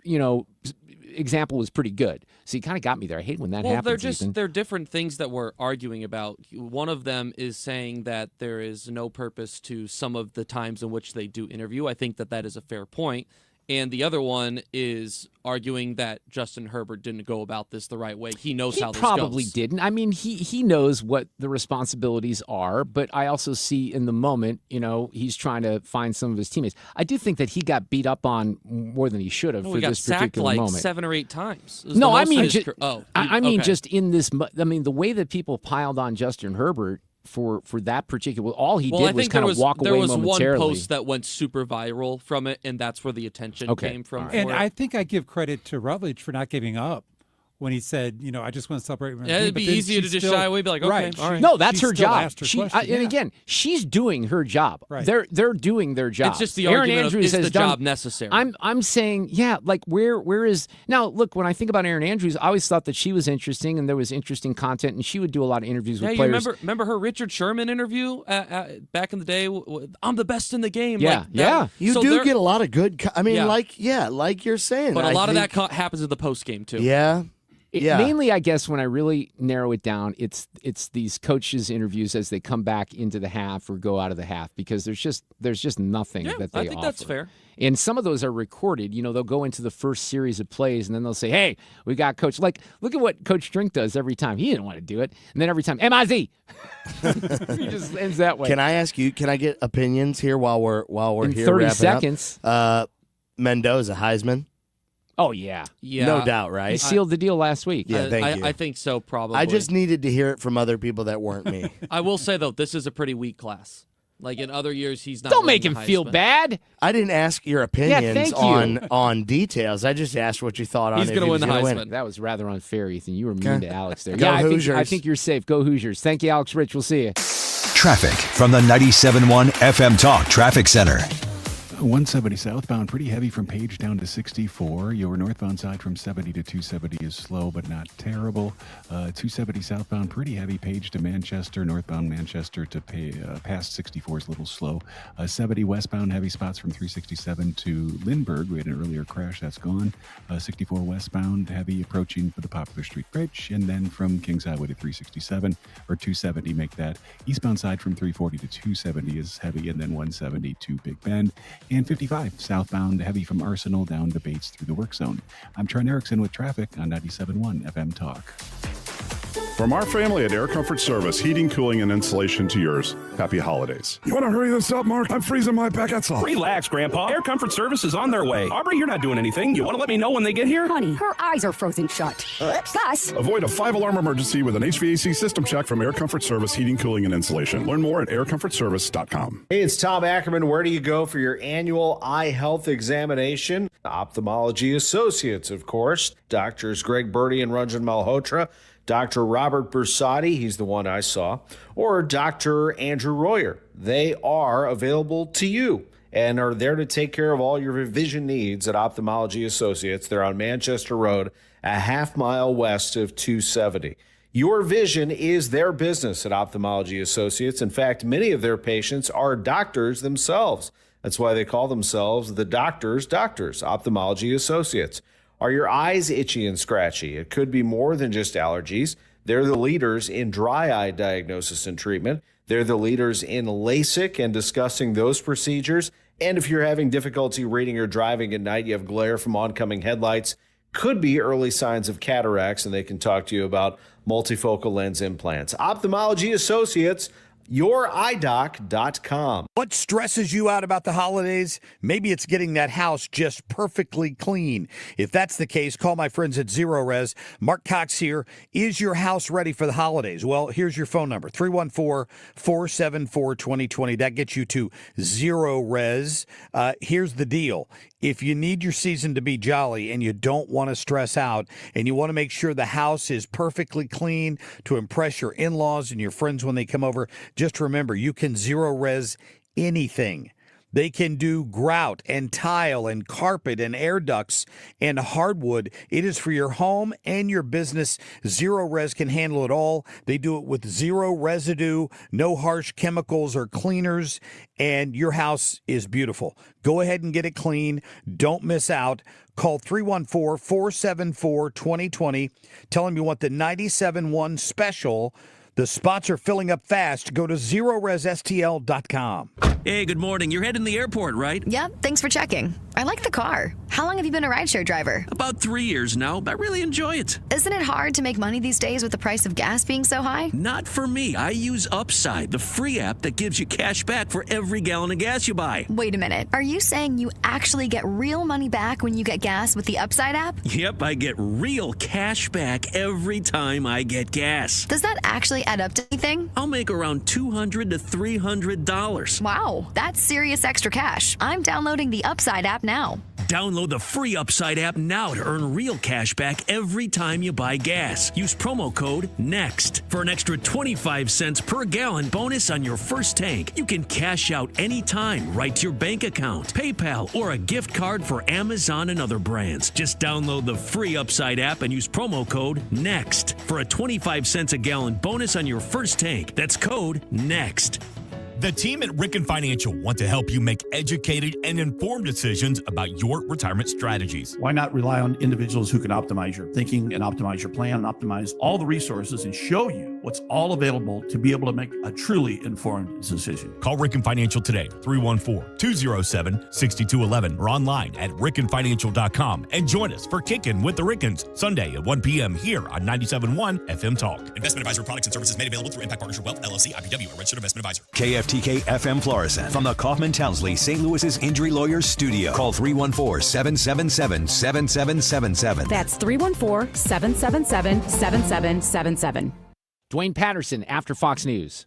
example was pretty good. So you kind of got me there. I hate when that happens. They're different things that we're arguing about. One of them is saying that there is no purpose to some of the times in which they do interview. I think that is a fair point. And the other one is arguing that Justin Herbert didn't go about this the right way. He knows how this goes. He probably didn't. I mean, he knows what the responsibilities are, but I also see in the moment, he's trying to find some of his teammates. I do think that he got beat up on more than he should have for this particular moment. He got sacked 7 or 8 times. No, I mean, just in this. I mean, the way that people piled on Justin Herbert for that particular, all he did was kind of walk away momentarily. There was one post that went super viral from it, and that's where the attention came from. Right. And I think I give credit to Rutledge for not giving up when he said, I just want to celebrate. It'd be easier to just shy away, be like, okay, all right. No, that's her job. And again, she's doing her job. Right. They're doing their job. It's just the Aaron argument Andrews of, is has the job necessary? I'm saying, where is now? Look, when I think about Aaron Andrews, I always thought that she was interesting and there was interesting content, and she would do a lot of interviews with players. You remember her Richard Sherman interview back in the day? I'm the best in the game. Yeah. You do get a lot of good. Like you're saying, but a lot of that happens in the post game too. Yeah. Mainly, I guess, when I really narrow it down, it's these coaches' interviews as they come back into the half or go out of the half, because there's just nothing that they offer. I think that's fair. And some of those are recorded. They'll go into the first series of plays, and then they'll say, hey, we got Coach. Look at what Coach Drink does every time. He didn't want to do it. And then every time, M-I-Z. He just ends that way. Can I ask you, can I get opinions here while we're in here 30 wrapping seconds. Up? Mendoza, Heisman. Oh, yeah. Yeah. No doubt, right? He sealed the deal last week. Yeah, thank you. I think so, probably. I just needed to hear it from other people that weren't me. I will say, though, this is a pretty weak class. Like in other years, he's not. Don't make winning him the feel Heisman. bad. I didn't ask your opinions thank you. on details. I just asked what you thought on He's it. going to win the gonna Heisman. That was rather unfair, Ethan. You were mean to Alex there. Go yeah, Hoosiers. I think you're safe. Go Hoosiers. Thank you, Alex Rich. We'll see you. Traffic from the 97.1 FM Talk Traffic Center. 170 southbound, pretty heavy from Page down to 64. Your northbound side from 70 to 270 is slow, but not terrible. 270 southbound, pretty heavy. Page to Manchester, northbound Manchester to past 64 is a little slow. 70 westbound, heavy spots from 367 to Lindbergh. We had an earlier crash, that's gone. 64 westbound, heavy approaching for the Poplar Street Bridge. And then from Kings Highway to 367 or 270, make that. Eastbound side from 340 to 270 is heavy, and then 170 to Big Bend. And 55 southbound, heavy from Arsenal down to Bates through the work zone. I'm Trent Erickson with traffic on 97.1 FM Talk. From our family at Air Comfort Service, heating, cooling, and insulation to yours. Happy holidays. You want to hurry this up, Mark? I'm freezing my baguettes off. Relax, Grandpa. Air Comfort Service is on their way. Aubrey, you're not doing anything. You want to let me know when they get here? Honey, her eyes are frozen shut. Plus, Avoid a 5-alarm emergency with an HVAC system check from Air Comfort Service Heating, Cooling, and Insulation. Learn more at aircomfortservice.com. Hey, it's Tom Ackerman. Where do you go for your annual eye health examination? Ophthalmology Associates, of course. Doctors Greg Birdie and Ranjan Malhotra. Dr. Robert Bersati, he's the one I saw, or Dr. Andrew Royer. They are available to you and are there to take care of all your vision needs at Ophthalmology Associates. They're on Manchester Road, a half-mile west of 270. Your vision is their business at Ophthalmology Associates. In fact, many of their patients are doctors themselves. That's why they call themselves the doctors, Ophthalmology Associates. Are your eyes itchy and scratchy? It could be more than just allergies. They're the leaders in dry eye diagnosis and treatment. They're the leaders in LASIK and discussing those procedures. And if you're having difficulty reading or driving at night, you have glare from oncoming headlights, could be early signs of cataracts, and they can talk to you about multifocal lens implants. Ophthalmology Associates, youridoc.com. What stresses you out about the holidays? Maybe it's getting that house just perfectly clean. If that's the case, call my friends at Zero Res. Mark Cox here. Is your house ready for the holidays? Well, here's your phone number, 314-474-2020. That gets you to Zero Res. Here's the deal. If you need your season to be jolly and you don't want to stress out and you want to make sure the house is perfectly clean to impress your in-laws and your friends when they come over, just remember, you can Zero Res anything. They can do grout and tile and carpet and air ducts and hardwood. It is for your home and your business. Zero Res can handle it all. They do it with zero residue, no harsh chemicals or cleaners, and your house is beautiful. Go ahead and get it clean. Don't miss out. Call 314-474-2020. Tell them you want the 97.1 special. The spots are filling up fast. Go to ZeroResSTL.com. Hey, good morning. You're heading to the airport, right? Yep, thanks for checking. I like the car. How long have you been a rideshare driver? About 3 years now. I really enjoy it. Isn't it hard to make money these days with the price of gas being so high? Not for me. I use Upside, the free app that gives you cash back for every gallon of gas you buy. Wait a minute. Are you saying you actually get real money back when you get gas with the Upside app? Yep, I get real cash back every time I get gas. Does that actually add up to anything? I'll make around $200 to $300. Wow, that's serious extra cash. I'm downloading the Upside app now. Download the free Upside app now to earn real cash back every time you buy gas. Use promo code NEXT for an extra 25 cents per gallon bonus on your first tank. You can cash out anytime right to your bank account, PayPal, or a gift card for Amazon and other brands. Just download the free Upside app and use promo code NEXT for a 25 cents a gallon bonus on your first tank. That's code NEXT. The team at Ricken Financial want to help you make educated and informed decisions about your retirement strategies. Why not rely on individuals who can optimize your thinking and optimize your plan and optimize all the resources and show you what's all available to be able to make a truly informed decision. Call Ricken Financial today, 314-207-6211, or online at rickenfinancial.com, and join us for Kickin' with the Rickens, Sunday at 1 p.m. here on 97.1 FM Talk. Investment advisory products and services made available through Impact Partnership Wealth, LLC, IPW, a registered investment advisor. KFTK FM Florissant from the Kaufman Townsley St. Louis's Injury Lawyers Studio. Call 314-777-7777. That's 314-777-7777. Duane Patterson after Fox News.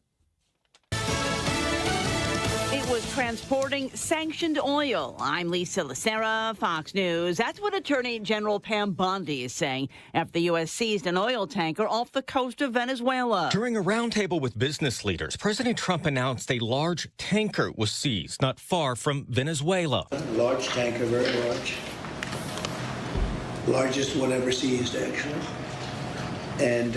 It was transporting sanctioned oil. I'm Lisa Lacera, Fox News. That's what Attorney General Pam Bondi is saying after the U.S. seized an oil tanker off the coast of Venezuela. During a roundtable with business leaders, President Trump announced a large tanker was seized not far from Venezuela. Large tanker, very large. Largest one ever seized, actually. And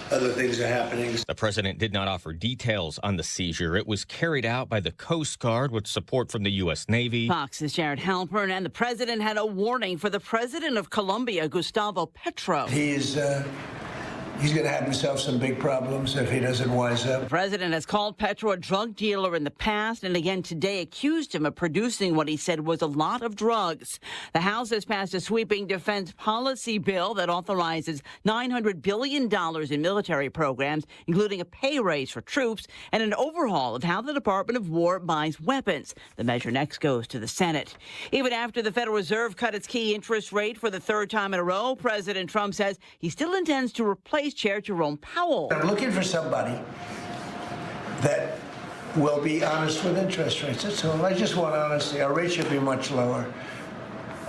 other things are happening. The president did not offer details on the seizure. It was carried out by the Coast Guard with support from the U.S. Navy. Fox's Jared Halpern, and the president had a warning for the president of Colombia, Gustavo Petro. He's going to have himself some big problems if he doesn't wise up. The president has called Petro a drug dealer in the past and again today accused him of producing what he said was a lot of drugs. The House has passed a sweeping defense policy bill that authorizes $900 billion in military programs, including a pay raise for troops and an overhaul of how the Department of War buys weapons. The measure next goes to the Senate. Even after the Federal Reserve cut its key interest rate for the third time in a row, President Trump says he still intends to replace Chair Jerome Powell. I'm looking for somebody that will be honest with interest rates. That's all. I just want honesty. Our rate should be much lower.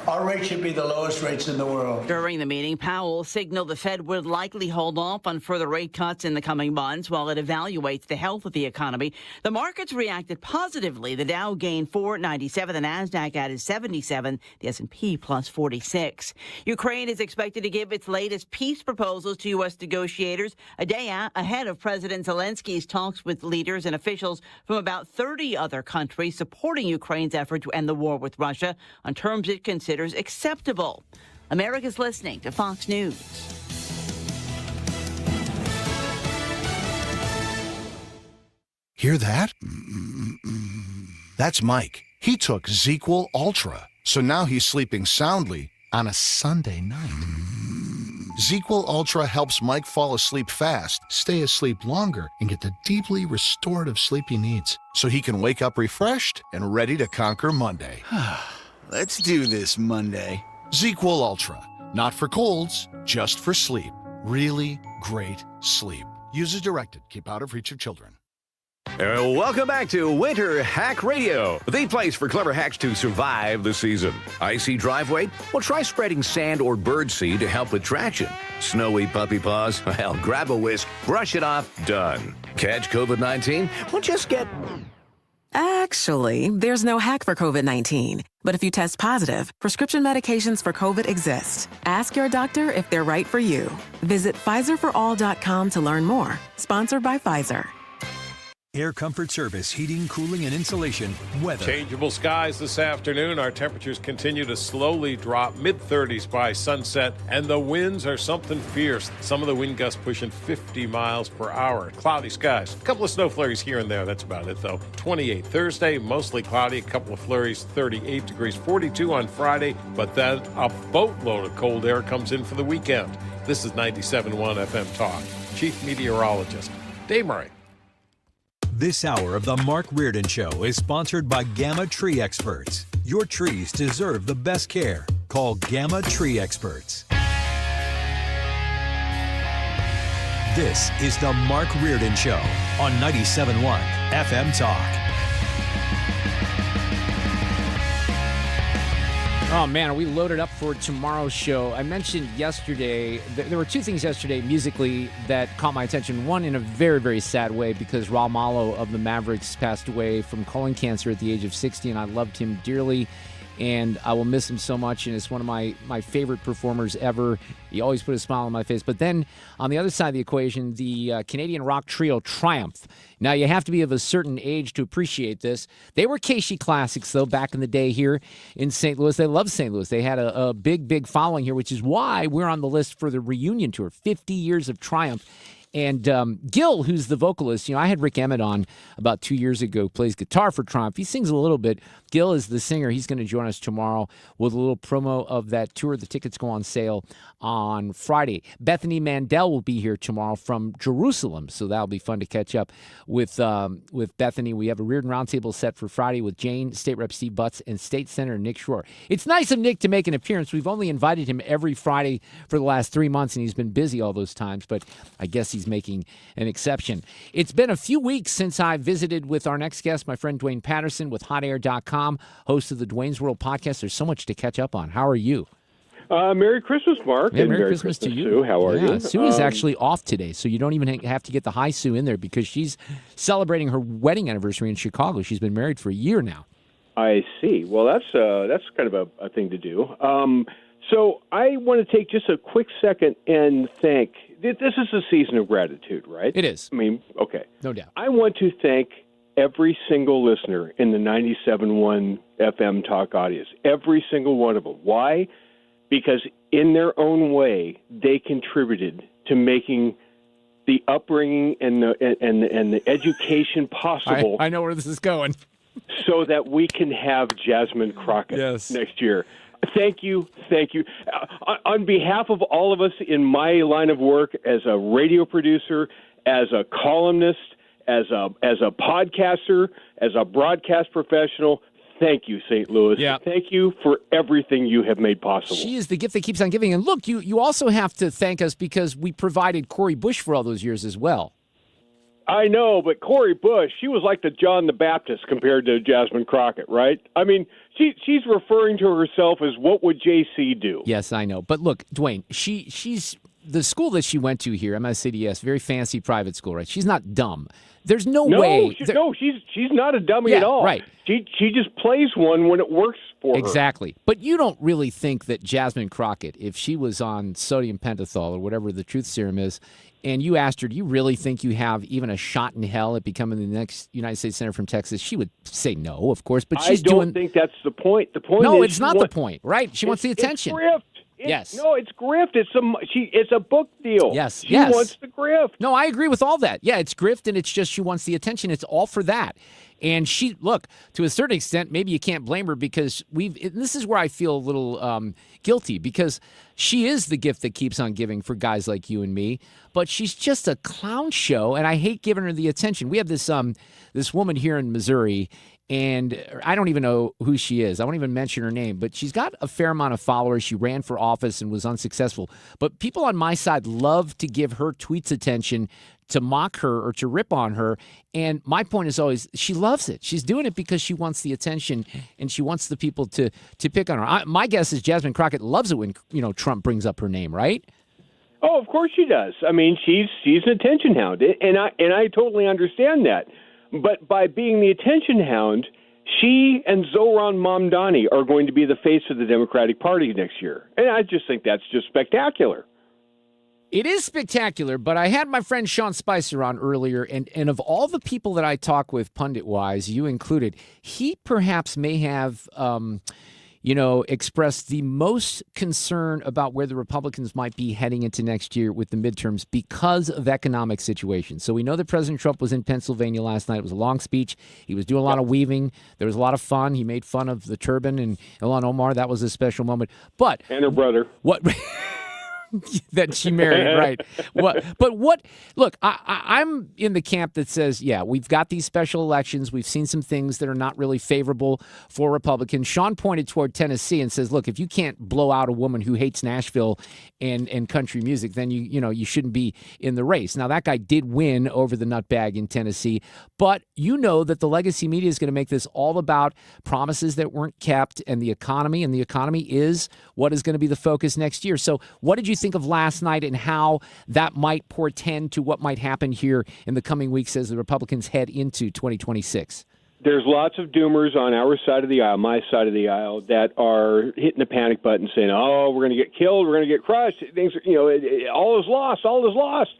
Our rate should be the lowest rates in the world. During the meeting, Powell signaled the Fed would likely hold off on further rate cuts in the coming months while it evaluates the health of the economy. The markets reacted positively. The Dow gained 497, the Nasdaq added 77, the S&P plus 46. Ukraine is expected to give its latest peace proposals to U.S. negotiators a day ahead of President Zelensky's talks with leaders and officials from about 30 other countries supporting Ukraine's effort to end the war with Russia on terms it considers acceptable. America's listening to Fox News. Hear that? That's Mike. He took ZQL Ultra, so now he's sleeping soundly on a Sunday night. ZQL Ultra helps Mike fall asleep fast, stay asleep longer, and get the deeply restorative sleep he needs, so he can wake up refreshed and ready to conquer Monday. Let's do this Monday. ZQL Ultra. Not for colds, just for sleep. Really great sleep. Use as directed. Keep out of reach of children. Welcome back to Winter Hack Radio, the place for clever hacks to survive the season. Icy driveway? Well, try spreading sand or birdseed to help with traction. Snowy puppy paws? Well, grab a whisk, brush it off, done. Catch COVID-19? Well, just get... Actually, there's no hack for COVID-19. But if you test positive, prescription medications for COVID exist. Ask your doctor if they're right for you. Visit PfizerForAll.com to learn more. Sponsored by Pfizer. Air Comfort Service, heating, cooling, and insulation, weather. Changeable skies this afternoon. Our temperatures continue to slowly drop, mid-30s by sunset, and the winds are something fierce. Some of the wind gusts pushing 50 miles per hour. Cloudy skies. A couple of snow flurries here and there. That's about it, though. 28 Thursday, mostly cloudy. A couple of flurries, 38 degrees. 42 on Friday, but then a boatload of cold air comes in for the weekend. This is 97.1 FM Talk. Chief Meteorologist Dave Murray. This hour of the Mark Reardon Show is sponsored by Gamma Tree Experts. Your trees deserve the best care. Call Gamma Tree Experts. This is the Mark Reardon Show on 97.1 FM Talk. Oh, man, are we loaded up for tomorrow's show? I mentioned yesterday, there were two things yesterday musically that caught my attention. One, in a very, very sad way, because Raul Malo of the Mavericks passed away from colon cancer at the age of 60, and I loved him dearly, and I will miss him so much, and it's one of my favorite performers ever. He always put a smile on my face. But then, on the other side of the equation, the Canadian rock trio Triumph. Now, you have to be of a certain age to appreciate this. They were Casey classics, though, back in the day here in St. Louis. They loved St. Louis. They had a big, big following here, which is why we're on the list for the reunion tour, 50 years of Triumph. And Gil, who's the vocalist, I had Rick Emmett on about 2 years ago, plays guitar for Triumph. He sings a little bit. Gil is the singer. He's going to join us tomorrow with a little promo of that tour. The tickets go on sale on Friday. Bethany Mandel will be here tomorrow from Jerusalem, so that'll be fun to catch up with Bethany. We have a Reardon Roundtable set for Friday with Jane, State Rep Steve Butts, and State Senator Nick Schroer. It's nice of Nick to make an appearance. We've only invited him every Friday for the last 3 months, and he's been busy all those times, but I guess he's making an exception. It's been a few weeks since I visited with our next guest, my friend Duane Patterson with HotAir.com, host of the Duane's World podcast. There's so much to catch up on. How are you? Merry Christmas, Mark. Yeah, and Merry Christmas to you. Sue. How are you? Sue is actually off today, so you don't even have to get the hi Sue in there because she's celebrating her wedding anniversary in Chicago. She's been married for a year now. I see. Well, that's kind of a thing to do. So I want to take just a quick second and thank. This is a season of gratitude, right? It is. I mean, okay. No doubt. I want to thank every single listener in the 97.1 FM talk audience, every single one of them. Why? Because in their own way, they contributed to making the upbringing and the education possible. I know where this is going. So that we can have Jasmine Crockett next year. Thank you. On behalf of all of us in my line of work as a radio producer, as a columnist, as a podcaster, as a broadcast professional, thank you, St. Louis. Yeah. Thank you for everything you have made possible. She is the gift that keeps on giving. And look, you also have to thank us because we provided Cori Bush for all those years as well. I know, but Cori Bush, she was like the John the Baptist compared to Jasmine Crockett, right? I mean, she's referring to herself as what would JC do? Yes, I know. But look, Duane, she's the school that she went to here, MSCDS, very fancy private school, right? She's not dumb. There's no way. She's not a dummy at all. Right. She just plays one when it works for her. Exactly. But you don't really think that Jasmine Crockett, if she was on sodium pentothal or whatever the truth serum is, and you asked her, do you really think you have even a shot in hell at becoming the next United States Senator from Texas? She would say no, of course, but she's I don't think that's the point. The point No, is it's not the point, right? She wants the attention. It's grift. Yes. No, it's grift. It's a book deal. Yes. She wants the grift. No, I agree with all that. Yeah, it's grift, and it's just she wants the attention. It's all for that. And look, to a certain extent, maybe you can't blame her because this is where I feel a little guilty because she is the gift that keeps on giving for guys like you and me, but she's just a clown show, and I hate giving her the attention. We have this woman here in Missouri, and I don't even know who she is. I won't even mention her name, but she's got a fair amount of followers. She ran for office and was unsuccessful. But people on my side love to give her tweets attention, to mock her or to rip on her. And my point is always, she loves it. She's doing it because she wants the attention and she wants the people to pick on her. My guess is Jasmine Crockett loves it when Trump brings up her name, right? Oh, of course she does. I mean, she's an attention hound, and I totally understand that. But by being the attention hound, she and Zohran Mamdani are going to be the face of the Democratic Party next year. And I just think that's just spectacular. It is spectacular, but I had my friend Sean Spicer on earlier, and of all the people that I talk with pundit-wise, you included, he perhaps may have expressed the most concern about where the Republicans might be heading into next year with the midterms because of economic situation. So we know that President Trump was in Pennsylvania last night. It was a long speech. He was doing a lot of weaving. There was a lot of fun. He made fun of the turban and Ilhan Omar. That was a special moment. But and her brother. What? That she married, right? Look, I'm in the camp that says, yeah, we've got these special elections. We've seen some things that are not really favorable for Republicans. Sean pointed toward Tennessee and says, look, if you can't blow out a woman who hates Nashville and country music, then you shouldn't be in the race. Now, that guy did win over the nutbag in Tennessee, but you know that the legacy media is going to make this all about promises that weren't kept and the economy is what is going to be the focus next year. So what did you think of last night and how that might portend to what might happen here in the coming weeks as the Republicans head into 2026? There's lots of doomers on our side of the aisle, my side of the aisle, that are hitting the panic button saying, oh, we're going to get killed, we're going to get crushed, things, all is lost, all is lost.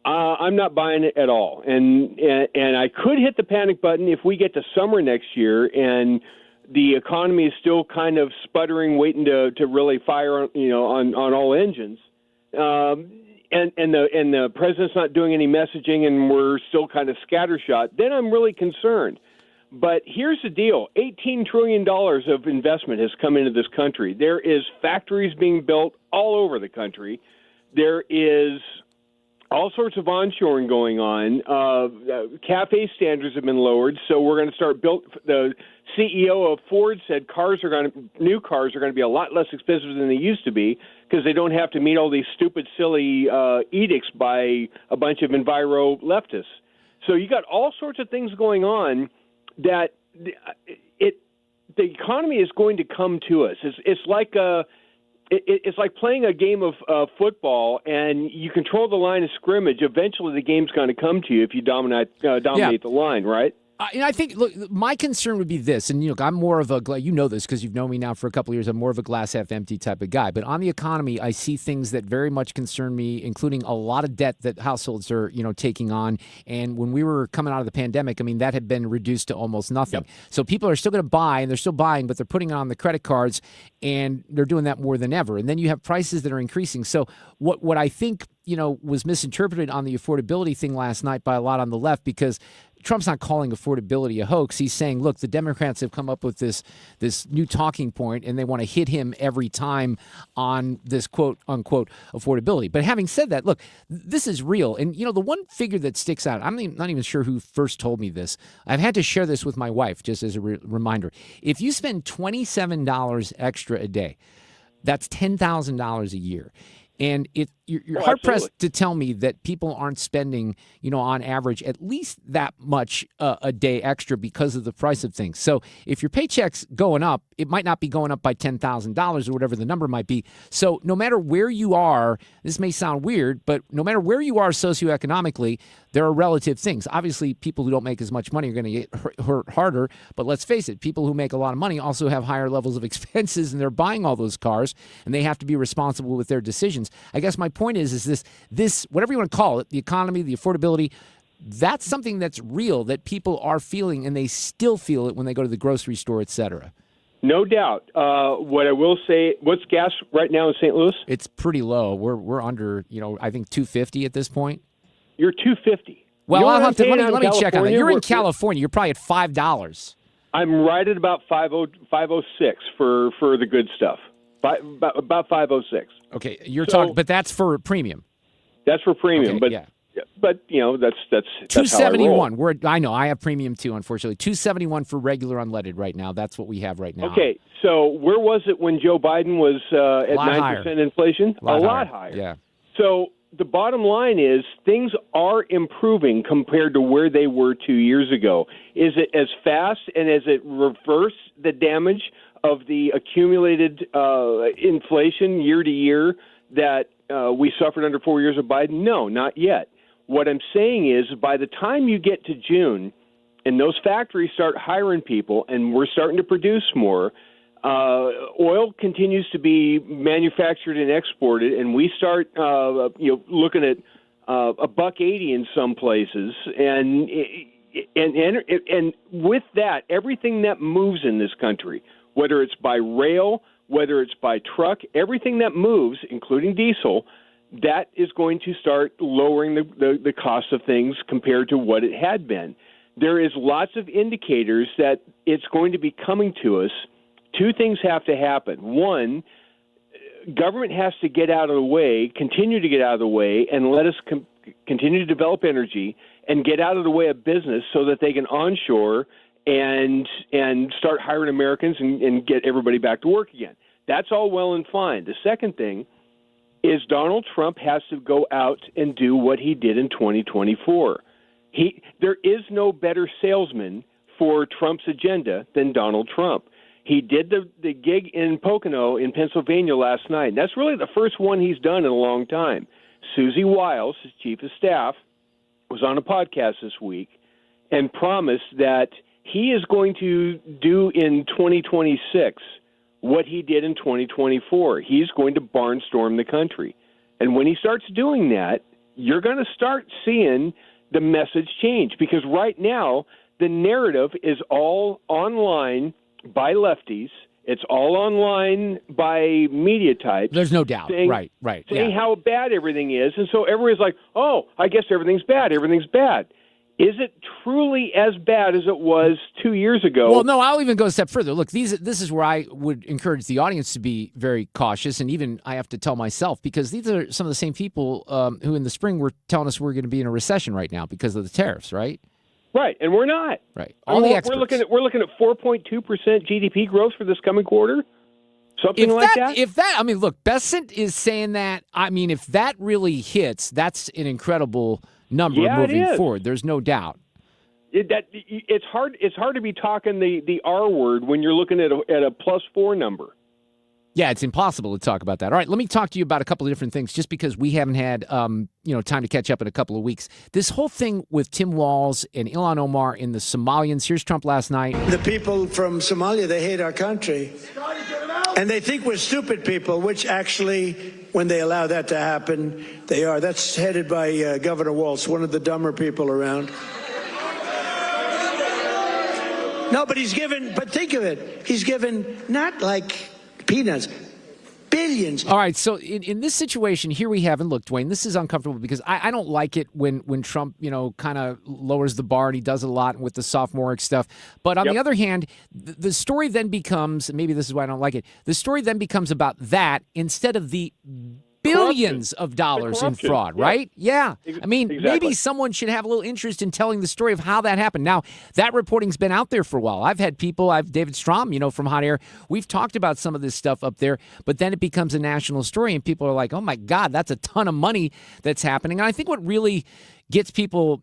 I'm not buying it at all. And I could hit the panic button if we get to summer next year and the economy is still kind of sputtering, waiting to really fire, on all engines. and the president's not doing any messaging and we're still kind of scattershot, then I'm really concerned. But here's the deal. $18 trillion of investment has come into this country. There is factories being built all over the country. There is all sorts of onshoring going on. CAFE standards have been lowered, so we're going to start the CEO of Ford said new cars are going to be a lot less expensive than they used to be because they don't have to meet all these stupid, silly edicts by a bunch of enviro leftists. So you got all sorts of things going on that the economy is going to come to us. It's like it's like playing a game of football, and you control the line of scrimmage. Eventually, the game's going to come to you if you dominate the line, right? I think, look, my concern would be this, and I'm more of you know this because you've known me now for a couple of years. I'm more of a glass half empty type of guy. But on the economy, I see things that very much concern me, including a lot of debt that households are, taking on. And when we were coming out of the pandemic, I mean, that had been reduced to almost nothing. Yep. So people are still going to buy, and they're still buying, but they're putting it on the credit cards, and they're doing that more than ever. And then you have prices that are increasing. So what I think, was misinterpreted on the affordability thing last night by a lot on the left, because Trump's not calling affordability a hoax. He's saying, look, the Democrats have come up with this new talking point, and they want to hit him every time on this quote-unquote affordability. But having said that, look, this is real. And, the one figure that sticks out, I'm not even sure who first told me this. I've had to share this with my wife just as a reminder. If you spend $27 extra a day, that's $10,000 a year. And you're hard-pressed to tell me that people aren't spending, on average, at least that much a day extra because of the price of things. So if your paycheck's going up, it might not be going up by $10,000 or whatever the number might be. So no matter where you are, this may sound weird, but no matter where you are socioeconomically, there are relative things. Obviously, people who don't make as much money are going to get hurt harder. But let's face it, people who make a lot of money also have higher levels of expenses, and they're buying all those cars, and they have to be responsible with their decisions. I guess my point is this whatever you want to call it, the economy, the affordability, that's something that's real that people are feeling, and they still feel it when they go to the grocery store, et cetera. No doubt. What I will say, what's gas right now in St. Louis? It's pretty low. We're under, I think $2.50 at this point. You're $2.50. Well, I'll have to let me check on that. You're in California. You're probably at $5. I'm right at about 506 for the good stuff. About 506. Okay, you're talking, but that's for premium. That's for premium, okay, but that's 271. I know I have premium too. Unfortunately, 271 for regular unleaded right now. That's what we have right now. Okay, so where was it when Joe Biden was at 9% inflation? A lot higher. Yeah. So the bottom line is things are improving compared to where they were 2 years ago. Is it as fast and as it reversed the damage of the accumulated inflation year to year that we suffered under 4 years of Biden? No, not yet. What I'm saying is by the time you get to June and those factories start hiring people and we're starting to produce more, oil continues to be manufactured and exported, and we start looking at $1.80 in some places, and with that, everything that moves in this country, whether it's by rail, whether it's by truck, everything that moves, including diesel, that is going to start lowering the cost of things compared to what it had been. There is lots of indicators that it's going to be coming to us. Two things have to happen. One, government has to get out of the way, continue to get out of the way, and let us continue to develop energy and get out of the way of business so that they can onshore and start hiring Americans and get everybody back to work again. That's all well and fine. The second thing is Donald Trump has to go out and do what he did in 2024. There is no better salesman for Trump's agenda than Donald Trump. He did the gig in Pocono in Pennsylvania last night. That's really the first one he's done in a long time. Susie Wiles, his chief of staff, was on a podcast this week and promised that he is going to do in 2026 what he did in 2024. He's going to barnstorm the country. And when he starts doing that, you're going to start seeing the message change, because right now the narrative is all online by lefties It's all online by media types. There's no doubt. Saying, Right. Saying how bad everything is. And so everybody's like, oh, I guess everything's bad. Everything's bad. Is it truly as bad as it was 2 years ago? Well, no, I'll even go a step further. Look, this is where I would encourage the audience to be very cautious, and even I have to tell myself, because these are some of the same people who in the spring were telling us we're going to be in a recession right now because of the tariffs, right? Right, and we're not. Right. All the experts. We're looking at 4.2% GDP growth for this coming quarter. Something like that. If that, I mean, look, Besant is saying that. I mean, if that really hits, that's an incredible number moving forward. There's no doubt. It's hard. It's hard to be talking the R word when you're looking at a +4 number. Yeah, it's impossible to talk about that. All right, let me talk to you about a couple of different things, just because we haven't had time to catch up in a couple of weeks. This whole thing with Tim Walz and Ilhan Omar and the Somalians. Here's Trump last night. The people from Somalia, they hate our country. And they think we're stupid people, which actually, when they allow that to happen, they are. That's headed by Governor Walz, one of the dumber people around. No, but think of it. He's given not like peanuts, billions. All right, so in this situation, here we have, and look, Duane, this is uncomfortable because I don't like it when Trump, kind of lowers the bar, and he does a lot with the sophomoric stuff. But on the other hand, the story then becomes, maybe this is why I don't like it, the story then becomes about that instead of the billions of dollars in fraud, right? Yeah. I mean, maybe someone should have a little interest in telling the story of how that happened. Now, that reporting's been out there for a while. I've had people, David Strom, from Hot Air. We've talked about some of this stuff up there, but then it becomes a national story, and people are like, oh, my God, that's a ton of money that's happening. And I think what really gets people,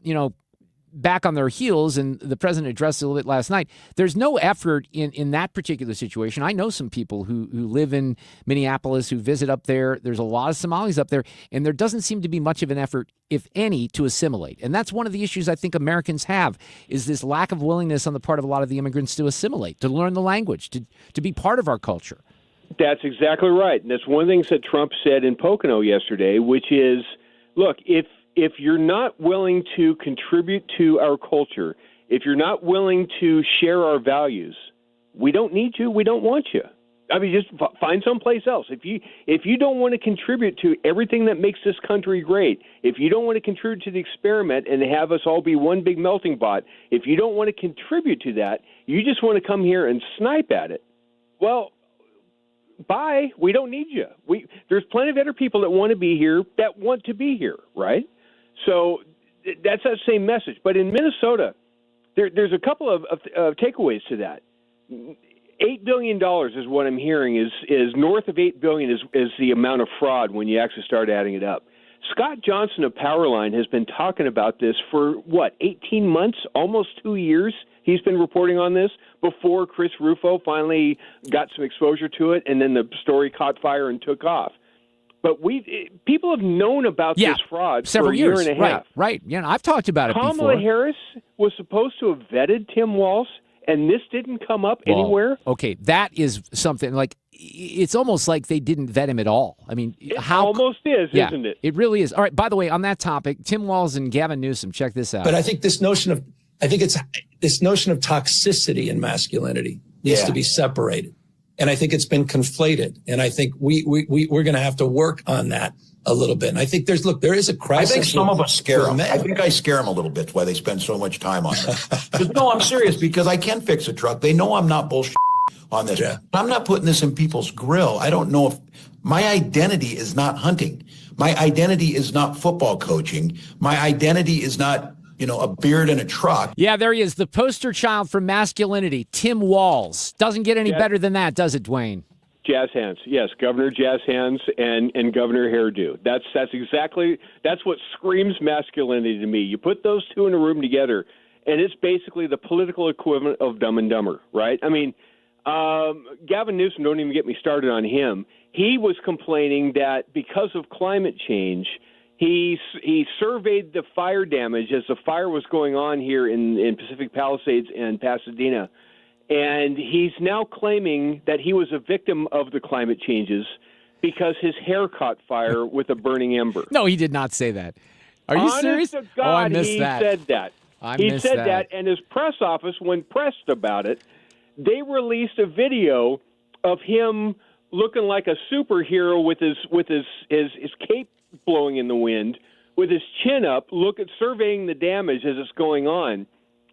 back on their heels, and the president addressed it a little bit last night, there's no effort in that particular situation. I know some people who live in Minneapolis, who visit up there. There's a lot of Somalis up there, and there doesn't seem to be much of an effort, if any, to assimilate. And that's one of the issues I think Americans have, is this lack of willingness on the part of a lot of the immigrants to assimilate, to learn the language, to be part of our culture. That's exactly right. And that's one of the things that Trump said in Pocono yesterday, which is, look, if you're not willing to contribute to our culture, if you're not willing to share our values, we don't need you. We don't want you. I mean, just find someplace else. If you don't want to contribute to everything that makes this country great, if you don't want to contribute to the experiment and have us all be one big melting pot, if you don't want to contribute to that, you just want to come here and snipe at it, well, bye. We don't need you. There's plenty of other people that want to be here, right? So that's that same message. But in Minnesota, there's a couple of takeaways to that. $8 billion is what I'm hearing is north of $8 billion is the amount of fraud when you actually start adding it up. Scott Johnson of Powerline has been talking about this for, 18 months, almost 2 years. He's been reporting on this before Chris Rufo finally got some exposure to it, and then the story caught fire and took off. But people have known about this fraud several for a year years. And a half. Right. Yeah, I've talked about it before. Kamala Harris was supposed to have vetted Tim Walz, and this didn't come up anywhere. Okay, that is something like it's almost like they didn't vet him at all. I mean, almost is, isn't it? It really is. All right. By the way, on that topic, Tim Walz and Gavin Newsom. Check this out. But I think this notion of toxicity in masculinity needs to be separated. And I think it's been conflated. And I think we're going to have to work on that a little bit. And I think there is a crisis. I think some of us scare them. I think I scare them a little bit why they spend so much time on it. No, I'm serious, because I can fix a truck. They know I'm not bullshit on this. Yeah. I'm not putting this in people's grill. I don't know if my identity is not hunting. My identity is not football coaching. My identity is not a beard and a truck. Yeah, there he is, the poster child for masculinity, Tim Walz. Doesn't get any better than that, does it, Duane? Jazz hands, yes, Governor Jazz hands and Governor Hairdo. That's what screams masculinity to me. You put those two in a room together, and it's basically the political equivalent of Dumb and Dumber, right? I mean, Gavin Newsom, don't even get me started on him. He was complaining that because of climate change, he surveyed the fire damage as the fire was going on here in Pacific Palisades and Pasadena, and he's now claiming that he was a victim of the climate changes because his hair caught fire with a burning ember. No, he did not say that. Are you serious? To God, I missed that. Said that. He said that, and his press office, when pressed about it, they released a video of him looking like a superhero with his cape blowing in the wind, with his chin up, surveying the damage as it's going on.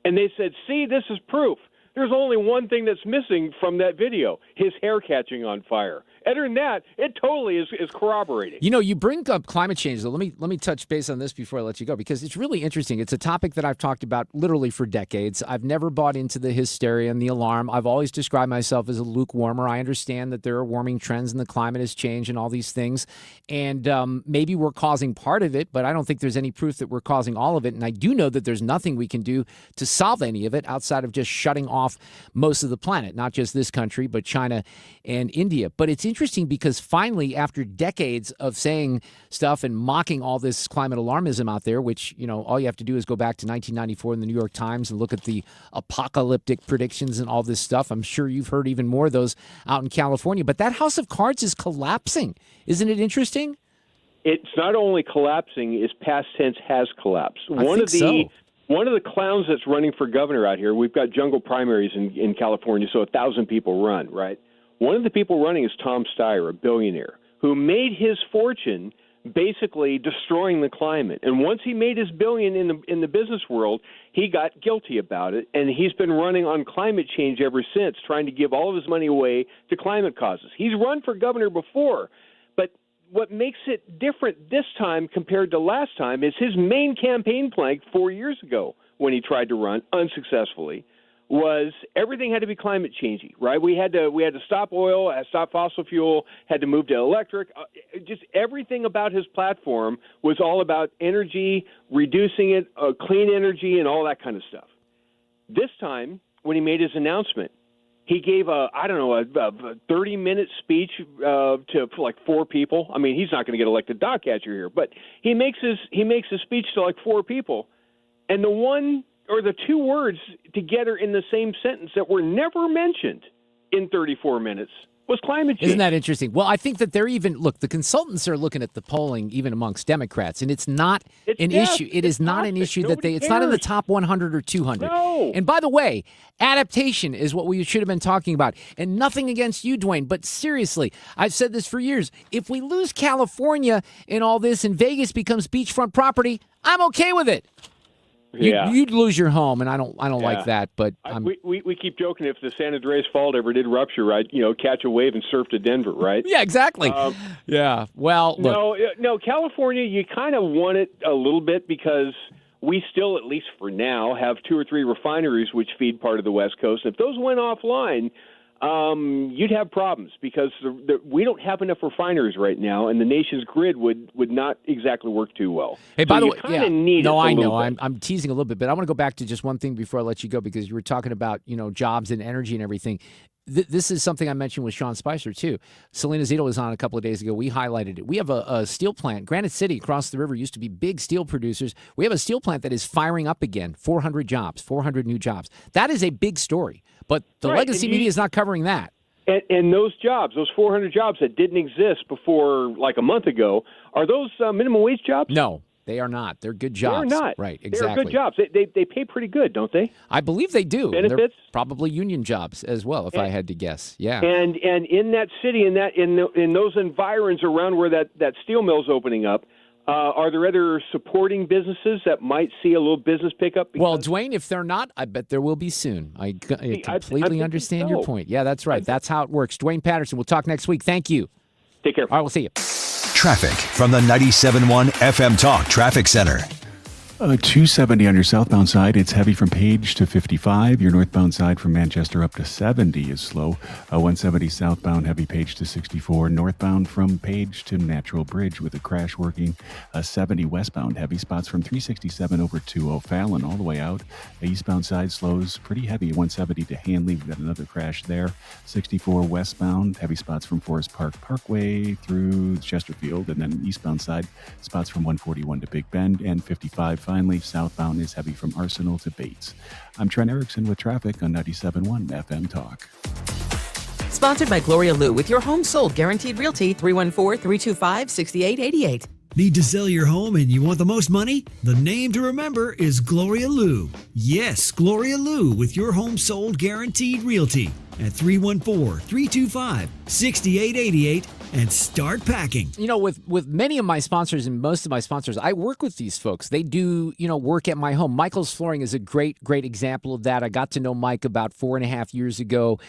And they said, see, this is proof. There's only one thing that's missing from that video, his hair catching on fire. Other than that, it totally is corroborating. You know, you bring up climate change, though. Let me touch base on this before I let you go, because it's really interesting. It's a topic that I've talked about literally for decades. I've never bought into the hysteria and the alarm. I've always described myself as a lukewarmer. I understand that there are warming trends and the climate has changed and all these things. And maybe we're causing part of it, but I don't think there's any proof that we're causing all of it. And I do know that there's nothing we can do to solve any of it outside of just shutting off most of the planet, not just this country, but China and India. But it's interesting because finally, after decades of saying stuff and mocking all this climate alarmism out there, which, you know, all you have to do is go back to 1994 in the New York Times and look at the apocalyptic predictions and all this stuff. I'm sure you've heard even more of those out in California. But that house of cards is collapsing. Isn't it interesting? It's not only collapsing, it's past tense has collapsed. One of the clowns that's running for governor out here, we've got jungle primaries in California, so 1,000 people run, right? One of the people running is Tom Steyer, a billionaire, who made his fortune basically destroying the climate. And once he made his billion in the business world, he got guilty about it, and he's been running on climate change ever since, trying to give all of his money away to climate causes. He's run for governor before, but what makes it different this time compared to last time is his main campaign plank 4 years ago when he tried to run unsuccessfully was everything had to be climate changey, right? We had to stop oil, stop fossil fuel, had to move to electric. Just everything about his platform was all about energy, reducing it, clean energy, and all that kind of stuff. This time, when he made his announcement, he gave a 30-minute speech to like 4 people. I mean, he's not going to get elected dog catcher here, but he makes his speech to like 4 people, and the one or the 2 words together in the same sentence that were never mentioned in 34 minutes was climate change. Isn't that interesting? Well, I think that the consultants are looking at the polling even amongst Democrats, and it's not an issue. It is not an issue that it's not in the top 100 or 200. No. And by the way, adaptation is what we should have been talking about. And nothing against you, Duane, but seriously, I've said this for years. If we lose California in all this and Vegas becomes beachfront property, I'm okay with it. You'd lose your home, and I don't like that. But we keep joking if the San Andreas Fault ever did rupture, right? You know, catch a wave and surf to Denver, right? Yeah, exactly. Yeah. Well, look. No, California, you kind of want it a little bit because we still, at least for now, have 2 or 3 refineries which feed part of the West Coast. If those went offline, you'd have problems because we don't have enough refineries right now, and the nation's grid would not exactly work too well. Hey, by the way, I know. Bit. I'm teasing a little bit, but I want to go back to just one thing before I let you go because you were talking about jobs and energy and everything. This is something I mentioned with Sean Spicer, too. Selena Zito was on a couple of days ago. We highlighted it. We have a steel plant. Granite City across the river used to be big steel producers. We have a steel plant that is firing up again, 400 jobs, 400 new jobs. That is a big story, but the legacy media is not covering that. And those jobs, those 400 jobs that didn't exist before like a month ago, are those minimum wage jobs? No. They are not. They're good jobs. They're not. Right, exactly. They're good jobs. They pay pretty good, don't they? I believe they do. Benefits? They're probably union jobs as well, if I had to guess. Yeah. And in that city, in those environs around where that steel mill's opening up, are there other supporting businesses that might see a little business pickup? Well, Duane, if they're not, I bet there will be soon. I completely understand your point. Yeah, that's right. That's how it works. Duane Patterson, we'll talk next week. Thank you. Take care. All right, we'll see you. Traffic from the 97.1 FM Talk Traffic Center. 270 on your southbound side. It's heavy from Page to 55. Your northbound side from Manchester up to 70 is slow. 170 southbound, heavy Page to 64. Northbound from Page to Natural Bridge with a crash working. 70 westbound, heavy spots from 367 over to O'Fallon all the way out. The eastbound side slows pretty heavy. 170 to Hanley. We've got another crash there. 64 westbound, heavy spots from Forest Park Parkway through Chesterfield. And then eastbound side, spots from 141 to Big Bend. And 55 finally, southbound is heavy from Arsenal to Bates. I'm Trent Erickson with traffic on 97.1 FM Talk. Sponsored by Gloria Lou with your home sold guaranteed realty 314-325-6888. Need to sell your home and you want the most money? The name to remember is Gloria Lou. Yes, Gloria Lou with your home sold guaranteed realty. at 314-325-6888 and start packing. You know, with many of my sponsors and most of my sponsors, I work with these folks. They do, work at my home. Michael's Flooring is a great example of that. I got to know Mike about 4.5 years ago.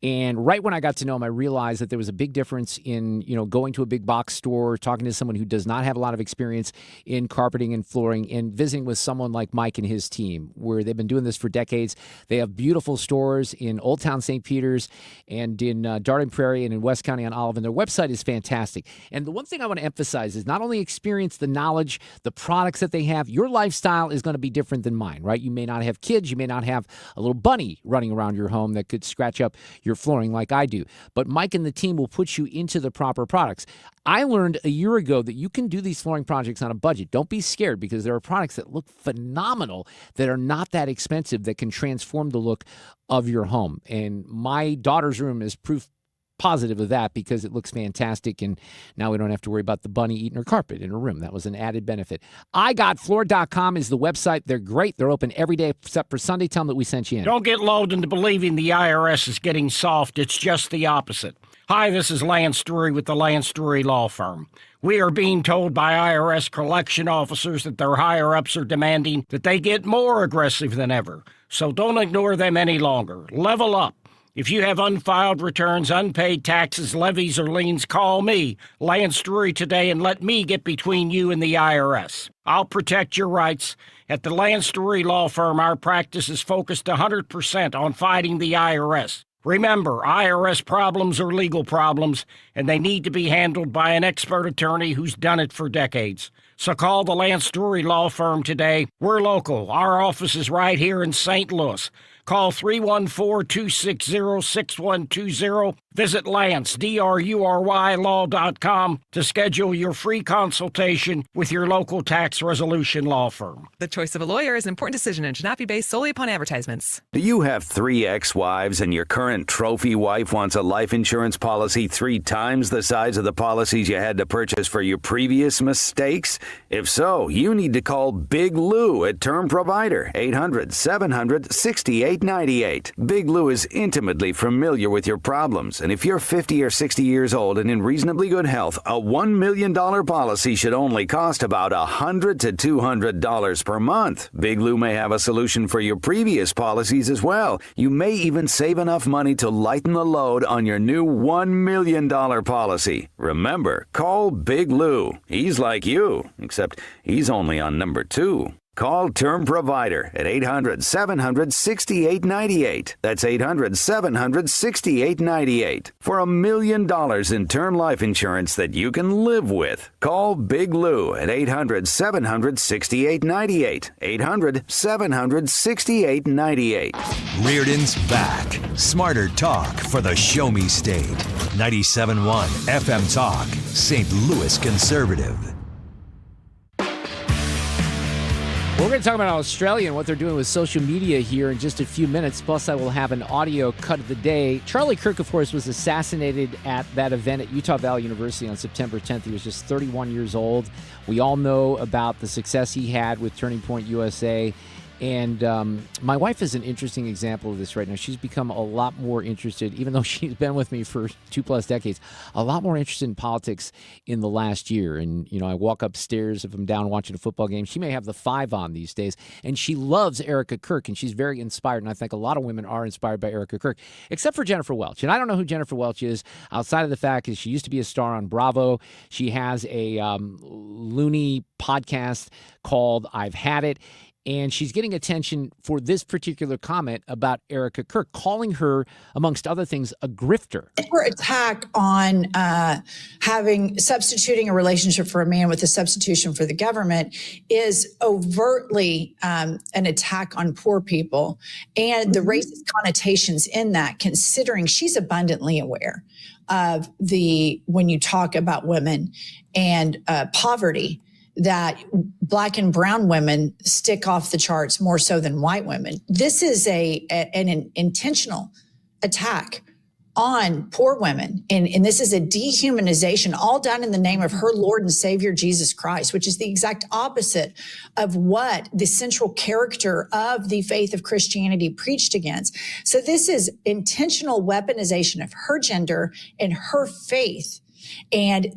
And right when I got to know him, I realized that there was a big difference in, going to a big box store, talking to someone who does not have a lot of experience in carpeting and flooring, and visiting with someone like Mike and his team, where they've been doing this for decades. They have beautiful stores in Old Town St. Peters and in Darden Prairie and in West County on Olive, and their website is fantastic. And the one thing I want to emphasize is not only experience, the knowledge, the products that they have. Your lifestyle is going to be different than mine, right? You may not have kids. You may not have a little bunny running around your home that could scratch up your flooring like I do. But Mike and the team will put you into the proper products. I learned a year ago that you can do these flooring projects on a budget. Don't be scared, because there are products that look phenomenal that are not that expensive that can transform the look of your home. And my daughter's room is proof positive of that, because it looks fantastic, and now we don't have to worry about the bunny eating her carpet in her room. That was an added benefit. IGotFloor.com is the website. They're great. They're open every day except for Sunday. Tell them that we sent you in. Don't get lulled into believing the IRS is getting soft. It's just the opposite. Hi, this is Lance Drury with the Lance Drury Law Firm. We are being told by IRS collection officers that their higher-ups are demanding that they get more aggressive than ever. So don't ignore them any longer. Level up. If you have unfiled returns, unpaid taxes, levies, or liens, call me, Lance Drury, today, and let me get between you and the IRS. I'll protect your rights. At the Lance Drury Law Firm, our practice is focused 100% on fighting the IRS. Remember, IRS problems are legal problems, and they need to be handled by an expert attorney who's done it for decades. So call the Lance Drury Law Firm today. We're local. Our office is right here in St. Louis. Call 314-260-6120. Visit Lance, DRURY law.com to schedule your free consultation with your local tax resolution law firm. The choice of a lawyer is an important decision and should not be based solely upon advertisements. Do you have 3 ex-wives and your current trophy wife wants a life insurance policy 3 times the size of the policies you had to purchase for your previous mistakes? If so, you need to call Big Lou at Term Provider, 800-700-6898. Big Lou is intimately familiar with your problems, and if you're 50 or 60 years old and in reasonably good health, a $1 million policy should only cost about $100 to $200 per month. Big Lou may have a solution for your previous policies as well. You may even save enough money to lighten the load on your new $1 million policy. Remember, call Big Lou. He's like you, except he's only on number 2. Call Term Provider at 800-700-6898. That's 800-700-6898. For $1 million in term life insurance that you can live with. Call Big Lou at 800-700-6898. 800-700-6898. Reardon's back. Smarter talk for the Show Me State. 97.1 FM Talk. St. Louis Conservative. We're going to talk about Australia and what they're doing with social media here in just a few minutes. Plus, I will have an audio cut of the day. Charlie Kirk, of course, was assassinated at that event at Utah Valley University on September 10th. He was just 31 years old. We all know about the success he had with Turning Point USA. And my wife is an interesting example of this right now. She's become a lot more interested, even though she's been with me for 2+ decades, a lot more interested in politics in the last year. And, I walk upstairs if I'm down watching a football game. She may have the 5 on these days. And she loves Erica Kirk, and she's very inspired. And I think a lot of women are inspired by Erica Kirk, except for Jennifer Welch. And I don't know who Jennifer Welch is, outside of the fact that she used to be a star on Bravo. She has a loony podcast called I've Had It. And she's getting attention for this particular comment about Erica Kirk, calling her, amongst other things, a grifter. Her attack on substituting a relationship for a man with a substitution for the government is overtly an attack on poor people and the racist connotations in that, considering she's abundantly aware of when you talk about women and poverty, that Black and brown women stick off the charts more so than white women. This is an intentional attack on poor women. And this is a dehumanization, all done in the name of her Lord and Savior, Jesus Christ, which is the exact opposite of what the central character of the faith of Christianity preached against. So this is intentional weaponization of her gender and her faith. And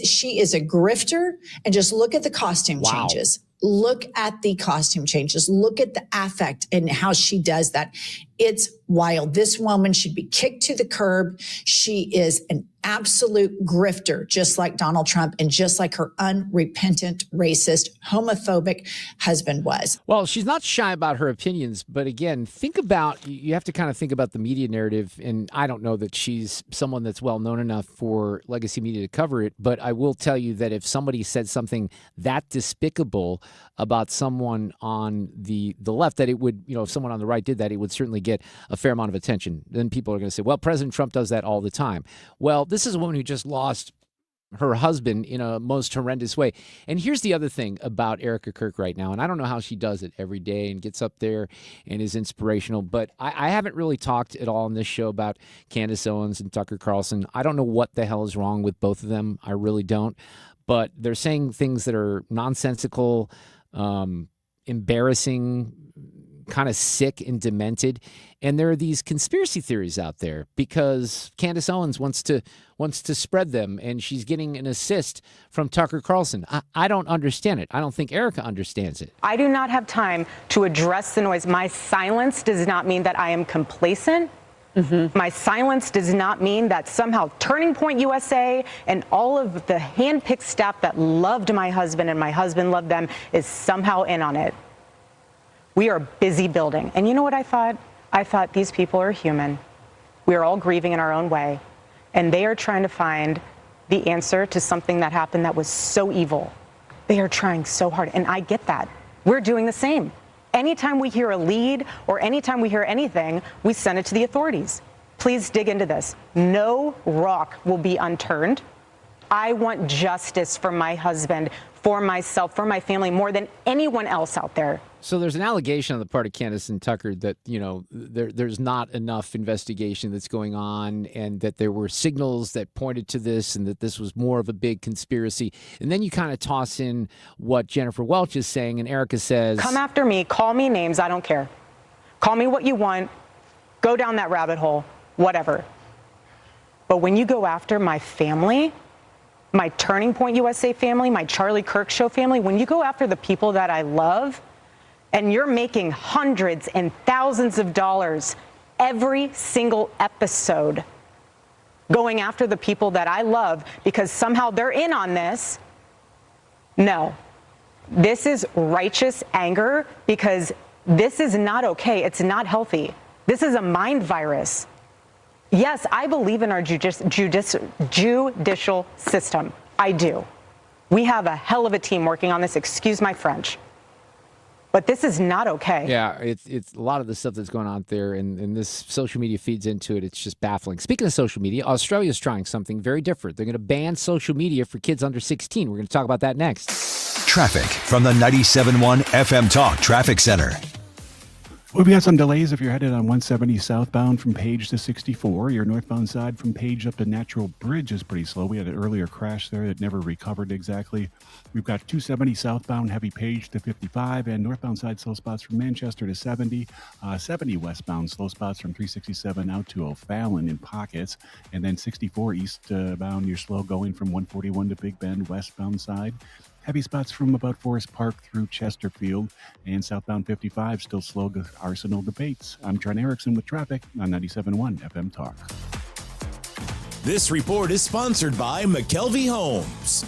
she is a grifter. And just look at the costume changes. Look at the costume changes. Look at the affect and how she does that. It's wild. This woman should be kicked to the curb. She is an absolute grifter, just like Donald Trump and just like her unrepentant, racist, homophobic husband was. Well, she's not shy about her opinions, but again, you have to kind of think about the media narrative, and I don't know that she's someone that's well known enough for legacy media to cover it, but I will tell you that if somebody said something that despicable about someone on the left, that it would, if someone on the right did that, it would certainly get a fair amount of attention. Then people are going to say, well, President Trump does that all the time. Well, this is a woman who just lost her husband in a most horrendous way. And here's the other thing about Erica Kirk right now, and I don't know how she does it every day and gets up there and is inspirational, but I haven't really talked at all on this show about Candace Owens and Tucker Carlson. I don't know what the hell is wrong with both of them. I really don't. But they're saying things that are nonsensical, embarrassing, kind of sick and demented. And there are these conspiracy theories out there because Candace Owens wants to spread them, and she's getting an assist from Tucker Carlson. I don't understand it. I don't think Erica understands it. I do not have time to address the noise. My silence does not mean that I am complacent. My silence does not mean that somehow Turning Point USA and all of the handpicked staff that loved my husband and my husband loved them is somehow in on it. We are busy building. And you know what I thought? I thought these people are human. We are all grieving in our own way. And they are trying to find the answer to something that happened that was so evil. They are trying so hard. And I get that. We're doing the same. Anytime we hear a lead or anytime we hear anything, we send it to the authorities. Please dig into this. No rock will be unturned. I want justice for my husband, for myself, for my family, more than anyone else out there. So there's an allegation on the part of Candace and Tucker that, there's not enough investigation that's going on and that there were signals that pointed to this and that this was more of a big conspiracy. And then you kind of toss in what Jennifer Welch is saying, and Erica says, come after me, call me names, I don't care. Call me what you want, go down that rabbit hole, whatever. But when you go after my family, my Turning Point USA family, my Charlie Kirk Show family, when you go after the people that I love, and you're making hundreds and thousands of dollars every single episode going after the people that I love because somehow they're in on this. No, this is righteous anger because this is not okay. It's not healthy. This is a mind virus. Yes, I believe in our judicial system. I do. We have a hell of a team working on this. Excuse my French. But this is not okay. Yeah, it's a lot of the stuff that's going on there, and this social media feeds into it. It's just baffling. Speaking of social media, Australia's trying something very different. They're going to ban social media for kids under 16. We're going to talk about that next. Traffic from the 97.1 FM Talk Traffic Center. We've got some delays if you're headed on 170 southbound from Page to 64. Your northbound side from Page up to Natural Bridge is pretty slow. We had an earlier crash there that never recovered exactly. We've got 270 southbound heavy Page to 55 and northbound side slow spots from Manchester to 70. 70 westbound slow spots from 367 out to O'Fallon in pockets. And then 64 eastbound, you're slow going from 141 to Big Bend westbound side. Heavy spots from about Forest Park through Chesterfield, and southbound 55 still slow to Arsenal debates. I'm Trent Erickson with traffic on 97.1 FM Talk. This report is sponsored by McKelvey Homes.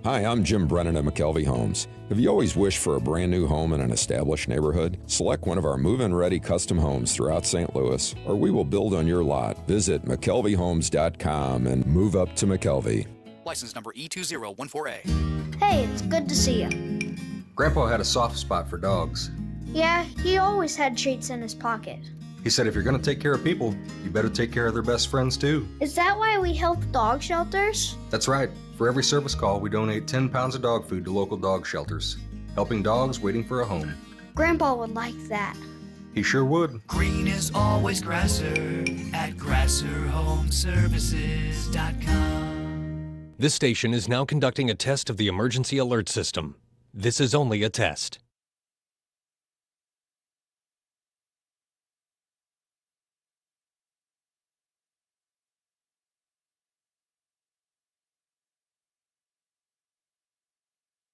Hi, I'm Jim Brennan at McKelvey Homes. Have you always wished for a brand new home in an established neighborhood? Select one of our move-in ready custom homes throughout St. Louis, or we will build on your lot. Visit McKelveyhomes.com and move up to McKelvey. License number E2014A. Hey, it's good to see you. Grandpa had a soft spot for dogs. Yeah, he always had treats in his pocket. He said if you're going to take care of people, you better take care of their best friends too. Is that why we help dog shelters? That's right. For every service call, we donate 10 pounds of dog food to local dog shelters, helping dogs waiting for a home. Grandpa would like that. He sure would. Green is always Grasser at GrasserHomeservices.com. This station is now conducting a test of the emergency alert system. This is only a test.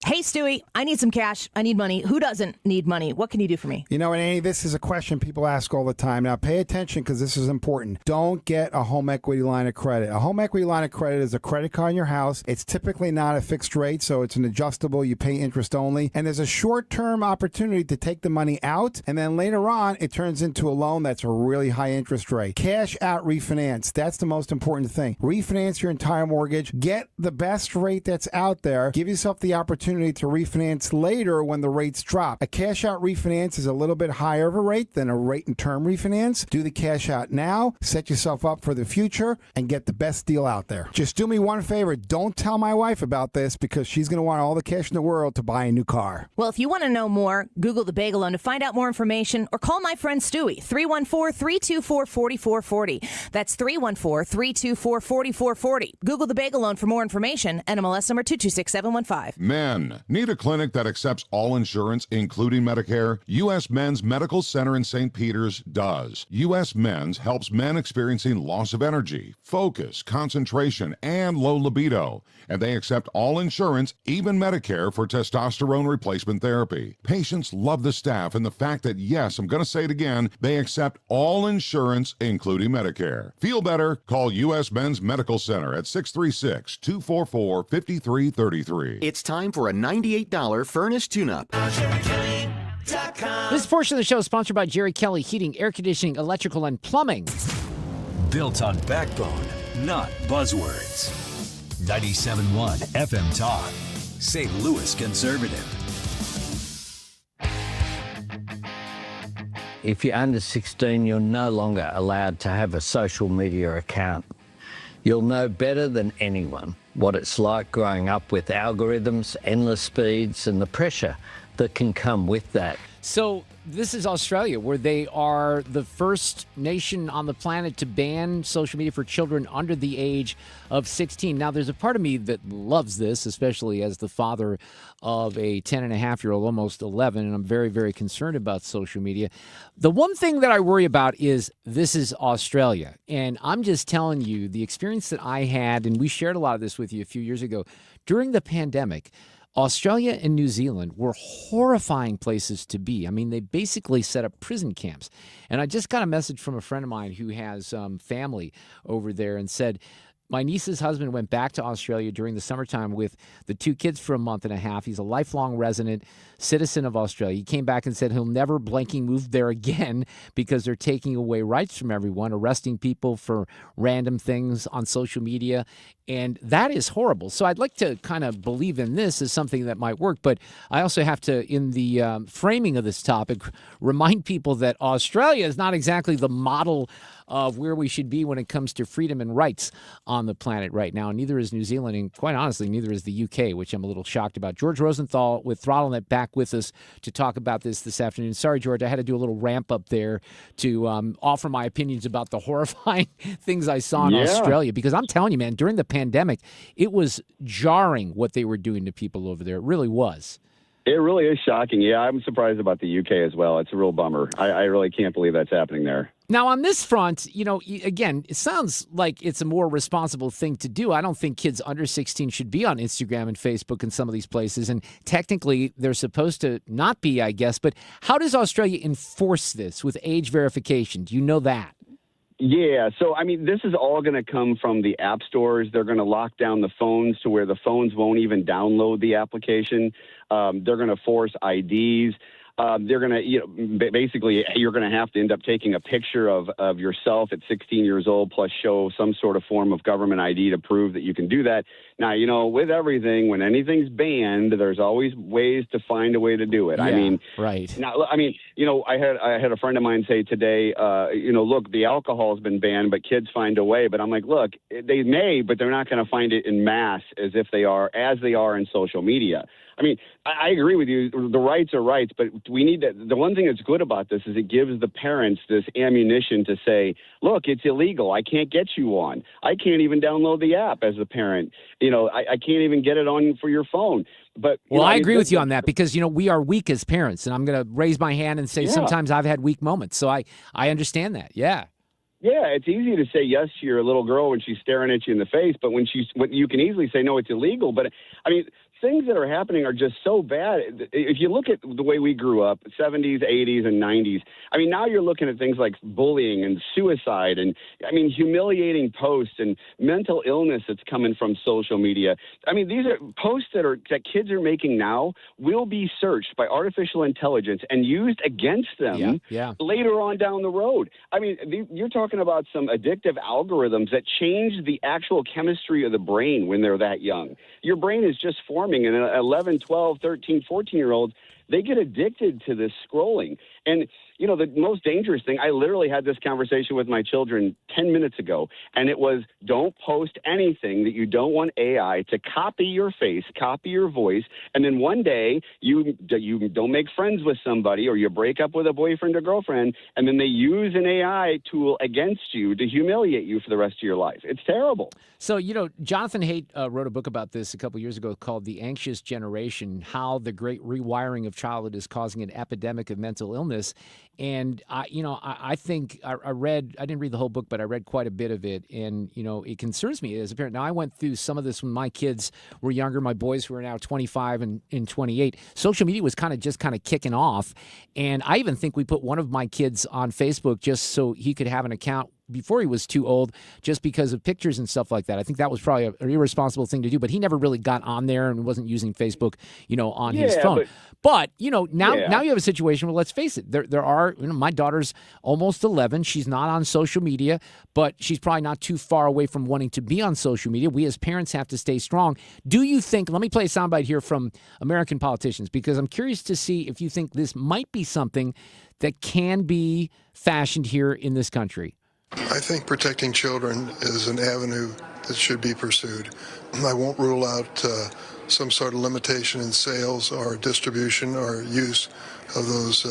Hey, Stewie, I need some cash. I need money. Who doesn't need money? What can you do for me? You know, Annie, this is a question people ask all the time. Now, pay attention because this is important. Don't get a home equity line of credit. A home equity line of credit is a credit card in your house. It's typically not a fixed rate, so it's an adjustable. You pay interest only. And there's a short-term opportunity to take the money out, and then later on, it turns into a loan that's a really high interest rate. Cash out refinance. That's the most important thing. Refinance your entire mortgage. Get the best rate that's out there. Give yourself the opportunity to refinance later when the rates drop. A cash out refinance is a little bit higher of a rate than a rate and term refinance. Do the cash out now, set yourself up for the future, and get the best deal out there. Just do me one favor. Don't tell my wife about this because she's going to want all the cash in the world to buy a new car. Well, if you want to know more, Google the Bagel Loan to find out more information or call my friend Stewie, 314-324-4440. That's 314-324-4440. Google the Bagel Loan for more information. NMLS number 226715. Men. Need a clinic that accepts all insurance, including Medicare? U.S. Men's Medical Center in St. Peters does. U.S. Men's helps men experiencing loss of energy, focus, concentration, and low libido. And they accept all insurance, even Medicare, for testosterone replacement therapy. Patients love the staff and the fact that, yes, I'm going to say it again, they accept all insurance, including Medicare. Feel better? Call U.S. Men's Medical Center at 636-244-5333. It's time for a $98 furnace tune-up. This portion of the show is sponsored by Jerry Kelly Heating, Air Conditioning, Electrical, and Plumbing. Built on backbone, not buzzwords. 97.1 FM Talk, St. Louis Conservative. If you're under 16, you're no longer allowed to have a social media account. You'll know better than anyone what it's like growing up with algorithms, endless speeds, and the pressure that can come with that. So this is Australia, where they are the first nation on the planet to ban social media for children under the age of 16. Now, there's a part of me that loves this, especially as the father of a 10-and-a-half-year-old, almost 11, and I'm very, very concerned about social media. The one thing that I worry about is this is Australia, and I'm just telling you the experience that I had, and we shared a lot of this with you a few years ago, during the pandemic. Australia and New Zealand were horrifying places to be. I mean, they basically set up prison camps. And I just got a message from a friend of mine who has family over there and said, my niece's husband went back to Australia during the summertime with the two kids for a month and a half. He's a lifelong resident, citizen of Australia. He came back and said he'll never blanking move there again because they're taking away rights from everyone, arresting people for random things on social media. And that is horrible. So I'd like to kind of believe in this as something that might work. But I also have to, in the framing of this topic, remind people that Australia is not exactly the model of where we should be when it comes to freedom and rights on the planet right now. Neither is New Zealand, and quite honestly, neither is the UK, which I'm a little shocked about. George Rosenthal with ThrottleNet back with us to talk about this afternoon. Sorry, George, I had to do a little ramp up there to offer my opinions about the horrifying things I saw in Australia, because I'm telling you, man, during the pandemic, it was jarring what they were doing to people over there. It really was. It really is shocking. Yeah, I'm surprised about the UK as well. It's a real bummer. I really can't believe that's happening there. Now, on this front, you know, again, it sounds like it's a more responsible thing to do. I don't think kids under 16 should be on Instagram and Facebook and some of these places. And technically, they're supposed to not be, I guess. But how does Australia enforce this with age verification? Do you know that? Yeah, so, I mean, this is all going to come from the app stores. They're going to lock down the phones to where the phones won't even download the application. They're going to force IDs. They're going to, basically, you're going to have to end up taking a picture of yourself at 16 years old, plus show some sort of form of government ID to prove that you can do that. Now, with everything, when anything's banned, there's always ways to find a way to do it. Yeah, I mean, right. Now, I mean, I had a friend of mine say today, look, the alcohol has been banned, but kids find a way. But I'm like, look, they may, but they're not going to find it in mass as they are in social media. I mean, I agree with you. The rights are rights, but we need to. The one thing that's good about this is it gives the parents this ammunition to say, look, it's illegal. I can't get you on. I can't even download the app as a parent. I can't even get it on for your phone. But I agree with you on that because, we are weak as parents. And I'm going to raise my hand and say sometimes I've had weak moments. So I understand that. Yeah. Yeah, it's easy to say yes to your little girl when she's staring at you in the face, but when you can easily say no, it's illegal. But I mean, things that are happening are just so bad. If you look at the way we grew up, 70s, 80s, and 90s, I mean, now you're looking at things like bullying and suicide and, I mean, humiliating posts and mental illness that's coming from social media. I mean, these are posts that kids are making now will be searched by artificial intelligence and used against them later on down the road. I mean, you're talking about some addictive algorithms that change the actual chemistry of the brain when they're that young. Your brain is just forming. And 11, 12, 13, 14-year-olds, they get addicted to this scrolling. And, the most dangerous thing, I literally had this conversation with my children 10 minutes ago, and it was don't post anything that you don't want AI to copy your face, copy your voice, and then one day you don't make friends with somebody or you break up with a boyfriend or girlfriend, and then they use an AI tool against you to humiliate you for the rest of your life. It's terrible. So, Jonathan Haidt wrote a book about this a couple years ago called The Anxious Generation, How the Great Rewiring of Childhood is Causing an Epidemic of Mental Illness. And, I think I didn't read the whole book, but I read quite a bit of it. And, it concerns me as a parent. Now, I went through some of this when my kids were younger, my boys who are now 25 and 28. Social media was kind of kicking off. And I even think we put one of my kids on Facebook just so he could have an account before he was too old, just because of pictures and stuff like that. I think that was probably an irresponsible thing to do, but he never really got on there and wasn't using Facebook, on his phone. But now you have a situation where, let's face it, there are, my daughter's almost 11. She's not on social media, but she's probably not too far away from wanting to be on social media. We as parents have to stay strong. Do you think, let me play a soundbite here from American politicians, because I'm curious to see if you think this might be something that can be fashioned here in this country. I think protecting children is an avenue that should be pursued. I won't rule out some sort of limitation in sales or distribution or use of those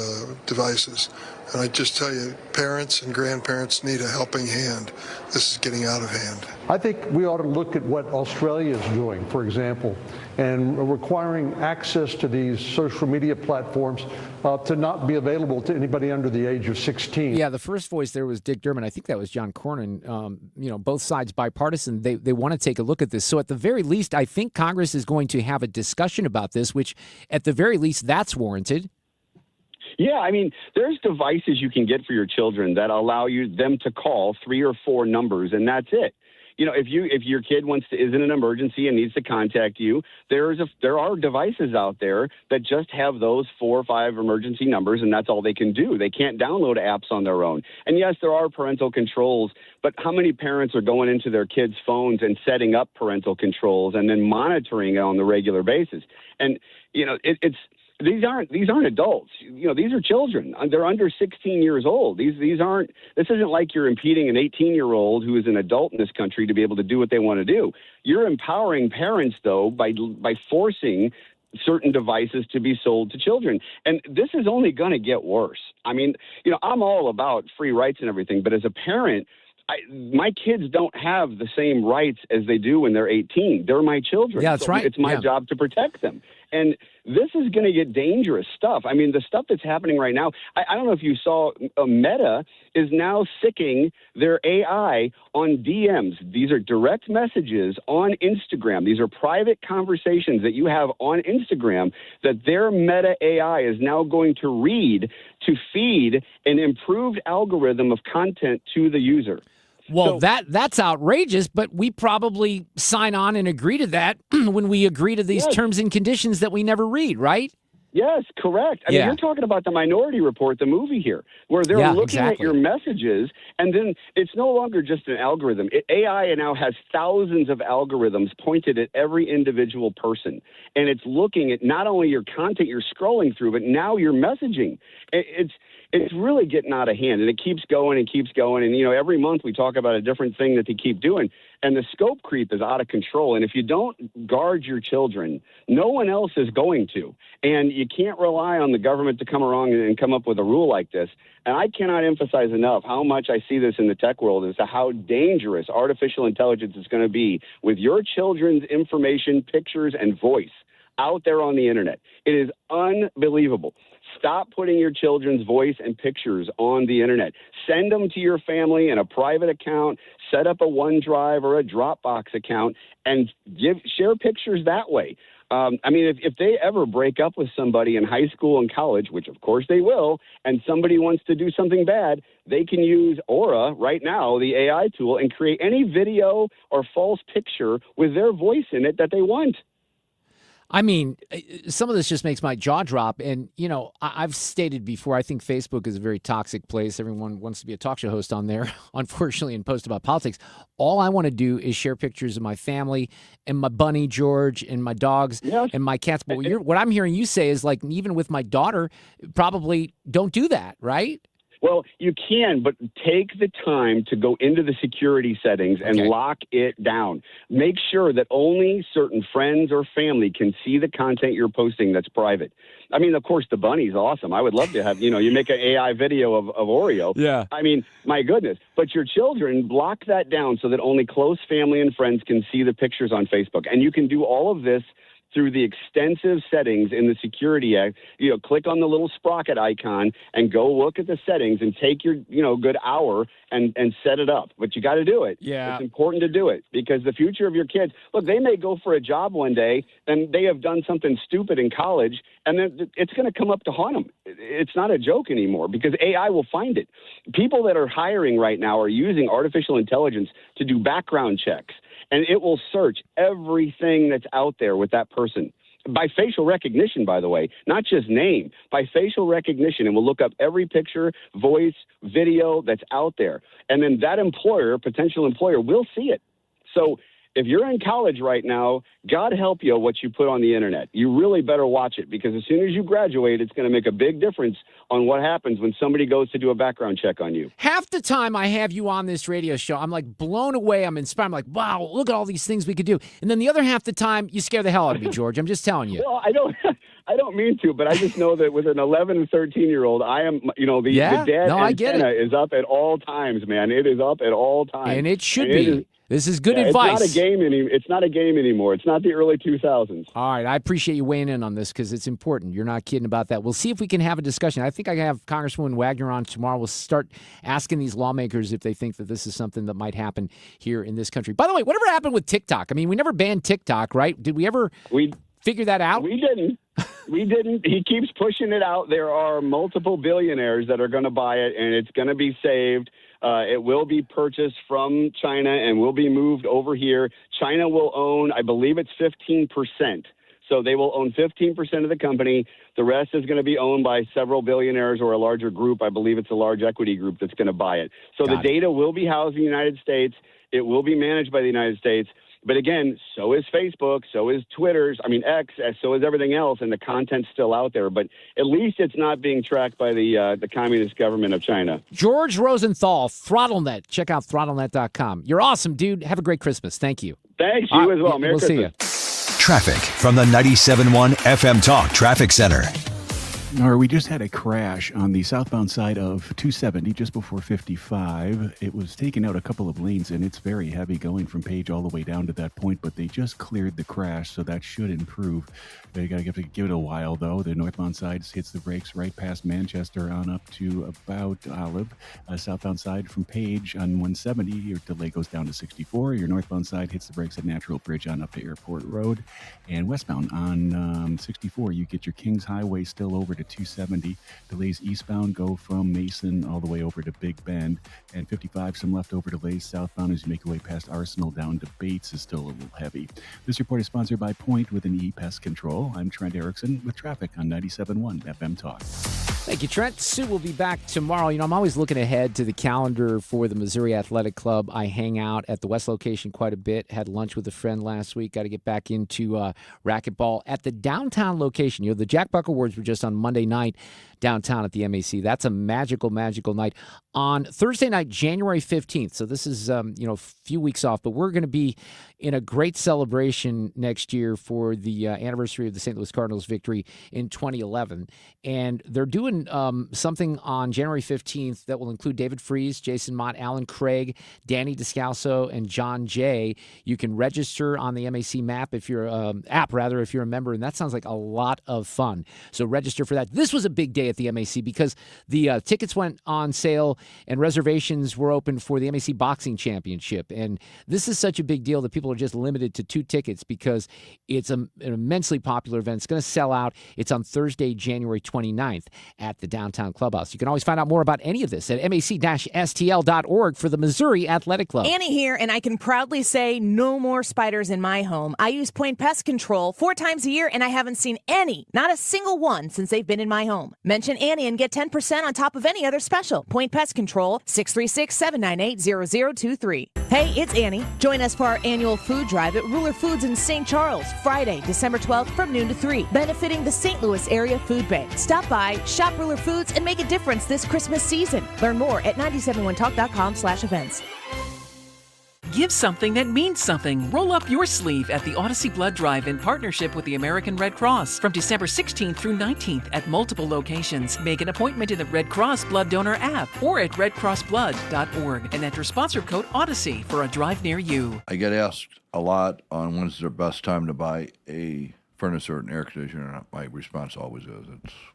devices. And I just tell you, parents and grandparents need a helping hand. This is getting out of hand. I think we ought to look at what Australia is doing, for example, and requiring access to these social media platforms to not be available to anybody under the age of 16. Yeah, the first voice there was Dick Durbin. I think that was John Cornyn. Both sides bipartisan. They want to take a look at this. So at the very least, I think Congress is going to have a discussion about this, which at the very least, that's warranted. Yeah, I mean, there's devices you can get for your children that allow them to call 3 or 4 numbers, and that's it. If your kid is in an emergency and needs to contact you, there are devices out there that just have those 4 or 5 emergency numbers, and that's all they can do. They can't download apps on their own. And yes, there are parental controls, but how many parents are going into their kids' phones and setting up parental controls and then monitoring it on the regular basis? And These aren't adults. These are children. They're under 16 years old. This isn't like you're impeding an 18-year-old who is an adult in this country to be able to do what they want to do. You're empowering parents, though, by forcing certain devices to be sold to children. And this is only going to get worse. I mean, I'm all about free rights and everything, but as a parent, my kids don't have the same rights as they do when they're 18. They're my children. Yeah, that's right. It's my job to protect them. And this is going to get dangerous stuff. I mean, the stuff that's happening right now, I don't know if you saw, Meta is now sicking their AI on DMs. These are direct messages on Instagram. These are private conversations that you have on Instagram that their Meta AI is now going to read to feed an improved algorithm of content to the user. Well, that's outrageous, but we probably sign on and agree to that when we agree to these terms and conditions that we never read, right? Yes, correct. I mean, you're talking about the Minority Report, the movie here, where they're looking at your messages, and then it's no longer just an algorithm. AI now has thousands of algorithms pointed at every individual person, and it's looking at not only your content you're scrolling through, but now your messaging. It's really getting out of hand, and it keeps going and keeps going. And, every month we talk about a different thing that they keep doing, and the scope creep is out of control. And if you don't guard your children, no one else is going to. And you can't rely on the government to come along and come up with a rule like this. And I cannot emphasize enough how much I see this in the tech world as to how dangerous artificial intelligence is going to be with your children's information, pictures, and voice out there on the internet. It is unbelievable. Stop putting your children's voice and pictures on the internet. Send them to your family in a private account. Set up a OneDrive or a Dropbox account and share pictures that way. If they ever break up with somebody in high school and college, which of course they will, and somebody wants to do something bad, they can use Aura right now, the AI tool, and create any video or false picture with their voice in it that they want. I mean, some of this just makes my jaw drop. And, I've stated before, I think Facebook is a very toxic place. Everyone wants to be a talk show host on there, unfortunately, and post about politics. All I want to do is share pictures of my family and my bunny, George, and my dogs and my cats. But what I'm hearing you say is, like, even with my daughter, probably don't do that, right? Well, you can, but take the time to go into the security settings and lock it down. Make sure that only certain friends or family can see the content you're posting that's private. I mean, of course, the bunny's awesome. I would love to have, you make an AI video of Oreo. Yeah. I mean, my goodness. But your children, block that down so that only close family and friends can see the pictures on Facebook. And you can do all of this through the extensive settings in the Security Act. Click on the little sprocket icon and go look at the settings and take your, good hour and set it up. But you got to do it. Yeah. It's important to do it because the future of your kids, look, they may go for a job one day and they have done something stupid in college and then it's going to come up to haunt them. It's not a joke anymore because AI will find it. People that are hiring right now are using artificial intelligence to do background checks. And it will search everything that's out there with that person by facial recognition, by the way, not just name, by facial recognition. And we'll look up every picture, voice, video that's out there. And then that potential employer will see it. So if you're in college right now, God help you what you put on the internet. You really better watch it because as soon as you graduate, it's going to make a big difference on what happens when somebody goes to do a background check on you. Half the time I have you on this radio show, I'm like blown away. I'm inspired. I'm like, wow, look at all these things we could do. And then the other half the time, you scare the hell out of me, George. I'm just telling you. Well, I don't mean to, but I just know that with an 11 and 13-year-old, I am, the dad antenna is up at all times, man. It is up at all times. And it should be. This is good advice. It's not a game anymore. It's not the early 2000s. All right. I appreciate you weighing in on this because it's important. You're not kidding about that. We'll see if we can have a discussion. I think I can have Congresswoman Wagner on tomorrow. We'll start asking these lawmakers if they think that this is something that might happen here in this country. By the way, whatever happened with TikTok? I mean, we never banned TikTok, right? Did we ever figure that out? We didn't. We didn't. He keeps pushing it out. There are multiple billionaires that are going to buy it, and it's going to be saved. It will be purchased from China and will be moved over here. China will own, I believe it's 15%. So they will own 15% of the company. The rest is going to be owned by several billionaires or a larger group. I believe it's a large equity group that's going to buy it. So the data will be housed in the United States. It will be managed by the United States. But again, so is Facebook, so is X, so is everything else, and the content's still out there. But at least it's not being tracked by the communist government of China. George Rosenthal, ThrottleNet. Check out ThrottleNet.com. You're awesome, dude. Have a great Christmas. Thank you. Thanks, you as well. Merry Christmas. See you. Traffic from the 97.1 FM Talk Traffic Center. We just had a crash on the southbound side of 270 just before 55. It was taking out a couple of lanes, and it's very heavy going from Page all the way down to that point, but they just cleared the crash, so that should improve. They got to give it a while, though. The northbound side hits the brakes right past Manchester on up to about Olive. Southbound side from Page on 170, your delay goes down to 64. Your northbound side hits the brakes at Natural Bridge on up to Airport Road. And westbound on 64, you get your Kings Highway still over to to 270. Delays eastbound go from Mason all the way over to Big Bend. And 55, some leftover delays southbound as you make your way past Arsenal down to Bates is still a little heavy. This report is sponsored by Point with an E-Pest Control. I'm Trent Erickson with traffic on 97.1 FM Talk. Thank you, Trent. Sue will be back tomorrow. You know, I'm always looking ahead to the calendar for the Missouri Athletic Club. I hang out at the West location quite a bit. Had lunch with a friend last week. Got to get back into racquetball at the downtown location. You know, the Jack Buck Awards were just on Monday night downtown at the MAC. That's a magical, magical night. On Thursday night, January 15th, so this is, a few weeks off, but we're going to be in a great celebration next year for the anniversary of the St. Louis Cardinals victory in 2011. And they're doing something on January 15th that will include David Freese, Jason Mott, Alan Craig, Danny Descalso, and John Jay. You can register on the MAC map if you're if you're a member, and that sounds like a lot of fun. So register for that. This was a big day at the MAC because the tickets went on sale and reservations were open for the MAC Boxing Championship. And this is such a big deal that people are just limited to 2 tickets because it's an immensely popular event. It's going to sell out. It's on Thursday, January 29th at the Downtown Clubhouse. You can always find out more about any of this at mac-stl.org for the Missouri Athletic Club. Annie here, and I can proudly say no more spiders in my home. I use Point Pest Control 4 times a year, and I haven't seen any, not a single one, since they've been in my home. Mention Annie and get 10% on top of any other special. Point Pest Control, 636-798-0023. Hey, it's Annie. Join us for our annual food drive at Ruler Foods in St. Charles, Friday, December 12th from noon to 3, benefiting the St. Louis Area Food Bank. Stop by, shop Ruler Foods, and make a difference this Christmas season. Learn more at 971talk.com/events. Give something that means something. Roll up your sleeve at the Odyssey Blood Drive in partnership with the American Red Cross from December 16th through 19th at multiple locations. Make an appointment in the Red Cross Blood Donor app or at redcrossblood.org and enter sponsor code Odyssey for a drive near you. I get asked a lot on when's the best time to buy a furnace or an air conditioner. My response always is,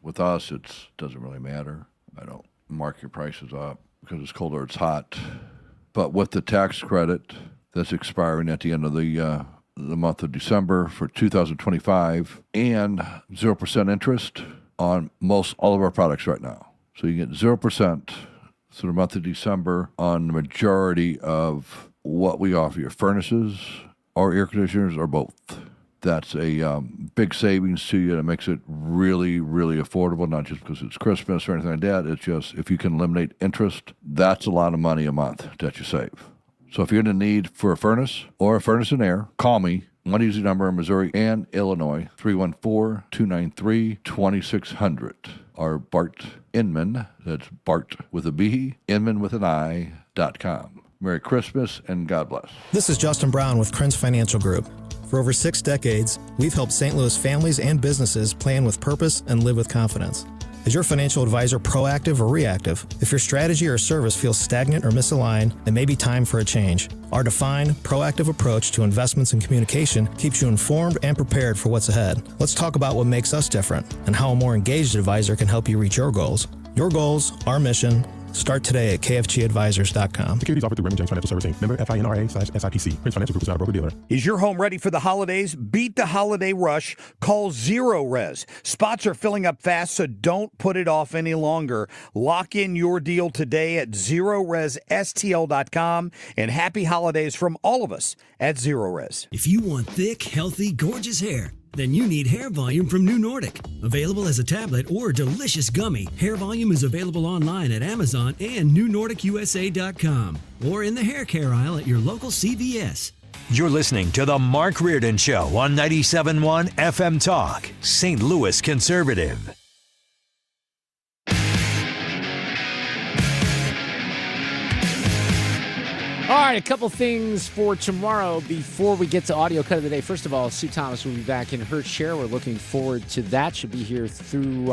with us, it doesn't really matter. I don't mark your prices up because it's cold or it's hot. But with the tax credit that's expiring at the end of the month of December for 2025 and 0% interest on all of our products right now. So you get 0% through the month of December on the majority of what we offer you, furnaces or air conditioners or both. That's a big savings to you. That makes it really, really affordable, not just because it's Christmas or anything like that. It's just if you can eliminate interest, that's a lot of money a month that you save. So if you're in need for a furnace or a furnace and air, call me. One easy number in Missouri and Illinois, 314-293-2600. Or Bart Inman, that's Bart with a B, Inman with an I.com. Merry Christmas and God bless. This is Justin Brown with Krenz Financial Group. For over 6 decades, we've helped St. Louis families and businesses plan with purpose and live with confidence. Is your financial advisor proactive or reactive? If your strategy or service feels stagnant or misaligned, it may be time for a change. Our defined, proactive approach to investments and communication keeps you informed and prepared for what's ahead. Let's talk about what makes us different and how a more engaged advisor can help you reach your goals. Your goals, our mission. Start today at kfgadvisors.com. Securities offered through Raymond James Financial Services, member FINRA/SIPC. Krenz Financial Group is not a broker-dealer. Is your home ready for the holidays? Beat the holiday rush. Call Zero Res. Spots are filling up fast, so don't put it off any longer. Lock in your deal today at ZeroResSTL.com. And happy holidays from all of us at Zero Res. If you want thick, healthy, gorgeous hair, then you need Hair Volume from New Nordic. Available as a tablet or delicious gummy, Hair Volume is available online at Amazon and NewNordicUSA.com or in the hair care aisle at your local CVS. You're listening to The Mark Reardon Show on 97.1 FM Talk, St. Louis Conservative. All right, a couple things for tomorrow before we get to audio cut of the day. First of all, Sue Thomas will be back in her chair. We're looking forward to that. She'll be here through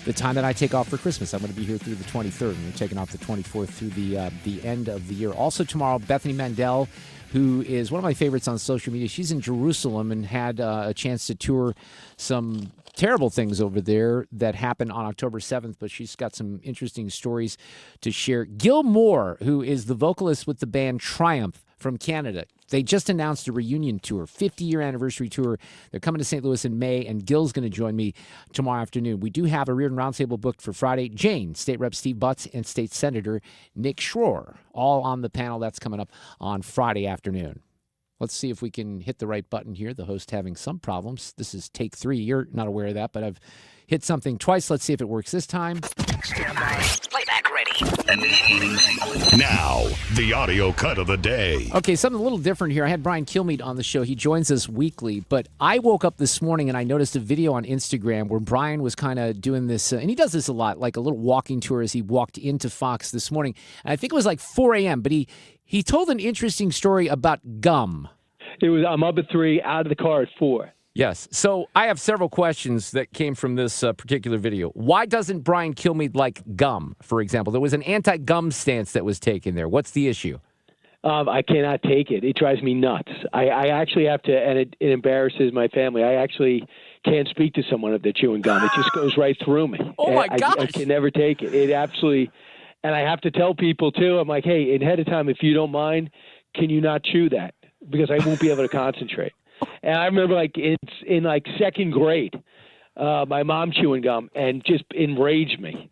the time that I take off for Christmas. I'm going to be here through the 23rd, and we're taking off the 24th through the end of the year. Also tomorrow, Bethany Mandel, who is one of my favorites on social media. She's in Jerusalem and had a chance to tour some terrible things over there that happened on October 7th, but she's got some interesting stories to share. Gil Moore, who is the vocalist with the band Triumph from Canada, They just announced a reunion tour, 50-year anniversary tour. They're coming to St. Louis in May, and Gil's going to join me tomorrow afternoon. We do have a Reardon Roundtable booked for Friday. Jane, State Rep Steve Butts, and State Senator Nick Schroer, all on the panel. That's coming up on Friday afternoon. Let's see if we can hit the right button here. The host having some problems. This is take 3. You're not aware of that, but I've hit something twice. Let's see if it works this time. Stand by. Playback ready. Now, the audio cut of the day. Okay, something a little different here. I had Brian Kilmeade on the show. He joins us weekly, but I woke up this morning and I noticed a video on Instagram where Brian was kind of doing this, and he does this a lot, like a little walking tour as he walked into Fox this morning. And I think it was like 4 a.m., but he told an interesting story about gum. I'm up at 3, out of the car at 4. Yes. So I have several questions that came from this particular video. Why doesn't Brian Kilmeade like gum, for example? There was an anti-gum stance that was taken there. What's the issue? I cannot take it. It drives me nuts. I actually have to, and it embarrasses my family. I actually can't speak to someone if they're chewing gum. It just goes right through me. Oh, my gosh. I can never take it. It absolutely, and I have to tell people, too, I'm like, hey, ahead of time, if you don't mind, can you not chew that? Because I won't be able to concentrate. And I remember, like, it's in, like, second grade, my mom chewing gum and just enraged me.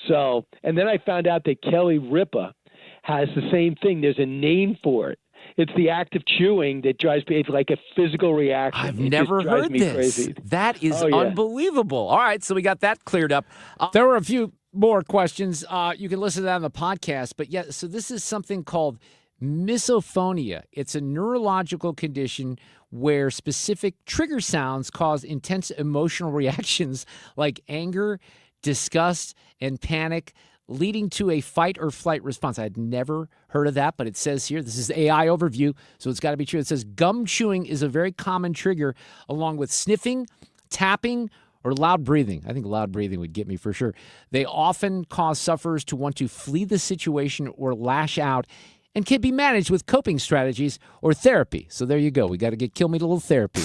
So, and then I found out that Kelly Ripa has the same thing. There's a name for it. It's the act of chewing that drives me. It's like a physical reaction. I've never heard this. Crazy. That is yeah. unbelievable. All right, so we got that cleared up. There were a few more questions. You can listen to that on the podcast. But, yeah, so this is something called misophonia. It's a neurological condition where specific trigger sounds cause intense emotional reactions like anger, disgust, and panic, leading to a fight or flight response. I had never heard of that, but it says here, this is AI overview, so it's got to be true. It says gum chewing is a very common trigger, along with sniffing, tapping, or loud breathing. I think loud breathing would get me for sure. They often cause sufferers to want to flee the situation or lash out, and can be managed with coping strategies or therapy. So there you go. We got to get Kilmeade a little therapy.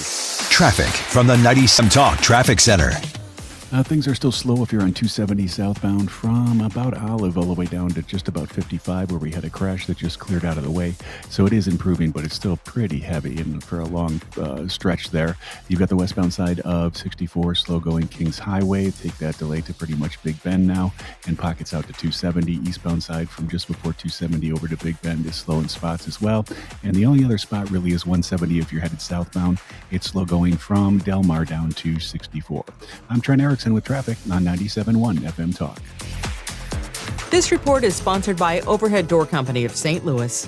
Traffic from the 97 Talk Traffic Center. Things are still slow if you're on 270 southbound from about Olive all the way down to just about 55 where we had a crash that just cleared out of the way. So it is improving, but it's still pretty heavy and for a long stretch there. You've got the westbound side of 64 slow going Kings Highway. Take that delay to pretty much Big Bend now and pockets out to 270. Eastbound side from just before 270 over to Big Bend is slow in spots as well. And the only other spot really is 170 if you're headed southbound. It's slow going from Del Mar down to 64. I'm Trent Erickson with traffic on 97.1 FM Talk. This report is sponsored by Overhead Door Company of St. Louis.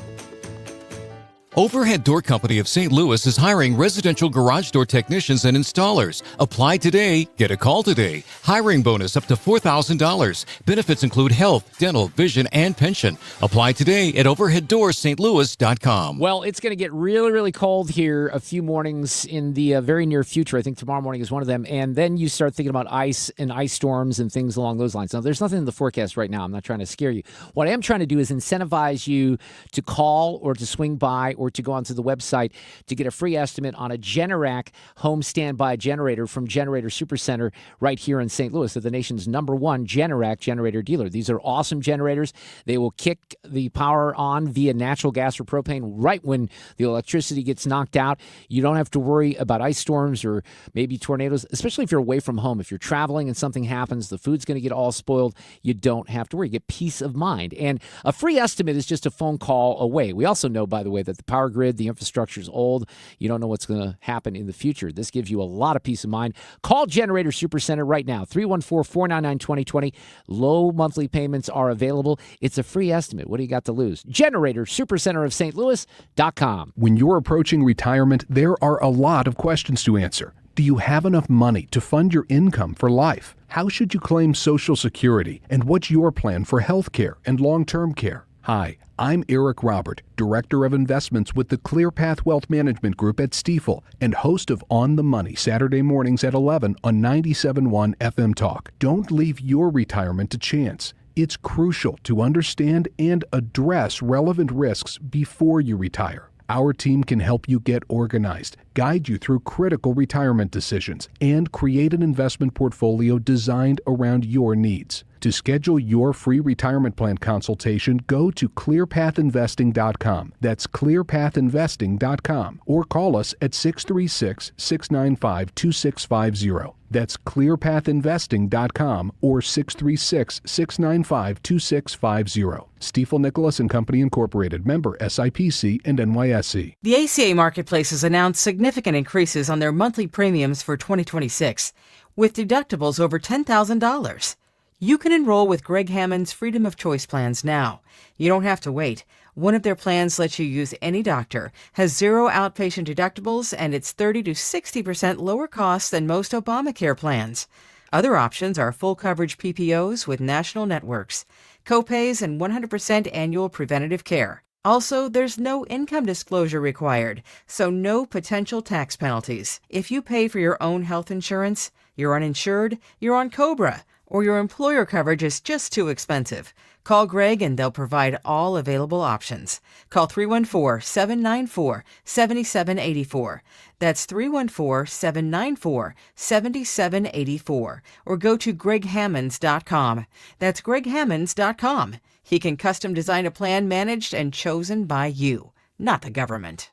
Overhead Door Company of St. Louis is hiring residential garage door technicians and installers. Apply today, get a call today. Hiring bonus up to $4,000. Benefits include health, dental, vision, and pension. Apply today at overheaddoorsstlouis.com. Well, it's going to get really, really cold here a few mornings in the very near future. I think tomorrow morning is one of them. And then you start thinking about ice and ice storms and things along those lines. Now, there's nothing in the forecast right now. I'm not trying to scare you. What I am trying to do is incentivize you to call or to swing by or to go onto the website to get a free estimate on a Generac home standby generator from Generator Supercenter right here in St. Louis. They're the nation's #1 Generac generator dealer. These are awesome generators. They will kick the power on via natural gas or propane right when the electricity gets knocked out. You don't have to worry about ice storms or maybe tornadoes, especially if you're away from home. If you're traveling and something happens, the food's going to get all spoiled. You don't have to worry. You get peace of mind. And a free estimate is just a phone call away. We also know, by the way, that the power grid, the infrastructure is old. You don't know what's going to happen in the future. This gives you a lot of peace of mind. Call Generator Supercenter right now, 314-499-2020. Low monthly payments are available. It's a free estimate. What do you got to lose? Generator Supercenter of St. Louis.com. When you're approaching retirement, there are a lot of questions to answer. Do you have enough money to fund your income for life? How should you claim Social Security? And what's your plan for health care and long-term care? Hi, I'm Eric Robert, Director of Investments with the ClearPath Wealth Management Group at Stifel and host of On the Money Saturday mornings at 11 on 97.1 FM Talk. Don't leave your retirement to chance. It's crucial to understand and address relevant risks before you retire. Our team can help you get organized, guide you through critical retirement decisions, and create an investment portfolio designed around your needs. To schedule your free retirement plan consultation, go to clearpathinvesting.com. That's clearpathinvesting.com. Or call us at 636-695-2650. That's clearpathinvesting.com or 636-695-2650. Stifel Nicholas and Company Incorporated, member SIPC and NYSE. The ACA Marketplace has announced significant increases on their monthly premiums for 2026, with deductibles over $10,000. You can enroll with Greg Hammond's Freedom of Choice plans now. You don't have to wait. One of their plans lets you use any doctor, has zero outpatient deductibles, and it's 30 to 60% lower costs than most Obamacare plans. Other options are full coverage PPOs with national networks, copays, and 100% annual preventative care. Also, there's no income disclosure required, so no potential tax penalties. If you pay for your own health insurance, you're uninsured, you're on COBRA, or your employer coverage is just too expensive, call Greg and they'll provide all available options. Call 314-794-7784. That's 314-794-7784. Or go to greghammonds.com. That's greghammonds.com. He can custom design a plan managed and chosen by you, not the government.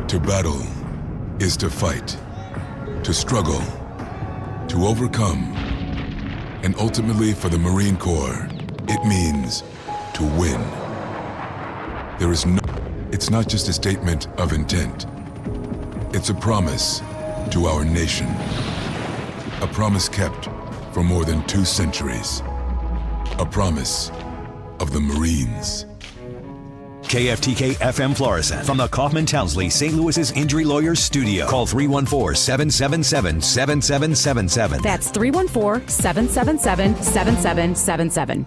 To battle is to fight, to struggle, to overcome. And ultimately for the Marine Corps, it means to win. It's not just a statement of intent. It's a promise to our nation. A promise kept for more than 2 centuries. A promise of the Marines. KFTK FM Florissant from the Kaufman Townsley St. Louis's Injury Lawyers Studio. Call 314-777-7777. That's 314-777-7777.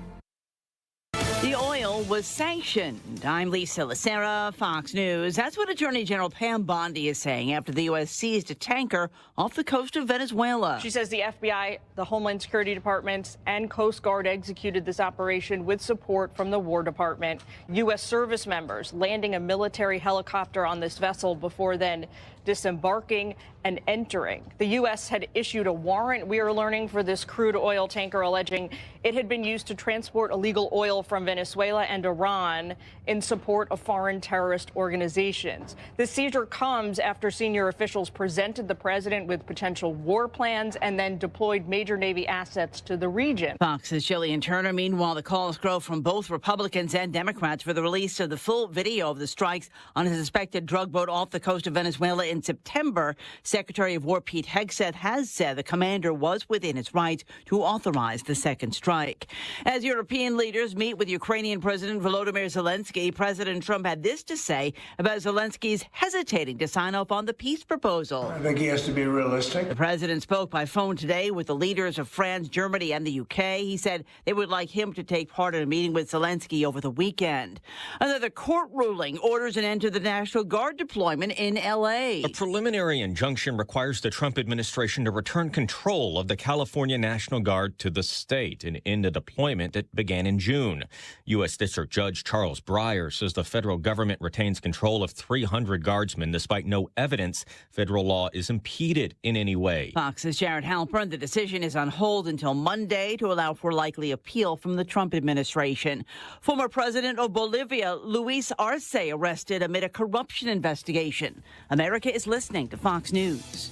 The oil was sanctioned. I'm Lisa Lacera, Fox News. That's what Attorney General Pam Bondi is saying after the U.S. seized a tanker off the coast of Venezuela. She says the FBI, the Homeland Security Department, and Coast Guard executed this operation with support from the War Department. U.S. service members landing a military helicopter on this vessel before then disembarking and entering. The U.S. had issued a warrant, we are learning, for this crude oil tanker, alleging it had been used to transport illegal oil from Venezuela and Iran in support of foreign terrorist organizations. The seizure comes after senior officials presented the president with potential war plans and then deployed major Navy assets to the region. Fox's Jillian Turner. Meanwhile, the calls grow from both Republicans and Democrats for the release of the full video of the strikes on a suspected drug boat off the coast of Venezuela in September. Secretary of War Pete Hegseth has said the commander was within his rights to authorize the second strike. As European leaders meet with Ukrainian President Volodymyr Zelensky, President Trump had this to say about Zelensky's hesitating to sign off on the peace proposal. I think he has to be realistic. The president spoke by phone today with the leaders of France, Germany, and the UK. He said they would like him to take part in a meeting with Zelensky over the weekend. Another court ruling orders an end to the National Guard deployment in L.A. A preliminary injunction requires the Trump administration to return control of the California National Guard to the state and end a deployment that began in June. U.S. District Judge Charles Breyer says the federal government retains control of 300 guardsmen despite no evidence federal law is impeded in any way. Fox's Jared Halpern. The decision is on hold until Monday to allow for likely appeal from the Trump administration. Former president of Bolivia, Luis Arce, arrested amid a corruption investigation. America is listening to Fox News.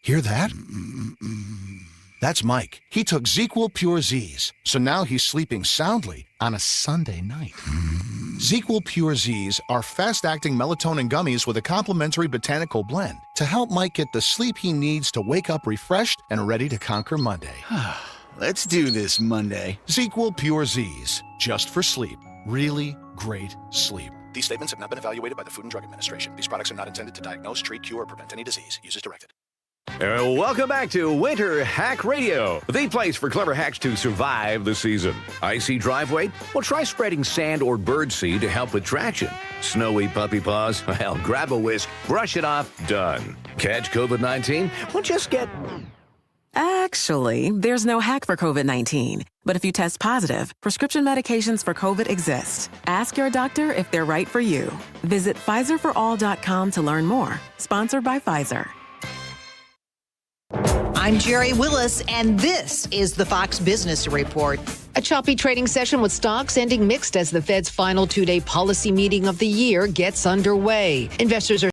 Hear that? That's Mike. He took ZQL Pure Z's, so now he's sleeping soundly on a Sunday night. ZQL Pure Z's are fast-acting melatonin gummies with a complementary botanical blend to help Mike get the sleep he needs to wake up refreshed and ready to conquer Monday. Let's do this Monday. ZQL Pure Z's, just for sleep. Really great sleep. These statements have not been evaluated by the Food and Drug Administration. These products are not intended to diagnose, treat, cure, or prevent any disease. Use as directed. Welcome back to Winter Hack Radio, the place for clever hacks to survive the season. Icy driveway? Well, try spreading sand or birdseed to help with traction. Snowy puppy paws? Well, grab a whisk, brush it off, done. Catch COVID-19? Well, just get Actually, there's no hack for COVID-19. But if you test positive, prescription medications for COVID exist. Ask your doctor if they're right for you. Visit PfizerForAll.com to learn more. Sponsored by Pfizer. I'm Jerry Willis, and this is the Fox Business Report. A choppy trading session with stocks ending mixed as the Fed's final two-day policy meeting of the year gets underway. Investors are